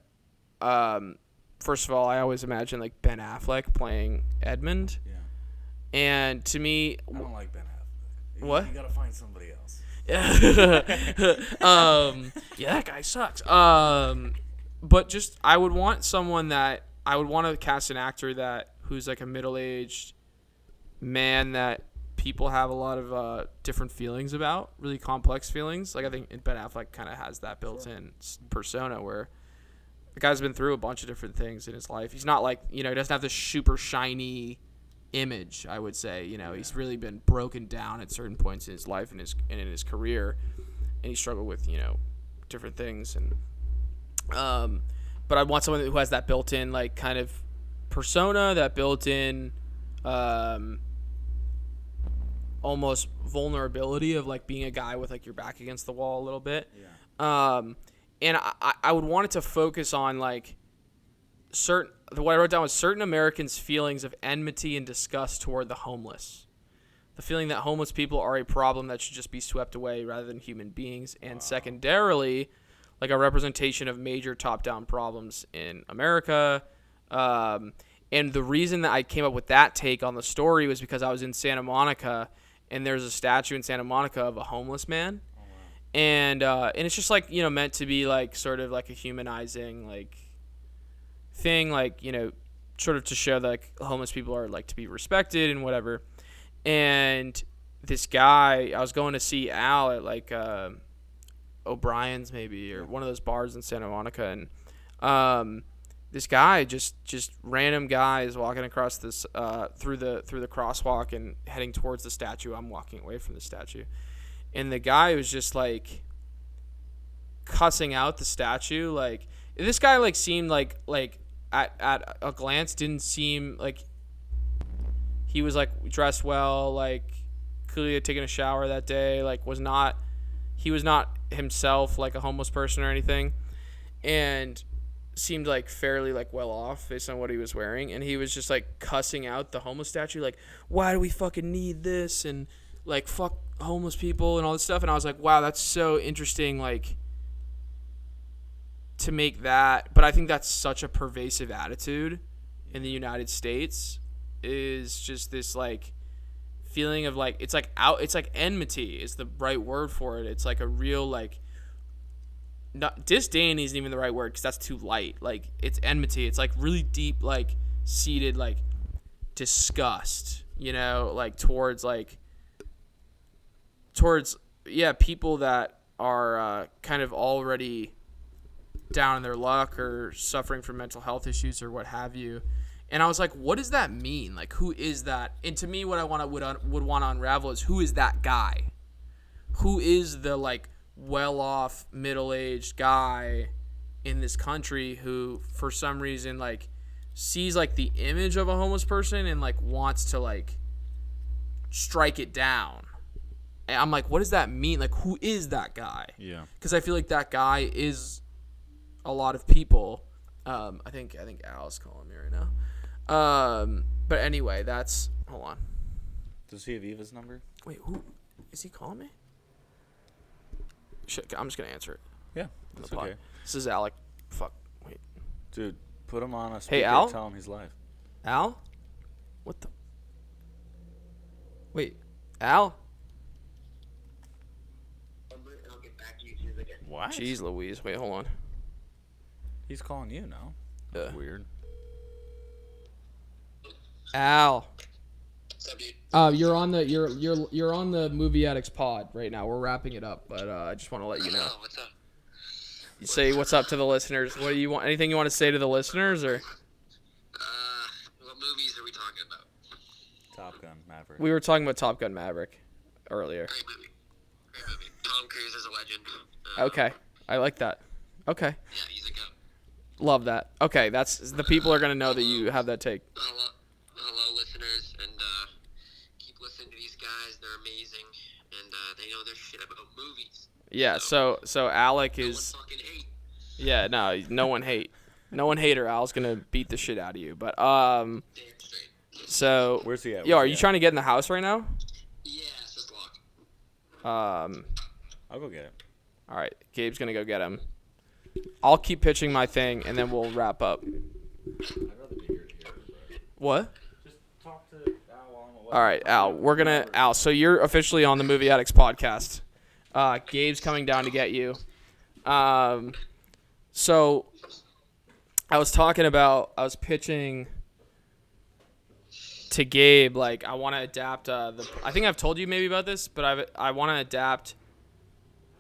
Speaker 1: first of all, I always imagine like Ben Affleck playing Edmund. Yeah. And to me,
Speaker 2: I don't like Ben Affleck.
Speaker 1: What?
Speaker 2: You got to find somebody else.
Speaker 1: Yeah, that guy sucks. But just I would want to cast an actor who's like a middle-aged man that people have a lot of different feelings about, really complex feelings. Like I think Ben Affleck kind of has that built-in persona where the guy's been through a bunch of different things in his life. He's not like, he doesn't have this super shiny image, I would say. He's really been broken down at certain points in his life and in his career, and he struggled with, different things. And but I want someone who has that built-in like kind of persona, that built-in almost vulnerability of like being a guy with like your back against the wall a little bit. Yeah. And I would want it to focus on like what I wrote down was certain Americans' feelings of enmity and disgust toward the homeless. The feeling that homeless people are a problem that should just be swept away rather than human beings. And secondarily, like a representation of major top-down problems in America. And the reason that I came up with that take on the story was because I was in Santa Monica, and there's a statue in Santa Monica of a homeless man. Oh, wow. And it's just like, meant to be like sort of like a humanizing like thing, like, sort of to show that like homeless people are like to be respected and whatever. And this guy, I was going to see Al at like O'Brien's maybe, or one of those bars in Santa Monica, and this guy, just random guy, is walking across this through the crosswalk and heading towards the statue. I'm walking away from the statue, and the guy was just like cussing out the statue. Like, this guy like seemed like at a glance didn't seem like he was like dressed well, like clearly had taken a shower that day, like he was not himself like a homeless person or anything, and seemed like fairly like well off based on what he was wearing. And he was just like cussing out the homeless statue, like, why do we fucking need this, and like fuck homeless people and all this stuff. And I was like, wow, that's so interesting, like, to make that. But I think that's such a pervasive attitude in the United States, is just this like feeling of like, it's like enmity is the right word for it. It's like a real like, not disdain isn't even the right word because that's too light. Like, it's enmity. It's like really deep, like seated, like disgust, like towards people that are kind of already down in their luck or suffering from mental health issues or what have you. And I was like, what does that mean? Like, who is that? And to me, what I would want to unravel is, who is that guy? Who is the like well-off, middle-aged guy in this country who, for some reason, like sees like the image of a homeless person and like wants to like strike it down? And I'm like, what does that mean? Like, who is that guy?
Speaker 2: Yeah.
Speaker 1: Because I feel like that guy is a lot of people. I think Al's calling me right now. But anyway, that's, hold on.
Speaker 2: Does he have Eva's number?
Speaker 1: Wait, who is he calling me? Shit, I'm just gonna answer it.
Speaker 2: Yeah, that's okay.
Speaker 1: This is Alec. Fuck. Wait.
Speaker 2: Dude, put him on a speaker.
Speaker 1: Hey, Al?
Speaker 2: Tell him he's live.
Speaker 1: Al? What the? Wait, Al?
Speaker 3: I'll get back to you soon as I get.
Speaker 2: What?
Speaker 1: Jeez Louise. Wait, hold on.
Speaker 2: He's calling you now. That's weird.
Speaker 1: Al.
Speaker 3: What's up, dude?
Speaker 1: You're on the Movie Addicts pod right now. We're wrapping it up, but I just want to let you know.
Speaker 3: What's up?
Speaker 1: You say what's up to the listeners. What do you want? Anything you want to say to the listeners, or?
Speaker 3: What movies are we talking about?
Speaker 2: Top Gun Maverick.
Speaker 1: We were talking about Top Gun Maverick earlier.
Speaker 3: Great movie. Tom Cruise is a legend.
Speaker 1: Okay, I like that. Okay.
Speaker 3: Yeah, he's a goat.
Speaker 1: Love that. Okay, that's the people are gonna know that you have that take.
Speaker 3: Hello, listeners, and keep listening to these guys. They're amazing, and they know their shit about movies.
Speaker 1: Yeah. So Alec is.
Speaker 3: No one fucking hate.
Speaker 1: Yeah. No one hate. No one hater. Al's gonna beat the shit out of you. But
Speaker 3: Damn straight.
Speaker 1: So.
Speaker 2: Where's he at?
Speaker 1: Yo, are you trying to get in the house right now?
Speaker 3: Yeah, it's just locked.
Speaker 2: I'll go get him.
Speaker 1: All right. Gabe's gonna go get him. I'll keep pitching my thing, and then we'll wrap up.
Speaker 2: I'd rather be here to hear it, bro.
Speaker 1: What?
Speaker 2: Just talk to Al while I'm away.
Speaker 1: All right, Al. Al. So you're officially on the Movie Addicts podcast. Gabe's coming down to get you. So I was pitching to Gabe, like, I want to adapt I think I've told you maybe about this, but I want to adapt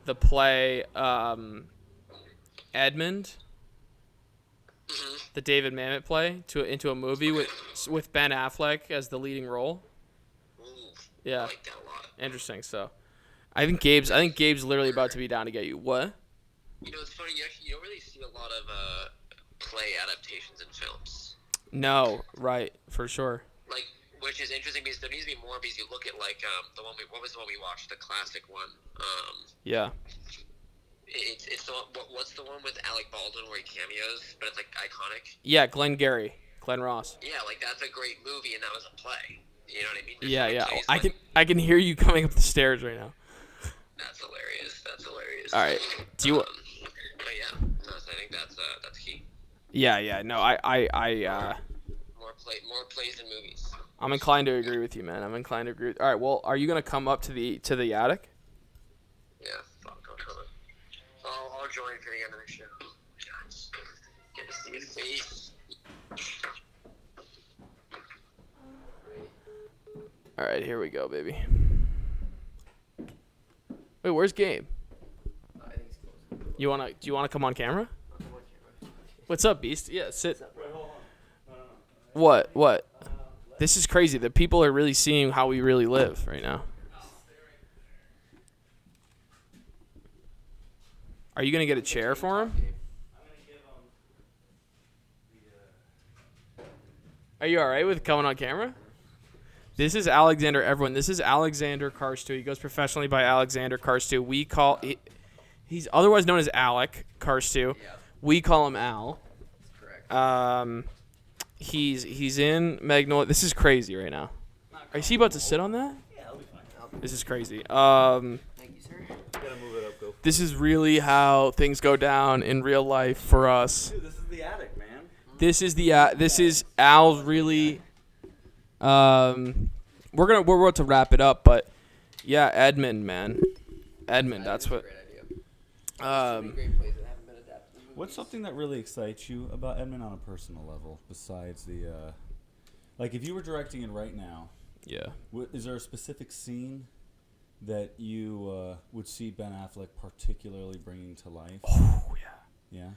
Speaker 1: the play Edmund, the David Mamet play, into a movie with Ben Affleck as the leading role.
Speaker 3: Ooh,
Speaker 1: Yeah.
Speaker 3: I like that a lot.
Speaker 1: Interesting. So I think Gabe's literally about to be down to get you. What?
Speaker 3: You know, it's funny. You don't really see a lot of play adaptations in films.
Speaker 1: No, right, for sure.
Speaker 3: Like, which is interesting because there needs to be more. Because you look at like what was the one we watched, the classic one.
Speaker 1: Yeah.
Speaker 3: It's the one, what's the one with Alec Baldwin where he cameos, but it's like iconic.
Speaker 1: Yeah, Glenn Ross.
Speaker 3: Yeah, like that's a great movie, and that was a play. You know what I mean?
Speaker 1: Yeah, yeah.
Speaker 3: Plays
Speaker 1: I can hear you coming up the stairs right now.
Speaker 3: That's hilarious.
Speaker 1: All right. Do you?
Speaker 3: But yeah, I think that's key.
Speaker 1: Yeah. No, I
Speaker 3: More play more plays than movies.
Speaker 1: I'm inclined to agree with you, man. All right, well, are you gonna come up to the attic?
Speaker 3: Yeah, fuck, I'll come. I'll join for the end of the show. Get to see his face.
Speaker 1: All right, here we go, baby. Wait, where's Gabe?
Speaker 4: I think he's close.
Speaker 1: Do you wanna come on camera? What's up, Beast? Yeah, sit. What? This is crazy. The people are really seeing how we really live right now. Are you gonna get a chair for him? Are you all right with coming on camera? This is Alexander. Everyone, this is Alexander Carstoiu. He goes professionally by Alexander Carstoiu. He's otherwise known as Alec Carstoiu.
Speaker 4: Yeah.
Speaker 1: We call him Al.
Speaker 4: That's correct.
Speaker 1: He's in Magnolia. This is crazy right now. Are you about to sit on that?
Speaker 4: Yeah, I'll be fine.
Speaker 1: This is crazy.
Speaker 4: Thank you, sir.
Speaker 2: Gotta move it up, go.
Speaker 1: This is really how things go down in real life for us.
Speaker 2: Dude, this is the attic, man.
Speaker 1: This is Al's really. We're about to wrap it up, but yeah, Edmund, man, Edmund. That's what.
Speaker 4: Great idea. Great plays that haven't been adapted.
Speaker 2: What's something that really excites you about Edmund on a personal level, besides the, like if you were directing it right now,
Speaker 1: Yeah.
Speaker 2: is there a specific scene that you would see Ben Affleck particularly bringing to life?
Speaker 1: Oh yeah.
Speaker 2: Yeah.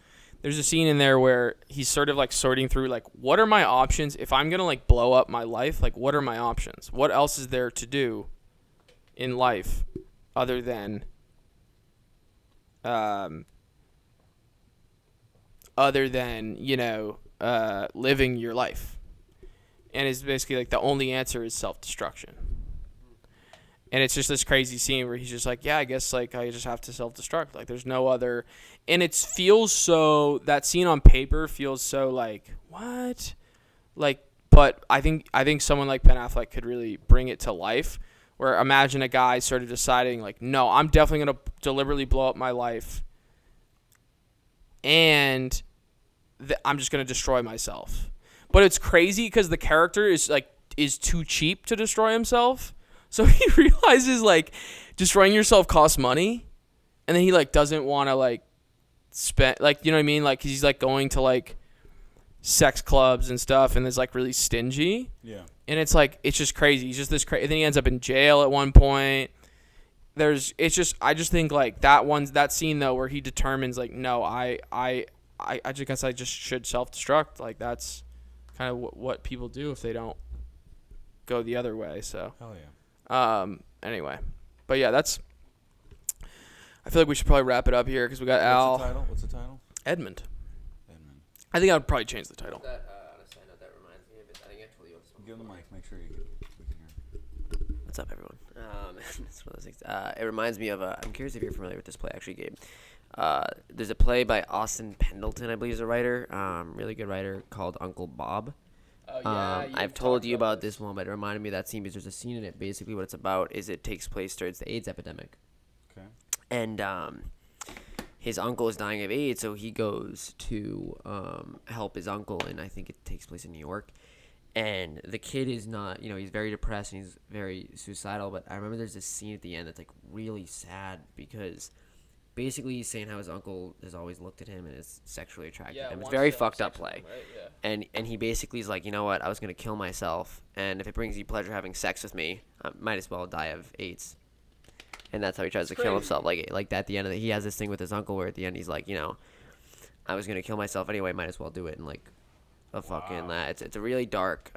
Speaker 1: There's a scene in there where he's sort of like sorting through like, what are my options if I'm gonna like blow up my life? Like, what are my options? What else is there to do in life other than living your life? And it's basically like the only answer is self-destruction. And it's just this crazy scene where he's just like, yeah, I guess like I just have to self-destruct. Like there's no other. And it feels so, that scene on paper feels so like, what? Like, but I think someone like Ben Affleck could really bring it to life, where imagine a guy sort of deciding like, no, I'm definitely going to deliberately blow up my life. And I'm just going to destroy myself. But it's crazy because the character is too cheap to destroy himself. So he realizes like destroying yourself costs money, and then he like doesn't want to like spend, like, you know what I mean? Like he's like going to like sex clubs and stuff, and is like really stingy.
Speaker 2: Yeah.
Speaker 1: And it's like, it's just crazy. He's just this crazy. Then he ends up in jail at one point. I just think like that scene though, where he determines like, no, I just guess I just should self-destruct. Like that's kind of what people do if they don't go the other way. So.
Speaker 2: Hell yeah.
Speaker 1: Anyway, but yeah, I feel like we should probably wrap it up here because we got Al.
Speaker 2: What's the title?
Speaker 1: Edmund. I think I would probably change the title.
Speaker 4: That, on a side note, that reminds me of it. I think I told you this one.
Speaker 2: Give him the mic. Make sure we can hear.
Speaker 4: What's up, everyone? It's one of those things. It reminds me of I'm curious if you're familiar with this play, actually, Gabe. There's a play by Austin Pendleton, I believe, is a writer, really good writer, called Uncle Bob.
Speaker 1: Oh, yeah,
Speaker 4: I've told you about this one, but it reminded me of that scene because there's a scene in it. Basically, what it's about is it takes place during the AIDS epidemic.
Speaker 2: Okay.
Speaker 4: And his uncle is dying of AIDS, so he goes to help his uncle, and I think it takes place in New York. And the kid is not, he's very depressed and he's very suicidal. But I remember there's this scene at the end that's like really sad because basically he's saying how his uncle has always looked at him and is sexually attracted to him. It's very fucked up play.
Speaker 1: Right? Yeah.
Speaker 4: And he basically is like, you know what, I was going to kill myself, and if it brings you pleasure having sex with me, I might as well die of AIDS. And that's how he tries to kill himself. Like at the end of it, he has this thing with his uncle where at the end he's like, I was going to kill myself anyway, might as well do it. And like a fucking, it's a really dark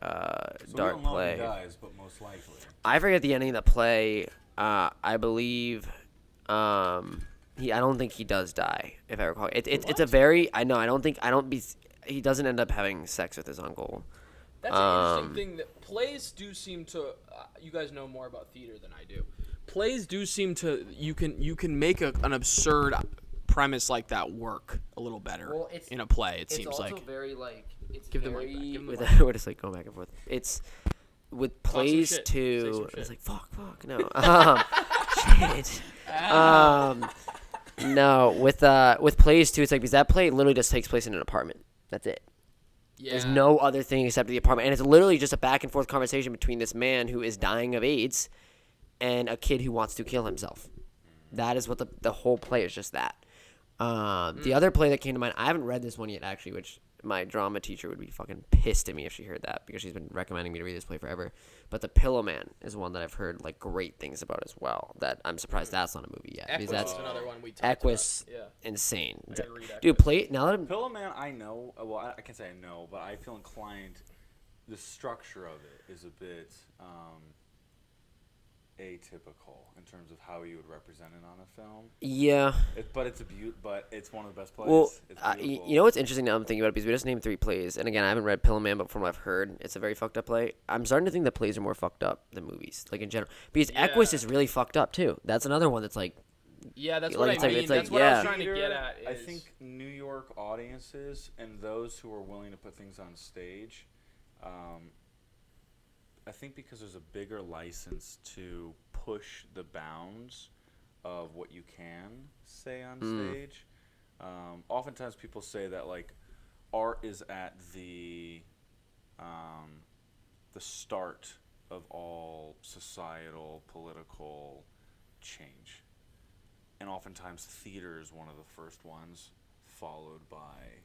Speaker 4: dark play.
Speaker 2: He dies, but most likely.
Speaker 4: I forget the ending of the play. I believe, I don't think he does die, if I recall. It's a very, he doesn't end up having sex with his uncle.
Speaker 1: That's an interesting thing that plays do seem to, you guys know more about theater than I do. Plays do seem to, you can make an absurd premise like that work a little better in a play, it seems like.
Speaker 4: It's also very, like, it's
Speaker 1: Give them
Speaker 4: very,
Speaker 1: like that. Give them the
Speaker 4: we're just, like, going back and forth. It's, with plays too, it's like, fuck, no. Shit. No, with plays too, it's like, because that play literally just takes place in an apartment. That's it.
Speaker 1: Yeah.
Speaker 4: There's no other thing except the apartment. And it's literally just a back and forth conversation between this man who is dying of AIDS and a kid who wants to kill himself. That is what the whole play is, just that. The other play that came to mind, I haven't read this one yet, actually, which my drama teacher would be fucking pissed at me if she heard that, because she's been recommending me to read this play forever. But The Pillow Man is one that I've heard like great things about as well. That I'm surprised that's not a movie yet.
Speaker 1: Equus
Speaker 4: That's
Speaker 1: is another one we talked
Speaker 4: Equus,
Speaker 1: about. Yeah.
Speaker 4: insane.
Speaker 1: I gotta read
Speaker 4: Dude,
Speaker 1: Equus.
Speaker 4: play now that I'm,
Speaker 2: Pillow Man, I know. Well, I can't say I know, but I feel inclined. The structure of it is a bit atypical in terms of how you would represent it on a film.
Speaker 4: yeah.
Speaker 2: But it's one of the best plays.
Speaker 4: Well,
Speaker 2: it's
Speaker 4: you know what's interesting now I'm thinking about it, because we just named 3 plays, and again, I haven't read Pillow Man, but from what I've heard, it's a very fucked up play. I'm starting to think that plays are more fucked up than movies, like in general. Because Equus is really fucked up too. That's another one that's like,
Speaker 1: Yeah, that's
Speaker 4: Like,
Speaker 1: what
Speaker 4: it's
Speaker 1: I
Speaker 4: like-
Speaker 1: mean.
Speaker 4: it's like,
Speaker 1: That's what I was
Speaker 4: yeah.
Speaker 1: trying to get at.
Speaker 2: I
Speaker 1: is-
Speaker 2: think New York audiences and those who are willing to put things on stage, I think because there's a bigger license to push the bounds of what you can say on stage. Oftentimes people say that like art is at the start of all societal, political change. And oftentimes theater is one of the first ones, followed by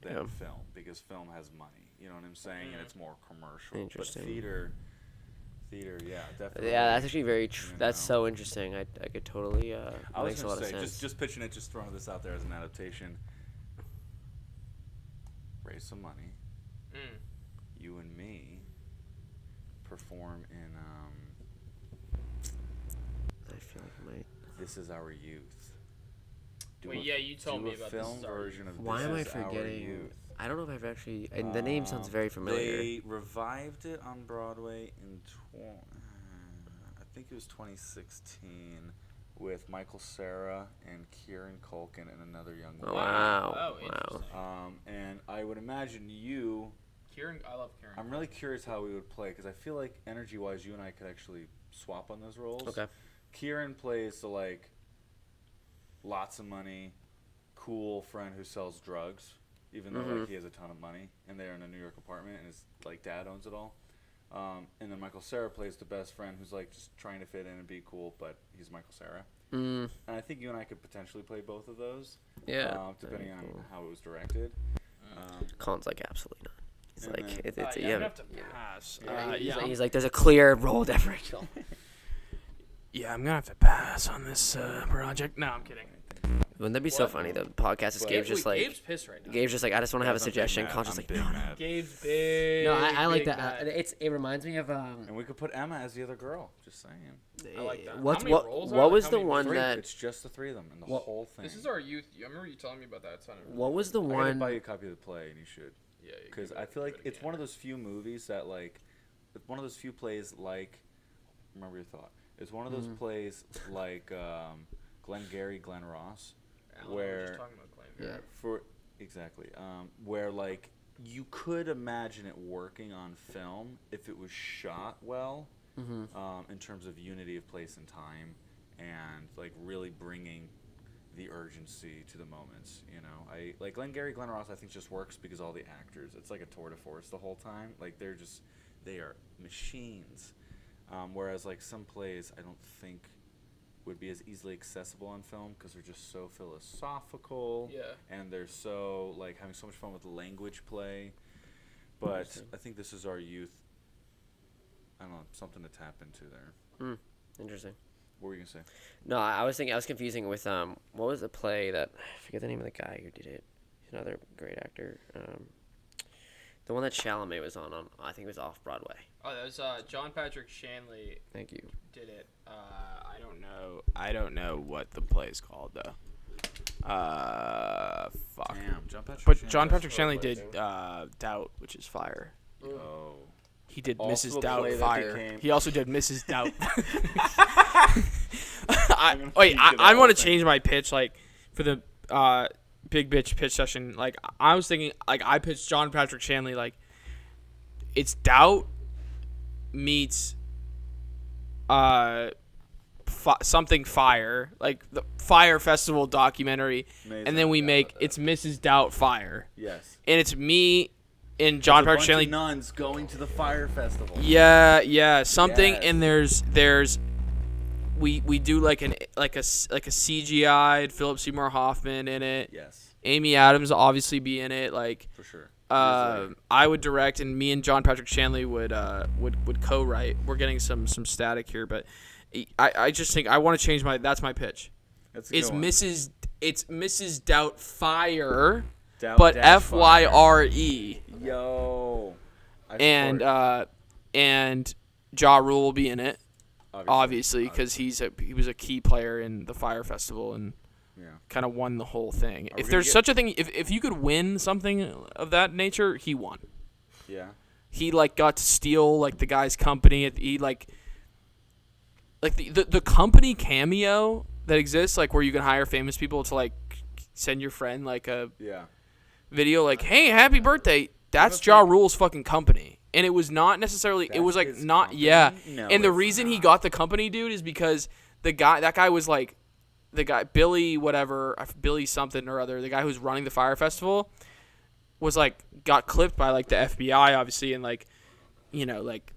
Speaker 2: then film, because film has money. You know what I'm saying? And it's more commercial.
Speaker 4: Interesting.
Speaker 2: But theater, yeah, definitely.
Speaker 4: yeah, that's actually very that's
Speaker 2: know.
Speaker 4: so interesting. I could totally
Speaker 2: I was
Speaker 4: makes a lot
Speaker 2: gonna
Speaker 4: of
Speaker 2: say,
Speaker 4: sense.
Speaker 2: just pitching it, just throwing this out there as an adaptation. Raise some money. You and me perform in
Speaker 4: I feel like I might.
Speaker 2: This Is Our Youth.
Speaker 1: Wait, yeah, you told me about
Speaker 2: a film
Speaker 1: This Is Our
Speaker 2: version of
Speaker 4: Why
Speaker 2: This
Speaker 4: am I
Speaker 2: Is Our
Speaker 4: forgetting?
Speaker 2: Youth.
Speaker 4: I don't know if I've actually. And the name sounds very familiar.
Speaker 2: They revived it on Broadway in I think it was 2016 with Michael Cera and Kieran Culkin and another young
Speaker 4: Oh,
Speaker 2: lady.
Speaker 4: wow.
Speaker 1: Oh,
Speaker 4: Wow.
Speaker 1: interesting.
Speaker 2: And I would imagine you.
Speaker 1: Kieran, I love Kieran.
Speaker 2: I'm really curious how we would play, because I feel like energy-wise, you and I could actually swap on those roles.
Speaker 4: Okay.
Speaker 2: Kieran plays the like lots of money, cool friend who sells drugs, even though like he has a ton of money, and they're in a New York apartment, and his like dad owns it all. And then Michael Cera plays the best friend who's like just trying to fit in and be cool, but he's Michael Cera. And I think you and I could potentially play both of those.
Speaker 4: Yeah.
Speaker 2: Depending
Speaker 4: Very
Speaker 2: on
Speaker 4: cool.
Speaker 2: how it was directed.
Speaker 4: Colin's like, absolutely not. He's
Speaker 2: And
Speaker 4: like,
Speaker 2: then-
Speaker 4: it's
Speaker 1: yeah, I'm
Speaker 4: yeah.
Speaker 1: gonna have to pass.
Speaker 4: He's like, there's a clear role differential.
Speaker 1: Yeah, I'm gonna have to pass on this project. No, I'm kidding.
Speaker 4: Wouldn't that be so funny? The podcast is Gabe's just like,
Speaker 1: Gabe's pissed right now.
Speaker 4: Gabe's just like, I just want to have a
Speaker 2: Guys, I'm big
Speaker 4: suggestion.
Speaker 2: mad.
Speaker 4: Colin's just
Speaker 2: I'm
Speaker 4: like,
Speaker 2: big
Speaker 4: no, no.
Speaker 2: mad.
Speaker 1: Gabe's big.
Speaker 4: No, I like
Speaker 1: big
Speaker 4: that.
Speaker 1: mad.
Speaker 4: It reminds me of
Speaker 2: And we could put Emma as the other girl. Just saying.
Speaker 1: I like that.
Speaker 4: What's
Speaker 1: How many
Speaker 4: what?
Speaker 1: roles are
Speaker 4: What
Speaker 1: there?
Speaker 4: was
Speaker 1: How
Speaker 4: the
Speaker 1: many
Speaker 4: one
Speaker 2: Three.
Speaker 4: that?
Speaker 2: It's just the three of them and the
Speaker 4: What-
Speaker 2: whole thing.
Speaker 1: This is our youth. I remember you telling me about that. It sounded really
Speaker 4: What was the
Speaker 2: I gotta
Speaker 4: one?
Speaker 2: buy you a copy of the play, and you should.
Speaker 1: Yeah, you
Speaker 2: Because
Speaker 1: give
Speaker 2: I
Speaker 1: it-
Speaker 2: feel like
Speaker 1: give it a
Speaker 2: it's one of
Speaker 1: gander.
Speaker 2: those few movies that like, it's one of those few plays like, remember your thought. It's one of those plays like Glengarry Glen Ross,
Speaker 1: Alan, we were
Speaker 2: where
Speaker 1: just talking about Glenn
Speaker 4: Yeah.
Speaker 1: Maverick.
Speaker 2: for exactly where like you could imagine it working on film if it was shot well, in terms of unity of place and time, and like really bringing the urgency to the moments. You know, I like Glengarry Glen Ross. I think just works because all the actors. It's like a tour de force the whole time. Like they are machines. Whereas like some plays, I don't think would be as easily accessible on film because they're just so philosophical.
Speaker 1: Yeah.
Speaker 2: And they're so like having so much fun with the language play. But I think This Is Our Youth. I don't know, something to tap into there.
Speaker 4: Interesting.
Speaker 2: What were you gonna say?
Speaker 4: No, I was thinking. I was confusing with what was the play that I forget the name of the guy who did it. He's another great actor. The one that Chalamet was on I think it was off Broadway.
Speaker 1: Oh, that was John Patrick Shanley
Speaker 4: Thank you.
Speaker 1: did it. I don't know. I don't know what the play is called though. Fuck.
Speaker 2: Damn, John Patrick.
Speaker 1: But
Speaker 2: Shanley
Speaker 1: John
Speaker 2: does
Speaker 1: Patrick
Speaker 2: throw
Speaker 1: Shanley
Speaker 2: play,
Speaker 1: did
Speaker 2: too.
Speaker 1: Doubt, which is fire.
Speaker 2: Oh.
Speaker 1: He did
Speaker 2: Also
Speaker 1: Mrs.
Speaker 2: a play that
Speaker 1: Doubtfire.
Speaker 2: became-
Speaker 1: He also did Mrs. Doubt.
Speaker 2: gonna
Speaker 1: Wait,
Speaker 2: peek
Speaker 1: I
Speaker 2: at the
Speaker 1: want to
Speaker 2: whole thing.
Speaker 1: change my pitch, like for the big bitch pitch session. Like I was thinking, like I pitched John Patrick Shanley, like it's Doubt meets something Fire, like the Fire Festival documentary,
Speaker 2: Amazing.
Speaker 1: and then we
Speaker 2: Yeah,
Speaker 1: make
Speaker 2: that-
Speaker 1: it's Mrs. Doubtfire,
Speaker 2: Yes.
Speaker 1: and it's me in John Patrick
Speaker 2: bunch
Speaker 1: Shanley.
Speaker 2: of nuns going to the fire festival.
Speaker 1: Yeah, something.
Speaker 2: Yes.
Speaker 1: And there's we do like a CGI'd Philip Seymour Hoffman in it.
Speaker 2: Yes.
Speaker 1: Amy Adams will obviously be in it. Like
Speaker 2: For sure.
Speaker 1: I would direct, and me and John Patrick Shanley would co-write. We're getting some static here, but I just think I want to change that's my pitch.
Speaker 2: That's a good one.
Speaker 1: Mrs. Doubtfire,
Speaker 2: Doubt
Speaker 1: but
Speaker 2: dash fire.
Speaker 1: FYRE.
Speaker 2: Yo.
Speaker 1: And Ja Rule will be in it, obviously, because he was a key player in the Fire Festival and kind of won the whole thing. If there's such a thing, if you could win something of that nature, he won.
Speaker 2: Yeah.
Speaker 1: He got to steal the guy's company. He the company cameo that exists, where you can hire famous people to send your friend a video hey, happy birthday. That's Ja Rule's fucking company. And it was not necessarily, it was not,
Speaker 2: company?
Speaker 1: yeah.
Speaker 2: No,
Speaker 1: and the
Speaker 2: it's
Speaker 1: reason he
Speaker 2: not.
Speaker 1: got the company, dude, is because that guy was the guy, Billy something or other, the guy who's running the Fire Festival, was got clipped by the FBI, obviously, and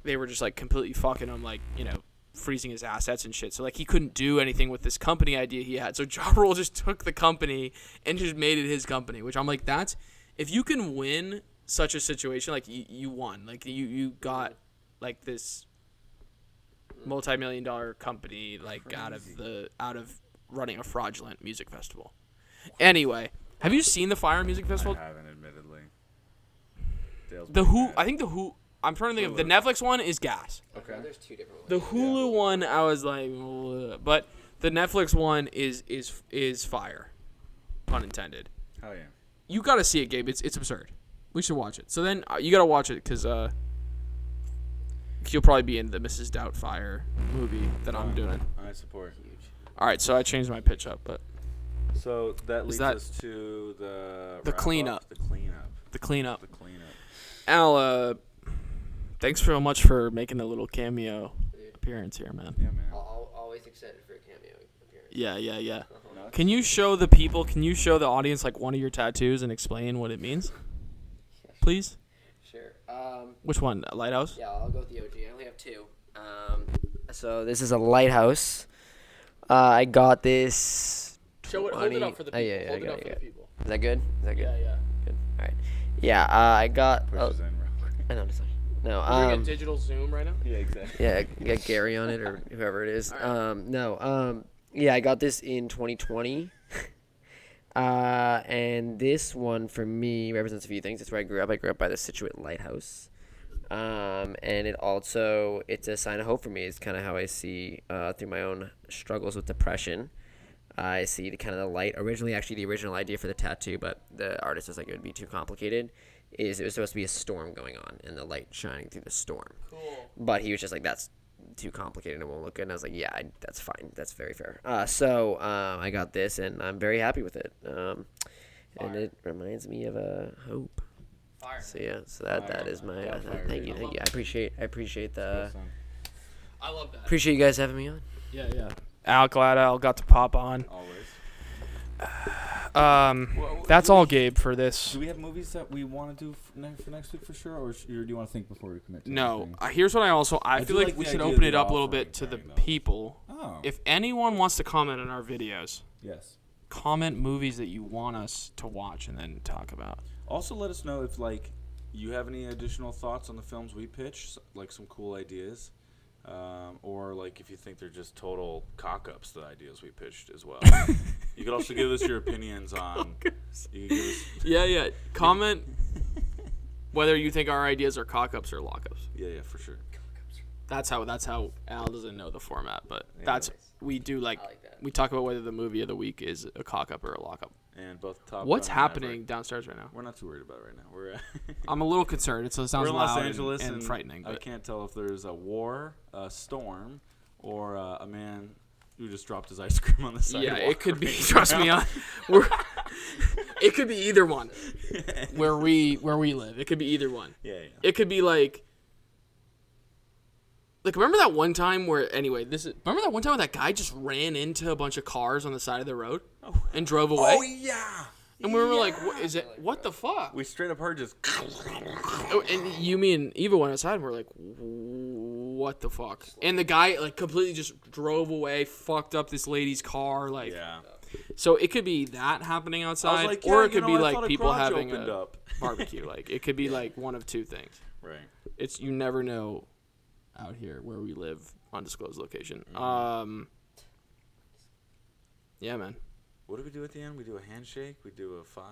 Speaker 1: they were just completely fucking him, freezing his assets and shit. So he couldn't do anything with this company idea he had. So Ja Rule just took the company and just made it his company, which I'm that's, if you can win such a situation, you won. You got this multi-million-dollar company out of running a fraudulent music festival. Anyway, have you seen the Fire Music Festival?
Speaker 2: I haven't, admittedly.
Speaker 1: I think the Who. I'm trying to think of the Netflix one is gas.
Speaker 2: Okay.
Speaker 4: There's two different ones.
Speaker 1: The Hulu one, I was ugh. But the Netflix one is fire, pun intended.
Speaker 2: Oh yeah.
Speaker 1: You gotta see it, Gabe. It's absurd. We should watch it. So then you gotta watch it because you'll probably be in the Mrs. Doubtfire movie that I'm doing.
Speaker 2: I support.
Speaker 1: All right, so I changed my pitch up, but
Speaker 2: So that leads
Speaker 1: that-
Speaker 2: us to the
Speaker 1: The
Speaker 2: wrap-up,
Speaker 1: cleanup.
Speaker 2: The cleanup.
Speaker 1: the cleanup.
Speaker 2: The cleanup.
Speaker 1: Al, thanks so much for making a little cameo appearance here, man.
Speaker 2: Yeah, man.
Speaker 4: Always excited for a cameo appearance.
Speaker 1: Yeah.
Speaker 2: No,
Speaker 1: Can you show the people? Can you show the audience one of your tattoos and explain what it means, please?
Speaker 4: Sure.
Speaker 1: Which one? Lighthouse?
Speaker 4: Yeah, I'll go with the OG. I only have two. So this is a lighthouse. I got this.
Speaker 1: Show it. Hold it up for the people.
Speaker 4: Yeah,
Speaker 1: hold
Speaker 4: I
Speaker 1: it
Speaker 4: got
Speaker 1: up
Speaker 4: it,
Speaker 1: for
Speaker 4: yeah.
Speaker 1: the people.
Speaker 4: Is that good?
Speaker 1: Yeah.
Speaker 4: Good. All right. Yeah, I got.
Speaker 2: Pushes in real quick.
Speaker 4: I know. Sorry. No.
Speaker 1: We're doing a digital zoom right now.
Speaker 2: Yeah, exactly.
Speaker 4: Yeah, get Gary on it or whoever it is. Yeah, I got this in 2020. And this one for me represents a few things. That's where I grew up. I grew up by the Situate Lighthouse. And it's a sign of hope for me. It's kind of how I see through my own struggles with depression. I see the kind of the light. Originally, actually, the original idea for the tattoo, but the artist was it would be too complicated. It was supposed to be a storm going on and the light shining through the storm.
Speaker 1: Cool.
Speaker 4: But he was just that's too complicated and it won't look good. And I was like, yeah, that's fine. That's very fair. So I got this and I'm very happy with it. And it reminds me of hope.
Speaker 1: Fire.
Speaker 4: So yeah, that is my thank you. I appreciate the
Speaker 1: I love that.
Speaker 4: appreciate you guys having me on.
Speaker 1: Yeah. Glad Al got to pop on.
Speaker 2: Always.
Speaker 1: That's all, Gabe, for this.
Speaker 2: Do we have movies that we want to do for next week for sure, or do you want to think before we commit to
Speaker 1: No.
Speaker 2: anything?
Speaker 1: Here's what I feel
Speaker 2: do
Speaker 1: like
Speaker 2: like
Speaker 1: we
Speaker 2: the
Speaker 1: should
Speaker 2: idea
Speaker 1: open
Speaker 2: of
Speaker 1: it
Speaker 2: the
Speaker 1: up a little
Speaker 2: offering
Speaker 1: bit to the
Speaker 2: thing, though.
Speaker 1: people.
Speaker 2: Oh.
Speaker 1: If anyone wants to comment on our videos,
Speaker 2: Yes.
Speaker 1: comment movies that you want us to watch and then talk about.
Speaker 2: Also, let us know if you have any additional thoughts on the films we pitch, some cool ideas, or if you think they're just total cock-ups, the ideas we pitched as well. You could also give us your opinions on. You can give us,
Speaker 1: Yeah. Comment whether you think our ideas are cock-ups or lock-ups.
Speaker 2: yeah, for sure.
Speaker 1: That's how Al doesn't know the format, but
Speaker 2: Yeah.
Speaker 1: we do
Speaker 4: like that.
Speaker 1: we talk about whether the movie of the week is a cock-up or a lock-up.
Speaker 2: And both Top
Speaker 1: What's
Speaker 2: Gun and
Speaker 1: happening
Speaker 2: Maverick.
Speaker 1: downstairs right now?
Speaker 2: We're not too worried about it right now. We're
Speaker 1: I'm a little concerned. It sounds
Speaker 2: we're in Los
Speaker 1: loud
Speaker 2: Angeles
Speaker 1: and frightening.
Speaker 2: I
Speaker 1: But
Speaker 2: can't tell if there's a war, a storm, or a man who just dropped his ice cream on the sidewalk.
Speaker 1: yeah, it could be.
Speaker 2: right
Speaker 1: Trust me,
Speaker 2: now.
Speaker 1: it could be either one. Where we live, it could be either one.
Speaker 2: Yeah.
Speaker 1: It could be remember that one time where remember that one time where that guy just ran into a bunch of cars on the side of the road and drove away?
Speaker 2: Oh yeah.
Speaker 1: And we were like, what is it? What the fuck?
Speaker 2: We straight up heard just.
Speaker 1: Oh, and Yumi and Eva went outside and we're like, what the fuck? And the guy like completely just drove away, fucked up this lady's car, like.
Speaker 2: Yeah.
Speaker 1: So it could be that happening outside,
Speaker 2: like,
Speaker 1: or
Speaker 2: yeah,
Speaker 1: it could be like people having
Speaker 2: opened
Speaker 1: a
Speaker 2: up.
Speaker 1: barbecue. Like it could be like one of two things.
Speaker 2: Right.
Speaker 1: It's you never know out here where we live, undisclosed location. Yeah, man.
Speaker 2: What did we do at the end? We do a handshake. We do a 5.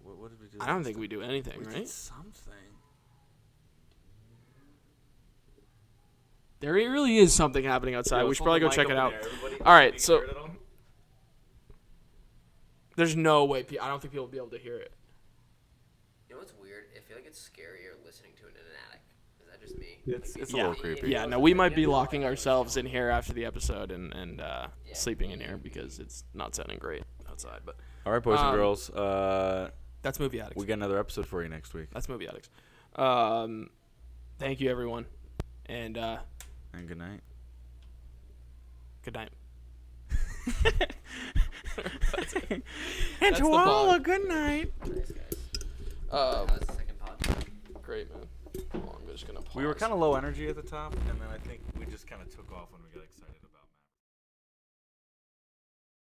Speaker 2: What did we do?
Speaker 1: I don't think we do anything,
Speaker 2: we
Speaker 1: right?
Speaker 2: did something.
Speaker 1: There really is something happening outside.
Speaker 2: Yo,
Speaker 1: We should probably go check it out.
Speaker 2: Everybody,
Speaker 1: All right, so there's no way. I don't think people will be able to hear it.
Speaker 4: You know what's weird? I feel like it's scarier listening to it in an attic. Is that just me?
Speaker 2: It's a little creepy.
Speaker 1: Yeah, no, we might be locking ourselves in here after the episode and sleeping in here because it's not sounding great outside. But
Speaker 2: All right, boys and girls.
Speaker 1: that's Movie Addicts.
Speaker 2: We got another episode for you next week.
Speaker 1: That's Movie Addicts. Thank you, everyone, and
Speaker 2: good night.
Speaker 1: good night.
Speaker 2: And
Speaker 1: to all a
Speaker 2: good night.
Speaker 4: Nice, guys.
Speaker 1: Um,
Speaker 4: That was the second pod.
Speaker 1: Great, man. Hold on, I'm just gonna pause.
Speaker 2: We were kind of low energy at the top, and then I think we just kind of took off when we got excited about it.